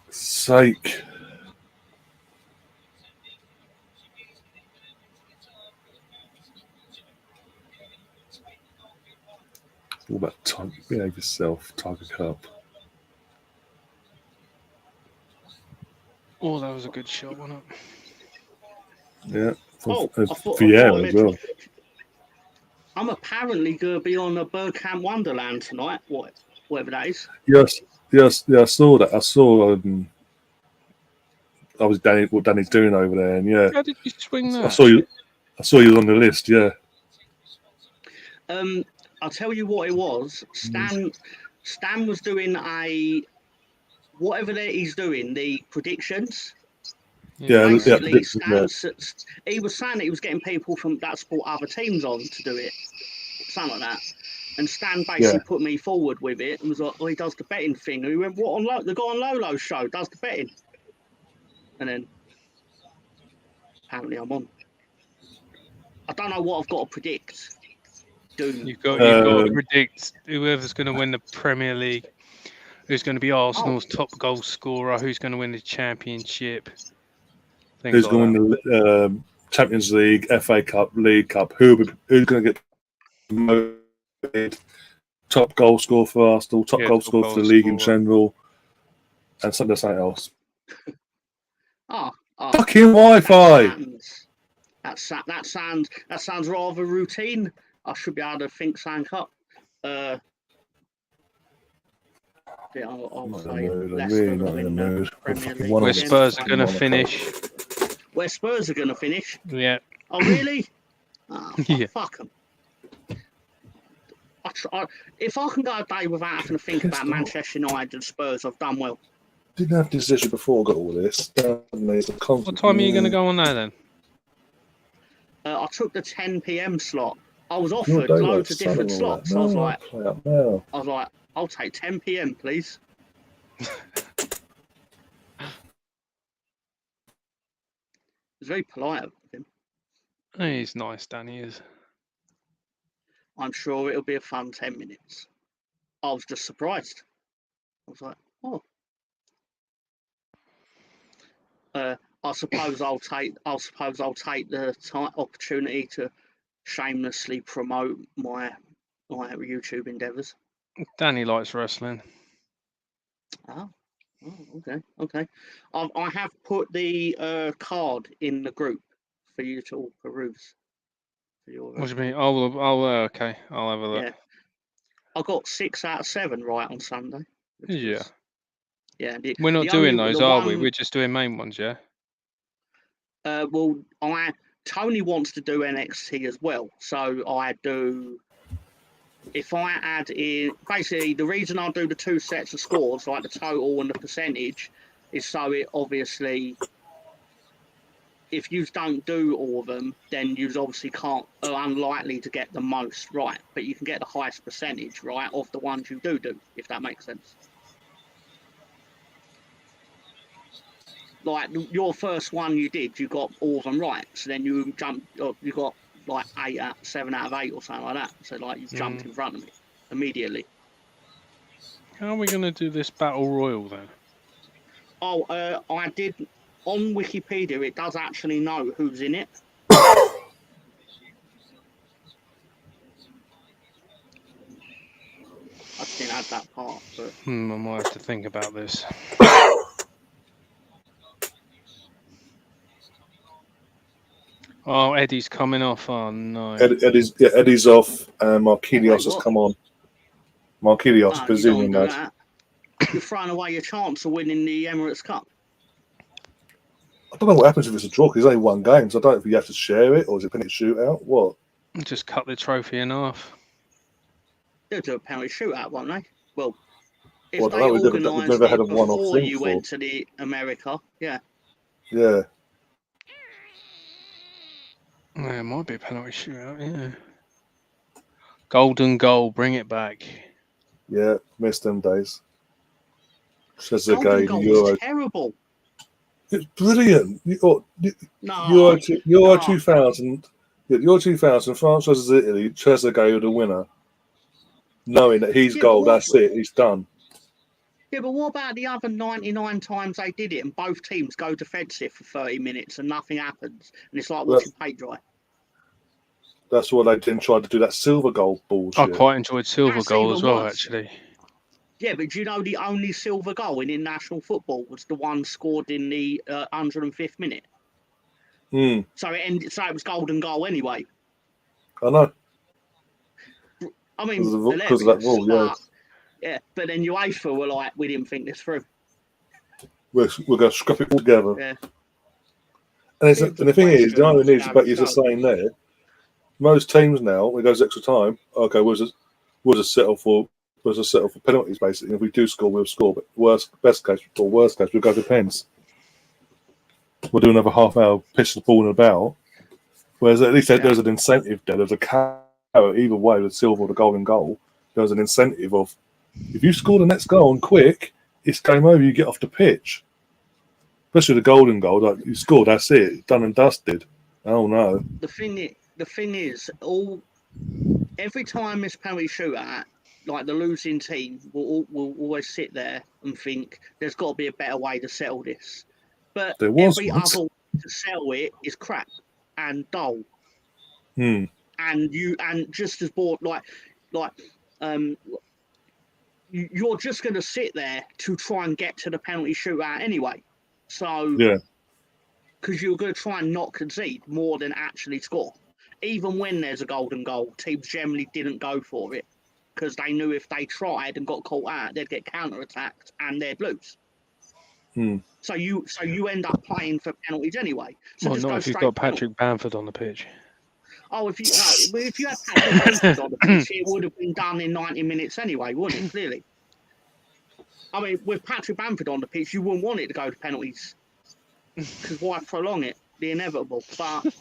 Sake. All about time. Behave yourself, Tiger Cup. Oh, that was a good shot, wasn't it? Yeah. For Vieira as well. I'm apparently going to be on a Bergkamp Wonderland tonight. Whatever that is. Yes. I saw that. I saw. What Danny's doing over there, and yeah. How did you swing that? I saw you on the list. Yeah. I'll tell you what it was. Stan was doing whatever that he's doing, the predictions. Yeah. Basically, he was saying that he was getting people from that sport other teams on to do it, something like that. And Stan basically put me forward with it and was like, "Oh, he does the betting thing." And we went, "What on the guy on Lolo's show does the betting?" And then apparently I'm on. I don't know what I've got to predict. Doom. You've got to predict whoever's going to win the Premier League, who's going to be Arsenal's top goal scorer, who's going to win the Championship. Who's going to win the Champions League, FA Cup, League Cup? Who's going to get promoted? Top goal scorer for Arsenal, top goal scorer for the league in general, and something else. Fucking Wi-Fi. That sounds rather routine. I should be able to think something up. I'll say Leicester will win the Premier League. Where Spurs are going to finish. Where Spurs are going to finish? Yeah. Oh, really? Yeah. Fuck them. If I can go a day without having to think about Manchester United and Spurs, I've done well. Didn't have this issue before I got all this. What time are you going to go on there then? I took the 10 p.m. slot. I was offered loads of different slots. I was like, I'll take 10 p.m. please. It's very polite of him. He's nice, Danny is. I'm sure it'll be a fun 10 minutes. I was just surprised. I was like, oh. I suppose I'll take the opportunity to shamelessly promote my YouTube endeavours. Danny likes wrestling. Oh, okay. I have put the card in the group for you to all peruse. What do you mean? Okay. I'll have a look. Yeah. I got 6 out of 7 right on Sunday. Yeah. Yeah. We're not doing those, are we? We're just doing main ones, yeah? Well, Tony wants to do NXT as well, so I do. If I add in, basically, the reason I do the 2 sets of scores, like the total and the percentage, is so it obviously, if you don't do all of them, then you obviously are unlikely to get the most right, but you can get the highest percentage right of the ones you do, if that makes sense. Like your first one you did, you got all of them right. So then you got like 7 out of 8 or something like that. So like you jumped in front of me immediately. How are we going to do this battle royal then? Oh, I did on Wikipedia. It does actually know who's in it. I just didn't add that part. But... I might have to think about this. Oh, Eddie's coming off. Oh, no. Eddie's off, and Marquinhos has come on. Marquinhos, presuming that. You're throwing away your chance of winning the Emirates Cup. I don't know what happens if it's a draw, because it's only one game, so I don't know if you have to share it, or is it a penalty shootout? What? Just cut the trophy in half. They'll do a penalty shootout, won't they? Well, if well, they organised never it had a one-off before thing you went to the America, yeah. Yeah. Yeah, it might be a penalty shootout, yeah. Golden goal, bring it back. Yeah, missed them days. Golden goal was terrible. It's brilliant. Euro 2000. Euro 2000, France versus Italy. Trezeguet the winner. Knowing that he's goal, that's it. He's done. Yeah, but what about the other 99 times they did it and both teams go defensive for 30 minutes and nothing happens? And it's like watching paint dry. That's why they didn't try to do that silver goal bullshit. I quite enjoyed silver goal as well, actually. Yeah, but do you know the only silver goal in international football was the one scored in the 105th minute? So it was golden goal anyway. I know. I mean, because of that rule, yeah. Yeah, but then UEFA were like, we didn't think this through. We're going to scrap it all together. Yeah. And the thing is, the irony is, about you're saying there, most teams now, when it goes extra time, okay, we'll just settle for penalties, basically. If we do score, we'll score. But worst case, we'll go to pens. We'll do another half hour, pitch the ball about. Whereas at least there's an incentive there. There's a carrot either way, the silver or the golden goal. There's an incentive of, if you score the next goal and quick, it's game over. You get off the pitch. Especially the golden goal, like you scored, that's it, done and dusted. Oh no. The thing is, all every time it's penalty shootout, like the losing team will always sit there and think there's got to be a better way to settle this. But There was every once. other way to settle it is crap and dull. Hmm. And just as bored, you're just going to sit there to try and get to the penalty shootout anyway. So, Yeah. because you're going to try and not concede more than actually score. Even when there's a golden goal, teams generally didn't go for it because they knew if they tried and got caught out, they'd get counter-attacked and they'd lose. Hmm. So you end up playing for penalties anyway. So Well, just not go if you've straight got to penalty. Patrick Bamford on the pitch. Oh, if you had Patrick Bamford on the pitch, it would have been done in 90 minutes anyway, wouldn't it? Clearly. I mean, with Patrick Bamford on the pitch, you wouldn't want it to go to penalties. Because why prolong it? The inevitable. But,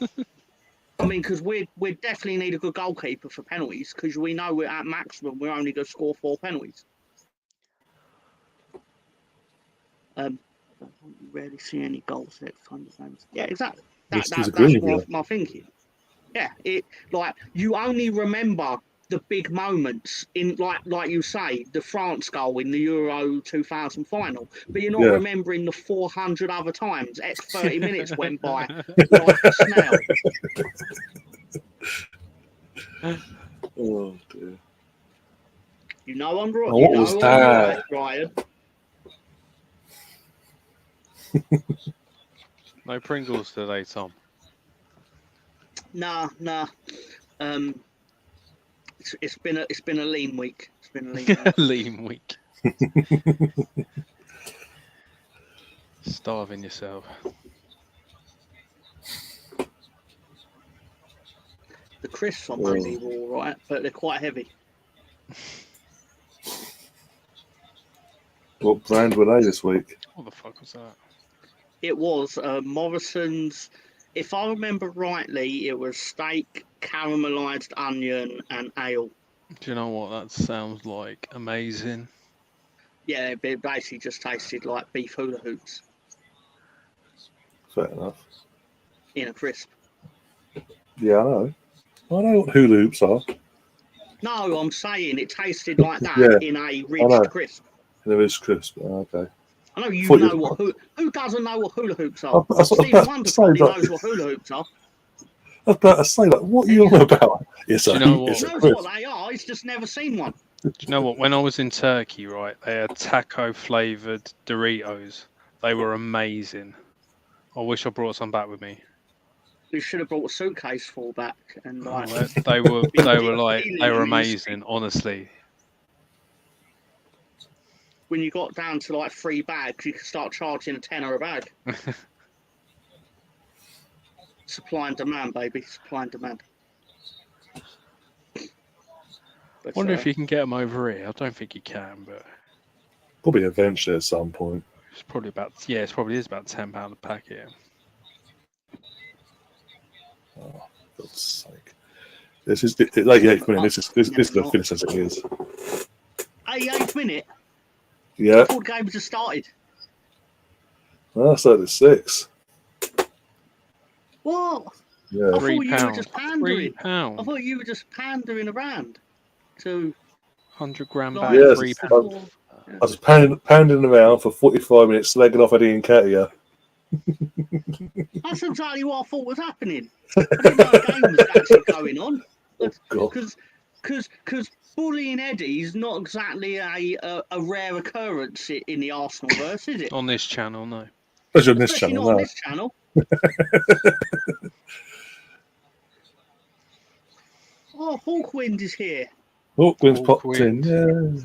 I mean, because we definitely need a good goalkeeper for penalties, because we know we're at maximum, we're only going to score 4 penalties. I rarely see any goals next time. Yeah, exactly. That's my thinking. Yeah, you only remember the big moments in like you say, the France goal in the Euro 2000 final, but you're not remembering the 400 other times. 30 minutes went by like a snail. Oh dear. You know I'm right. What was that? Ryan. No Pringles today, Tom. Nah. It's been a lean week. It's been a lean week. Lean week. Starving yourself. The crisps on Monday were all right, but they're quite heavy. What brand were they this week? What the fuck was that? It was Morrison's. If I remember rightly, it was steak, caramelised onion, and ale. Do you know what that sounds like? Amazing. Yeah, it basically just tasted like beef hula hoops. Fair enough. In a crisp. Yeah, I know. I know what hula hoops are. No, I'm saying it tasted like that in a ridged crisp. In a ridged crisp. Okay. I know you know what who doesn't know what hula hoops are? Stephen Wonder probably knows what hula hoops are. I was about to say, like, what are you on about? It's he knows what they are. He's just never seen one. Do you know what? When I was in Turkey, right, they had taco flavored Doritos. They were amazing. I wish I brought some back with me. We should have brought a suitcase full back and like they were amazing, honestly. When you got down to like 3 bags, you could start charging $10 a bag. Supply and demand, baby. Supply and demand. But, wonder if you can get them over here. I don't think you can, but probably eventually at some point. It's probably about it probably is about £10 a packet. Oh, for God's sake! This is the 88th minute. This is the finish as it is. 88th minute. Yeah. I thought the game just started. Well, I started at 6. What? Yeah. I thought you were just pandering. £3. I thought you were just pandering around to 100-gram bag. Yes, £3. I was pounding around for 45 minutes, slagging off Eddie and Katia. That's exactly what I thought was happening. I didn't know the game was actually going on. Because bullying Eddie is not exactly a rare occurrence in the Arsenal verse, is it? On this channel, no. Especially on this channel, not on this channel. Oh, Hawkwind is here. Hawkwind's popped in, yeah.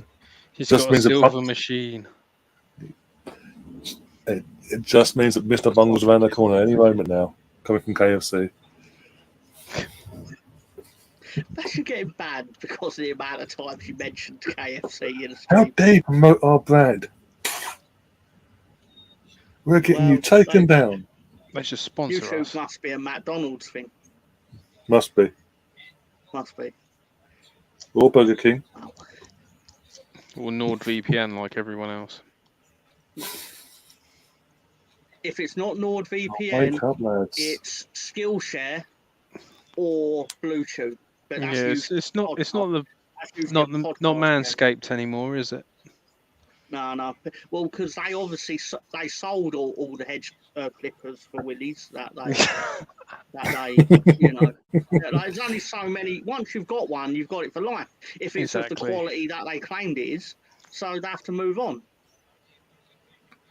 He's just got a silver machine. It just means that Mr. Bungle's around the corner any moment now, coming from KFC. That should get banned because of the amount of times you mentioned KFC in a stream. How dare you promote our brand? We're getting you taken down. They should sponsor YouTube us. must be a McDonald's thing. Must be. Must be. Or Burger King. Or NordVPN like everyone else. If it's not NordVPN, it's Skillshare or Bluetooth. But Yeah, that's it's not podcast. not That's usually a not podcast game. Manscaped anymore, is it? No. Well, because they obviously they sold all the hedge clippers for Willies that they there's only so many. Once you've got one, you've got it for life. If it's of the Exactly. quality that they claimed it is, so they have to move on.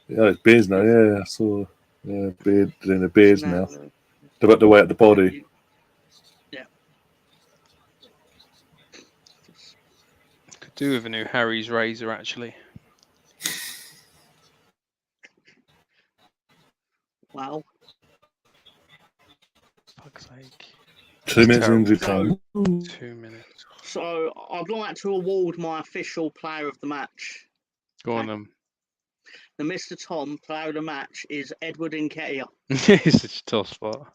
Yeah, it's beards now. Yeah, I saw. Yeah, beard doing the beards now. So They're about to weigh out the body. yeah. Could do with a new Harry's razor, actually. Well, Fuck's sake. 2 minutes terrible. injury time. 2 minutes. so I'd like to award my official player of the match. Go on them. The Mr. Tom player of the match is Edward Nketiah. It's a tough spot.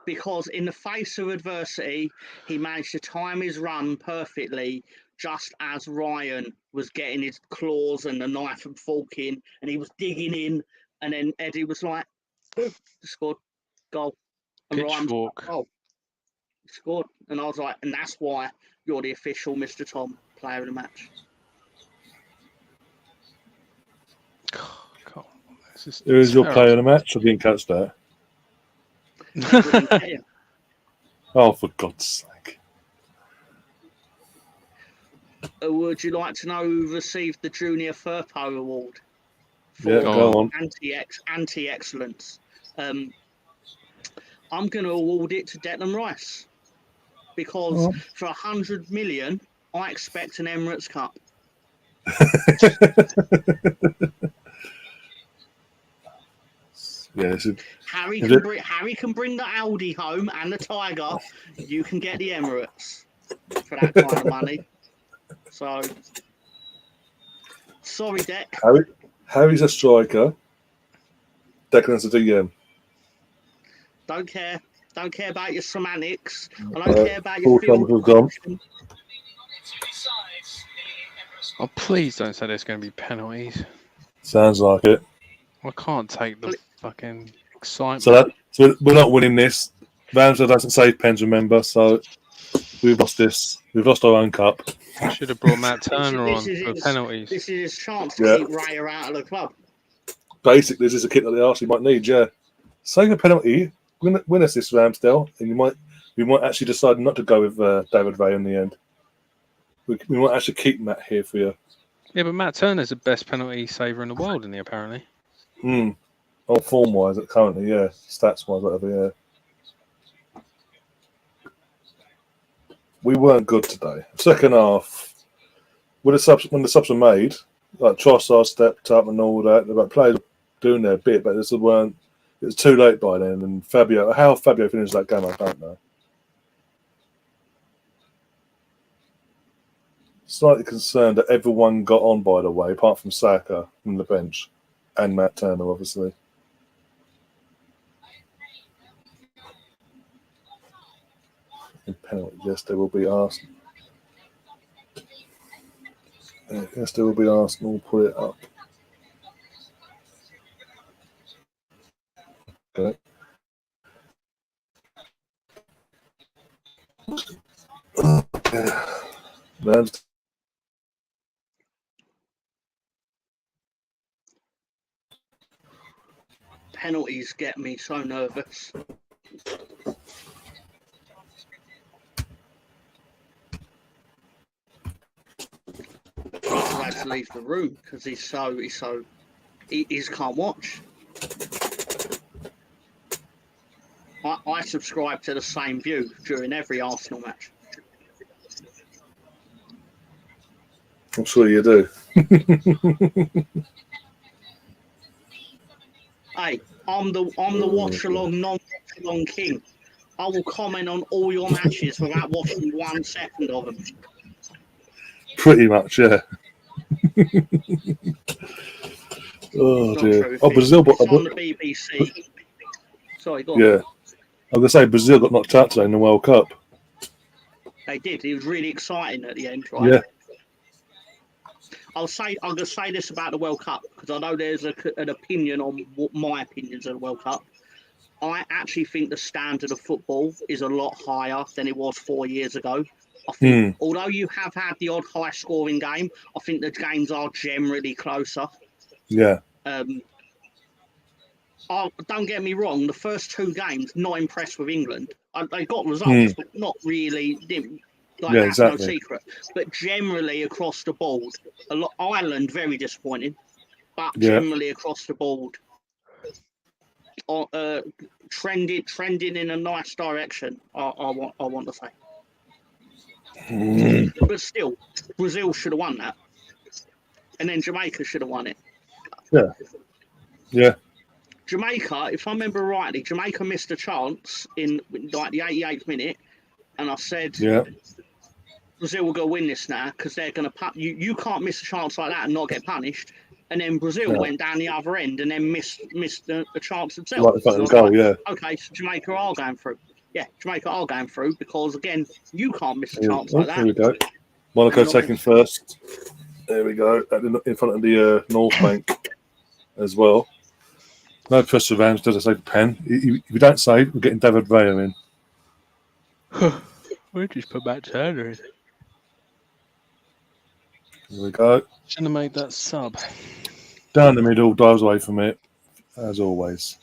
Because in the face of adversity, he managed to time his run perfectly, just as Ryan was getting his claws and the knife and fork in, and he was digging in, and then Eddie was like, "Boom, scored, goal." And Ryan was like, Pitchfork. "Oh, he scored." And I was like, and that's why you're the official Mr. Tom player of the match. God, this is Who is your terrible. player of the match? I didn't catch that. Edward Nketiah. Oh, for God's sake. Would you like to know who received the Junior Furpo Award for Yeah, go on. anti-excellence? I'm going to award it to Declan Rice because for 100 million, I expect an Emirates Cup. Yeah, Harry can bring the Audi home and the Tiger. You can get the Emirates for that kind of money. So, sorry, Deck. Harry's a striker. Declan's a DM. Don't care. Don't care about your semantics. I don't care about your Full-time field. gone. Oh, please don't say there's going to be penalties. Sounds like it. I can't take the fucking excitement. So we're not winning this. Ramsdale doesn't save pens, remember? So we've lost this. We've lost our own cup. Should have brought Matt Turner on for penalties. This is his chance to keep Raya out of the club. Basically, this is a kit that they actually might need. Yeah, save a penalty. Win us this, Ramsdale, and we might actually decide not to go with David Ray in the end. We might actually keep Matt here for you. Yeah, but Matt Turner's the best penalty saver in the world, isn't he, apparently? Oh, form-wise, currently, yeah. Stats-wise, whatever, yeah. We weren't good today. Second half, when the subs were made, like Trossard stepped up and all that, the players were doing their bit, but it was too late by then. And how Fabio finished that game, I don't know. Slightly concerned that everyone got on, by the way, apart from Saka from the bench and Matt Turner, obviously. In penalty, yes, there will be Arsenal. Yes, there will be Arsenal. Put it up. Okay. That's Penalties get me so nervous. Russell had to leave the room because he can't watch. I subscribe to the same view during every Arsenal match. I'm sure you do. Hey, I'm the Watchalong, non-Watchalong king. I will comment on all your matches without watching 1 second of them. Pretty much, yeah. Oh, dear. Oh, Brazil. It's on the BBC. Sorry, go on. Yeah. I was going to say, Brazil got knocked out today in the World Cup. They did. It was really exciting at the end, right? Yeah. I'm going to say this about the World Cup because I know there's an opinion on what my opinions of the World Cup. I actually think the standard of football is a lot higher than it was 4 years ago. I think, although you have had the odd high-scoring game, I think the games are generally closer. Yeah. Don't get me wrong, the first 2 games, not impressed with England. They got results, but not really. That's exactly. No secret. But generally across the board, Ireland, very disappointing. But generally across the board, trending in a nice direction, I want to say. But still, Brazil should have won that. And then Jamaica should have won it. Yeah. Jamaica, if I remember rightly, Jamaica missed a chance in like the 88th minute, and I said, Brazil will go win this now because they're going to you can't miss a chance like that and not get punished. And then Brazil went down the other end and then missed the chance themselves. Like the goal, Okay, so Jamaica are going through. Yeah, Jamaica are going through because again, you can't miss a chance like that. Here we go. Monaco taking first. There we go. In front of the North Bank as well. No pressure rounds, does it say pen? If you don't save, we're getting David Raya in. We'll just put back Turner in. Here we go. Shouldn't have made that sub. Down the middle, dives away from it, as always.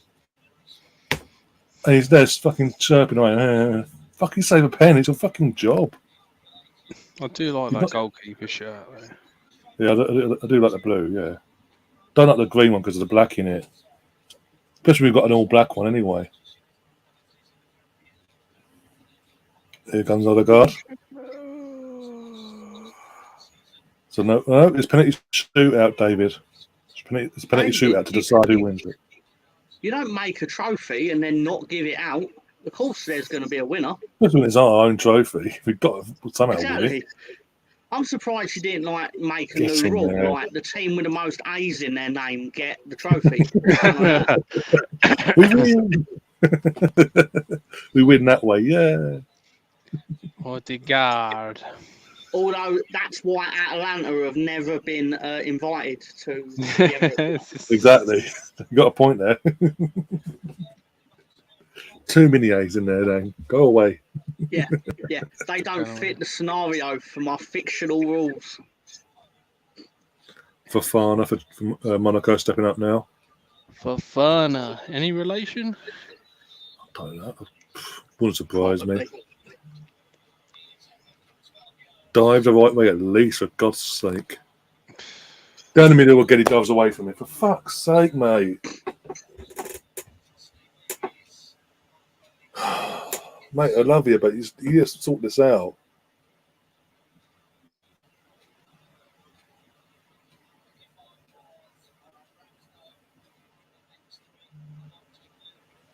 And he's there fucking chirping away. Fucking save a pen, it's your fucking job. I do like that goalkeeper shirt, though. Yeah, I do like the blue, yeah. Don't like the green one because of the black in it. Especially we've got an all-black one anyway. Here comes Odegaard. So no, it's penalty shootout, David. It's penalty shootout to decide who wins it. You don't make a trophy and then not give it out. Of course, there's going to be a winner. Especially when it's our own trophy. We've got to somehow win it. I'm surprised you didn't make a new rule, like the team with the most A's in their name get the trophy. We win. We win that way, yeah. Odegaard. Although that's why Atalanta have never been invited to the Emirates. Exactly. You got a point there. Too many A's in there, then. Go away. Yeah. They don't fit the scenario for my fictional rules. Fofana for Monaco stepping up now. Fofana. Any relation? I don't know. Wouldn't surprise me. Dive the right way at least, for God's sake. Down the middle, we'll get he dives away from it. For fuck's sake, mate. Mate, I love you, but you just sort this out.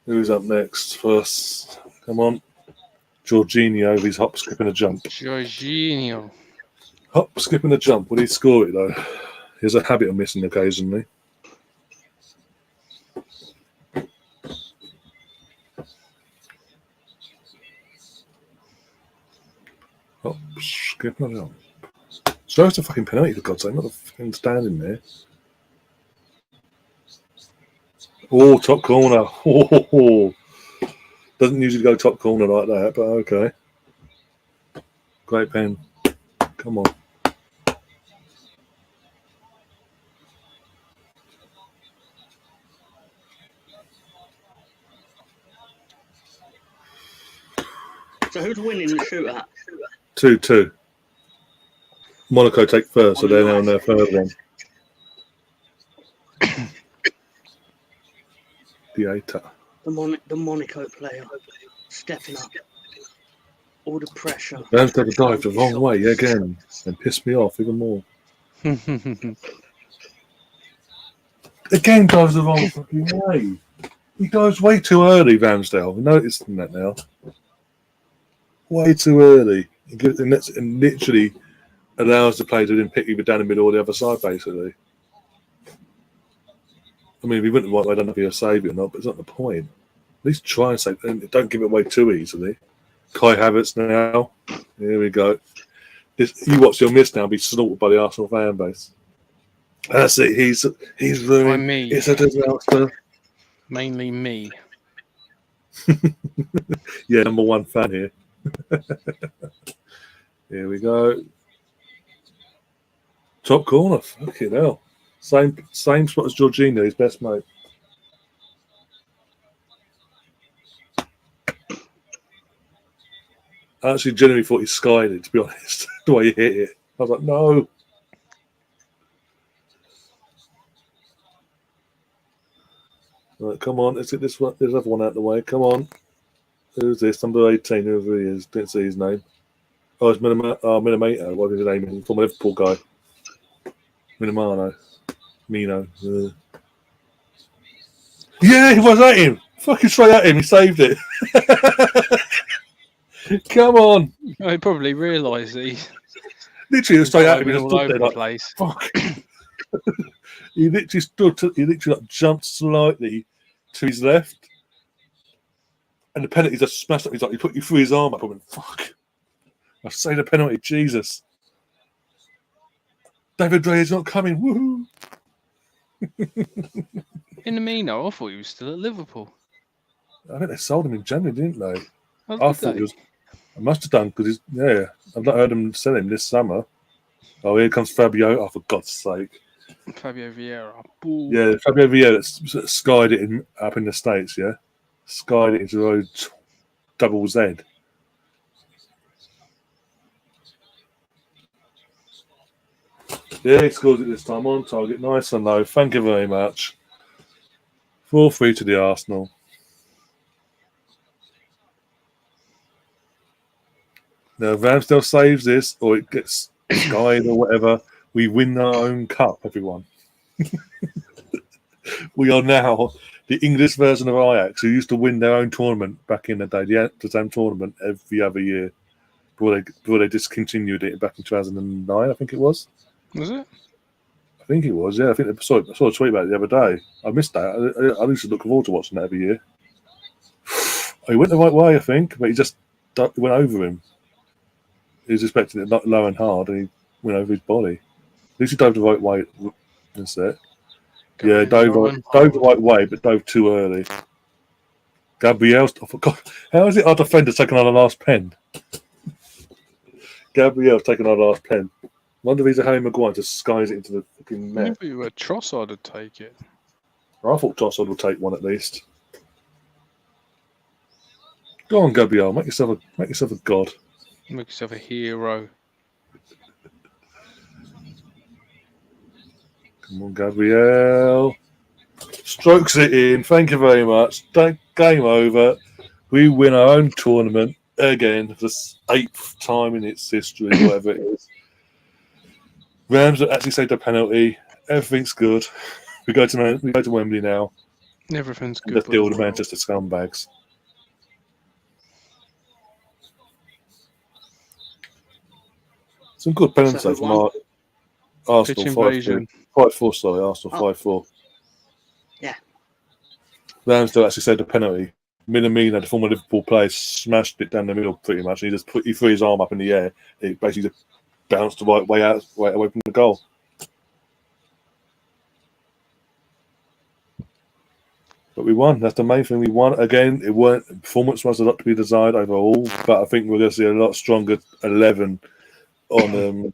Who's up next first? Come on. Jorginho, he's hop, skip and a jump. Jorginho. Hop, skip and a jump. Will he score it, though? He has a habit of missing occasionally. Hop, skip and a jump. So it's a fucking penalty, for God's sake. Not a fucking standing there. Oh, top corner. Oh. Doesn't usually go top corner like that, but okay. Great pen. Come on. So who's winning the shootout? 2-2. Monaco take first, so they're now on their third one. The Monaco player stepping up. All the pressure. They've got to dive the wrong way again and piss me off even more. Again, dives the wrong fucking way. He dives way too early, Ramsdale. We're noticing that now. Way too early. And literally allows the player to then pick either down the middle or the other side, basically. I mean, we wouldn't want, I don't know if he'll save it or not, but it's not the point. At least try and save it, and don't give it away too easily. Kai Havertz now. Here we go. You watch your miss now be slaughtered by the Arsenal fan base. That's it. He's ruined. Me. It's a disaster. Mainly me. Yeah, number one fan here. Here we go. Top corner. Fucking hell. Same spot as Jorginho, his best mate. I actually genuinely thought he skied it, to be honest, the way he hit it. I was like, no. Right, come on, let's get this one. There's another one out of the way. Come on. Who's this? Number 18, whoever he is. Didn't see his name. Oh, it's Minamata. What is his name? Former Liverpool guy. Minamano. Mino. Yeah, he was at him. Fucking straight at him. He saved it. Come on. I probably realised that he's literally straight at him. He just all stood over there the like, place. fuck. He literally like, jumped slightly to his left. And the penalty just smashed up. He's like, he put you through his arm up. I went, fuck. I say the penalty. Jesus. David Ray is not coming. Woohoo. In the meanwhile, I thought he was still at Liverpool. I think they sold him in January, didn't they? Oh, I did thought they? it was. I must have done because yeah, I've not heard them sell him this summer. Oh, here comes Fabio. Oh, for God's sake. Fabio Vieira. Boo. Yeah, Fabio Vieira that skied it up in the States, yeah? Skied it into road double Z. Yeah, he scores it this time on target. Nice and low. Thank you very much. 4-3 to the Arsenal. Now, if Ramsdale saves this or it gets skied or whatever, we win our own cup, everyone. We are now the English version of Ajax, who used to win their own tournament back in the day, the same tournament every other year, before they discontinued it back in 2009, I think it was. Was it? I think it was, yeah. I think I saw a tweet about it the other day. I missed that. I used to look forward to watching that every year. He went the right way, I think, but he just went over him. He was expecting it low and hard, and he went over his body. At least he dove the right way. That's it. Yeah, dove the right way, but dove too early. Gabriel's. I forgot. How is it our defender taking on the last pen? Gabriel taking on the last pen. Wonder if he's a Harry Maguire just skies it into the fucking net. Maybe where Trossard would take it. I thought Trossard would take one at least. Go on, Gabriel. Make yourself a god. Make yourself a hero. Come on, Gabriel. Strokes it in. Thank you very much. Game over. We win our own tournament again for the 8th time in its history, whatever it is. Rams actually saved a penalty. Everything's good. We go to Wembley now. Everything's good. Let's deal with the Manchester scumbags. Some good penalties though from Arsenal. 5-4, sorry. Arsenal 5-4. Yeah. Ramsdale actually saved a penalty. Minamino, the former Liverpool player, smashed it down the middle pretty much. He just threw his arm up in the air. It basically just bounced the right way away from the goal. But we won. That's the main thing. We won again. Performance was a lot to be desired overall, but I think we're going to see a lot stronger 11 on.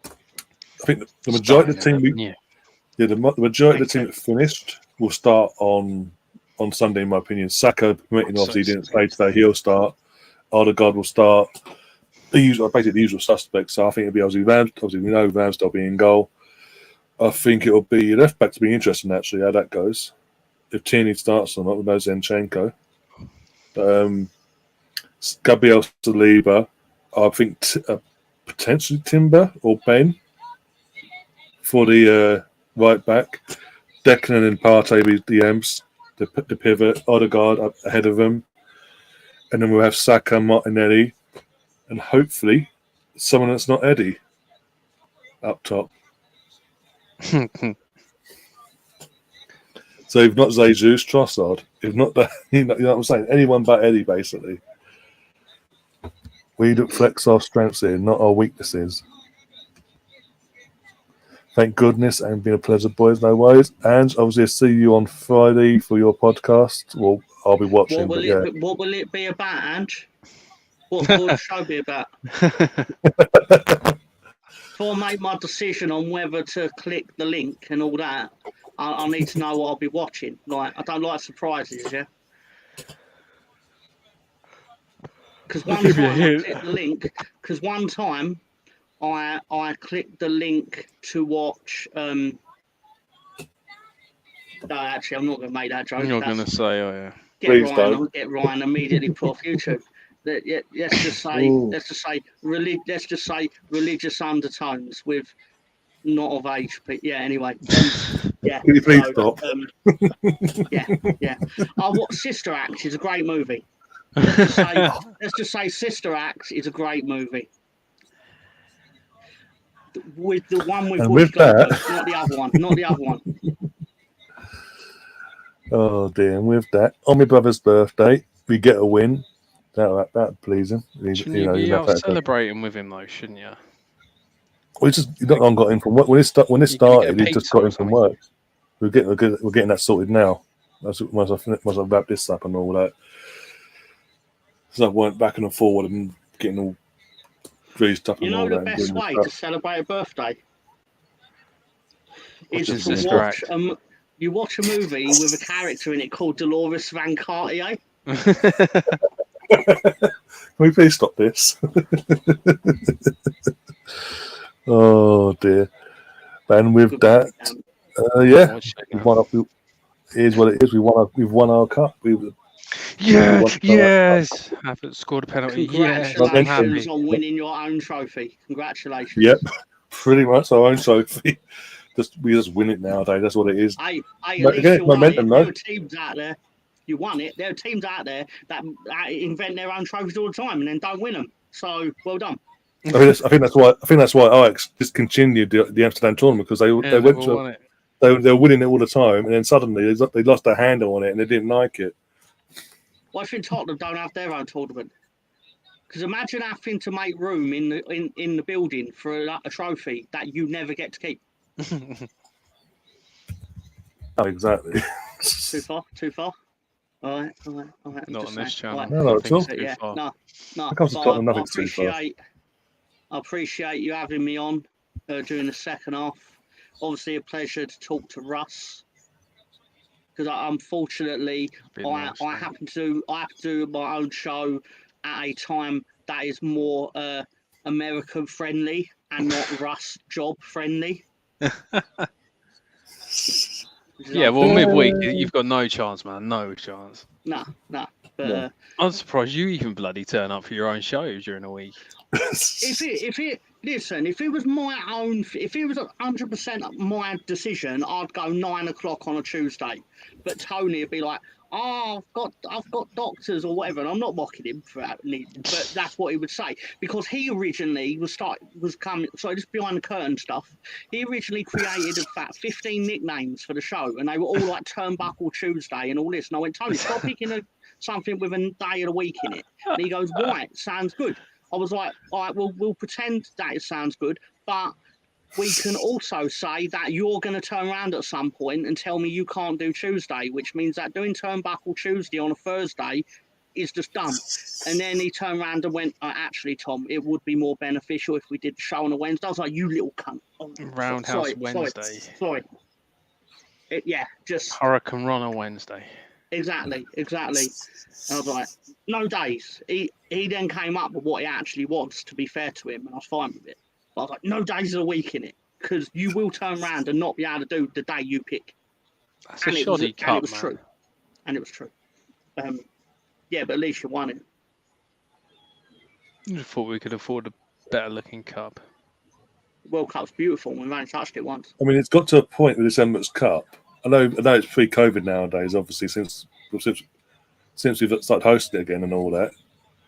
I think the majority of the team. The majority of the team that finished will start on Sunday, in my opinion. Saka, permitting obviously he didn't play today, he'll start. Odegaard will start. Basically the usual suspects. So I think it'll be obviously we know Ramsdale being in goal. I think it'll be left back to be interesting actually how that goes. If Tierney starts or not, with no Zinchenko. Gabriel Saliba, I think potentially Timber or Ben for the right back. Declan and Partey be the M's, the pivot. Odegaard up ahead of them. And then we'll have Saka, Martinelli, and hopefully someone that's not Eddie up top. So if not Jesus, Trossard. If not that, you know what I'm saying? Anyone but Eddie, basically. We flex our strengths here, not our weaknesses. Thank goodness, and been a pleasure, boys. No worries. And obviously, I'll see you on Friday for your podcast. Well, I'll be watching. What will it be about, Ange? What will the show be about? Before I make my decision on whether to click the link and all that, I need to know what I'll be watching. Like, I don't like surprises, yeah. Because one time I clicked the link to watch. No, actually, I'm not going to make that joke. You're going to say, oh yeah. Get Ryan immediately put off YouTube. Let's just say religious undertones with not of age. But yeah, anyway. Yeah. Can you please stop? Yeah. What Sister Act is a great movie. Let's just say Sister Act is a great movie. With the one with Bush Goldberg, not the other one. Oh dear! And with that, on my brother's birthday, we get a win. That pleasing. Shouldn't you be out celebrating with him though? Shouldn't you? We just got in from work when it started. He just got in from work. We're getting that sorted now. Once I wrap this up and all that. So I went back and forward and getting all greased up. You know the best way to celebrate a birthday is to watch. You watch a movie with a character in it called Dolores Van Cartier. Can we please stop this? Oh dear. And with that, we've won here's what it is. We've won our cup. Yes. Haven't scored a penalty. Congratulations on winning your own trophy. Congratulations. Yep, pretty much our own trophy. We just win it nowadays. That's what it is. Momentum, there are teams out there. You won it. There are teams out there that invent their own trophies all the time and then don't win them. So well done. I think that's why Ajax discontinued the Amsterdam tournament, because they were winning it all the time, and then suddenly they lost their handle on it and they didn't like it. Well, I think Tottenham don't have their own tournament. Because imagine having to make room in the building for a trophy that you never get to keep. Oh, exactly. Too far. All right. Not on this channel. Right. No, at all. No. I appreciate you having me on during the second half. Obviously, a pleasure to talk to Russ. Because unfortunately, I have to do my own show at a time that is more American friendly and not Russ job friendly. Yeah, well, midweek you've got no chance, man. No chance. No. But I'm surprised you even bloody turn up for your own show during a week. If it was my own, if it was 100% my decision, I'd go 9 o'clock on a Tuesday. But Tony would be like, "Oh, I've got doctors or whatever," and I'm not mocking him for that, but that's what he would say, because he originally was coming. So just behind the curtain stuff, he originally created 15 nicknames for the show, and they were all like Turnbuckle Tuesday and all this. And I went, "Tony, stop picking something with a day of the week in it." And he goes, "Right, sounds good." I was like, "All right, we'll pretend that it sounds good, but we can also say that you're going to turn around at some point and tell me you can't do Tuesday, which means that doing Turnbuckle Tuesday on a Thursday is just dumb." And then he turned around and went, "Actually, Tom, it would be more beneficial if we did the show on a Wednesday." I was like, "You little cunt." Roundhouse Wednesday. Sorry. Just Hurricane Run on Wednesday. Exactly. I was like, no days. He then came up with what he actually wants, to be fair to him, and I was fine with it. But I was like, no days of the week in it, because you will turn around and not be able to do the day you pick. That's a shoddy cup, and it was true. And it was true. But at least you won it. I just thought we could afford a better looking cup. World Cup's beautiful, and we've only touched it once. I mean, it's got to a point with this Emirates Cup. I know it's pre-COVID nowadays, obviously, since we've started hosting it again and all that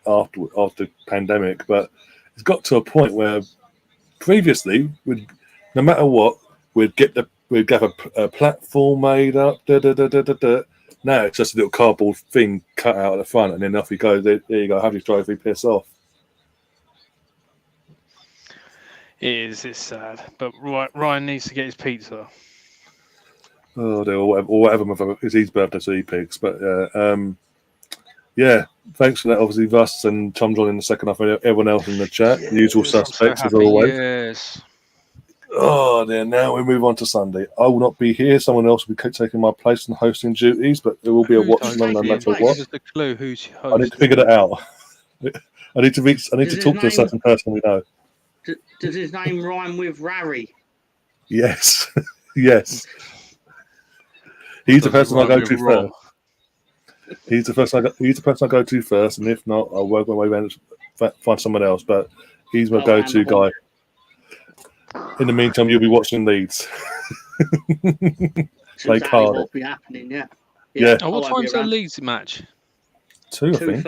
after pandemic. But it's got to a point where previously, no matter what, we'd have a platform made up. Now it's just a little cardboard thing cut out at the front, and then off you go. There you go. Have your trophy. Piss off. It is. It's sad, but Ryan needs to get his pizza. Oh, dear, or whatever it's his birthday, so he picks. But yeah, thanks for that. Obviously, Russ and Tom John in the second half, and everyone else in the chat. Yes, Usual I'm so suspects as happy, always. Yes. Oh, dear. Now we move on to Sunday. I will not be here. Someone else will be taking my place in hosting duties, but there will be a watch along no matter what. Give us the clue who's hosting. I need to figure that out. I need to talk to a certain person we know. Does his name rhyme with Rary? Yes. Yes. He's the person I go to first. He's the person I go to first, and if not, I'll work my way around and find someone else. But he's my go-to guy. In the meantime, you'll be watching Leeds. Play Cardiff. Will be happening, yeah. Oh, what time's the Leeds match? 2, I think.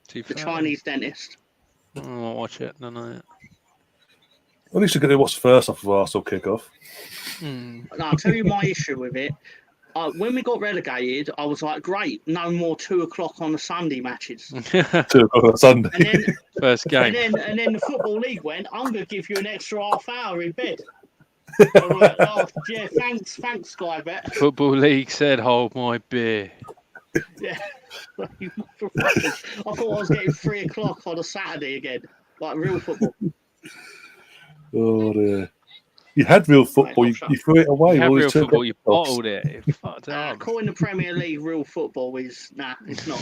2:30. The Chinese dentist. I won't watch it. No. At least you get to watch first off of Arsenal kickoff. No, I'll tell you my issue with it. When we got relegated, I was like, great, no more 2 o'clock on the Sunday matches. 2 o'clock on Sunday. And then, first game. And then the Football League went, I'm going to give you an extra half hour in bed. I'm like, oh, yeah, thanks, Sky Bet. Football League said, hold my beer. Yeah. I thought I was getting 3 o'clock on a Saturday again, like real football. Oh, dear. You had real football, you threw it away. You had real football, you bottled it. You fucked up. Calling the Premier League real football is, it's not.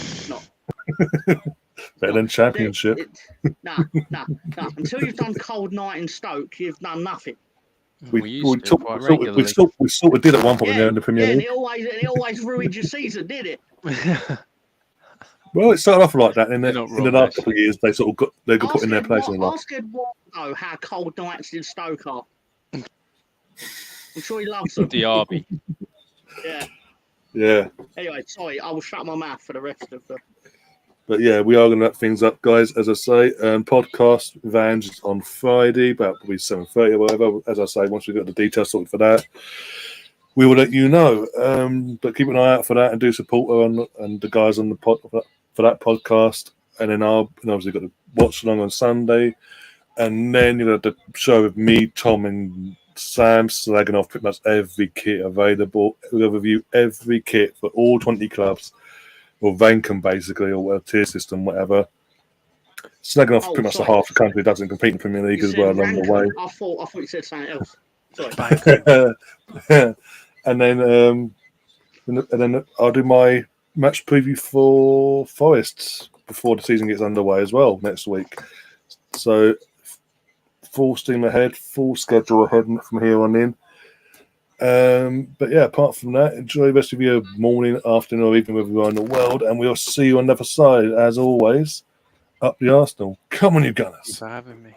Better than Championship. No. Until you've done Cold Night in Stoke, you've done nothing. We sort of did at one point in the Premier League. And it always ruined your season, did it? Well, it started off like that, and then in the last couple of years, they got put in their place. Ask Ed Watt how cold nights in Stoke are. I'm sure he loves them. Diaby. Yeah. Anyway, sorry, I will shut my mouth for the rest of the. But yeah, we are going to wrap things up, guys. As I say, podcast Vans on Friday, about probably 7:30 or whatever. As I say, once we've got the details sorted for that, we will let you know. But keep an eye out for that and do support her and the guys on the pod for that podcast. And then obviously got the watch along on Sunday, and then you got the show with me, Tom, and Sam slagging off pretty much every kit available. We'll review every kit for all 20 clubs. Or rank them basically, or whatever tier system, whatever. Snagging off pretty much the half the country that doesn't compete in Premier League as well along the way. I thought you said something else. Sorry. And then I'll do my match preview for Forest before the season gets underway as well next week. So full steam ahead, full schedule ahead from here on in. But yeah, apart from that, enjoy the rest of your morning, afternoon, or evening wherever you are in the world, and we'll see you on the other side. As always, up the Arsenal. Come on, you Gunners. Thanks for having me.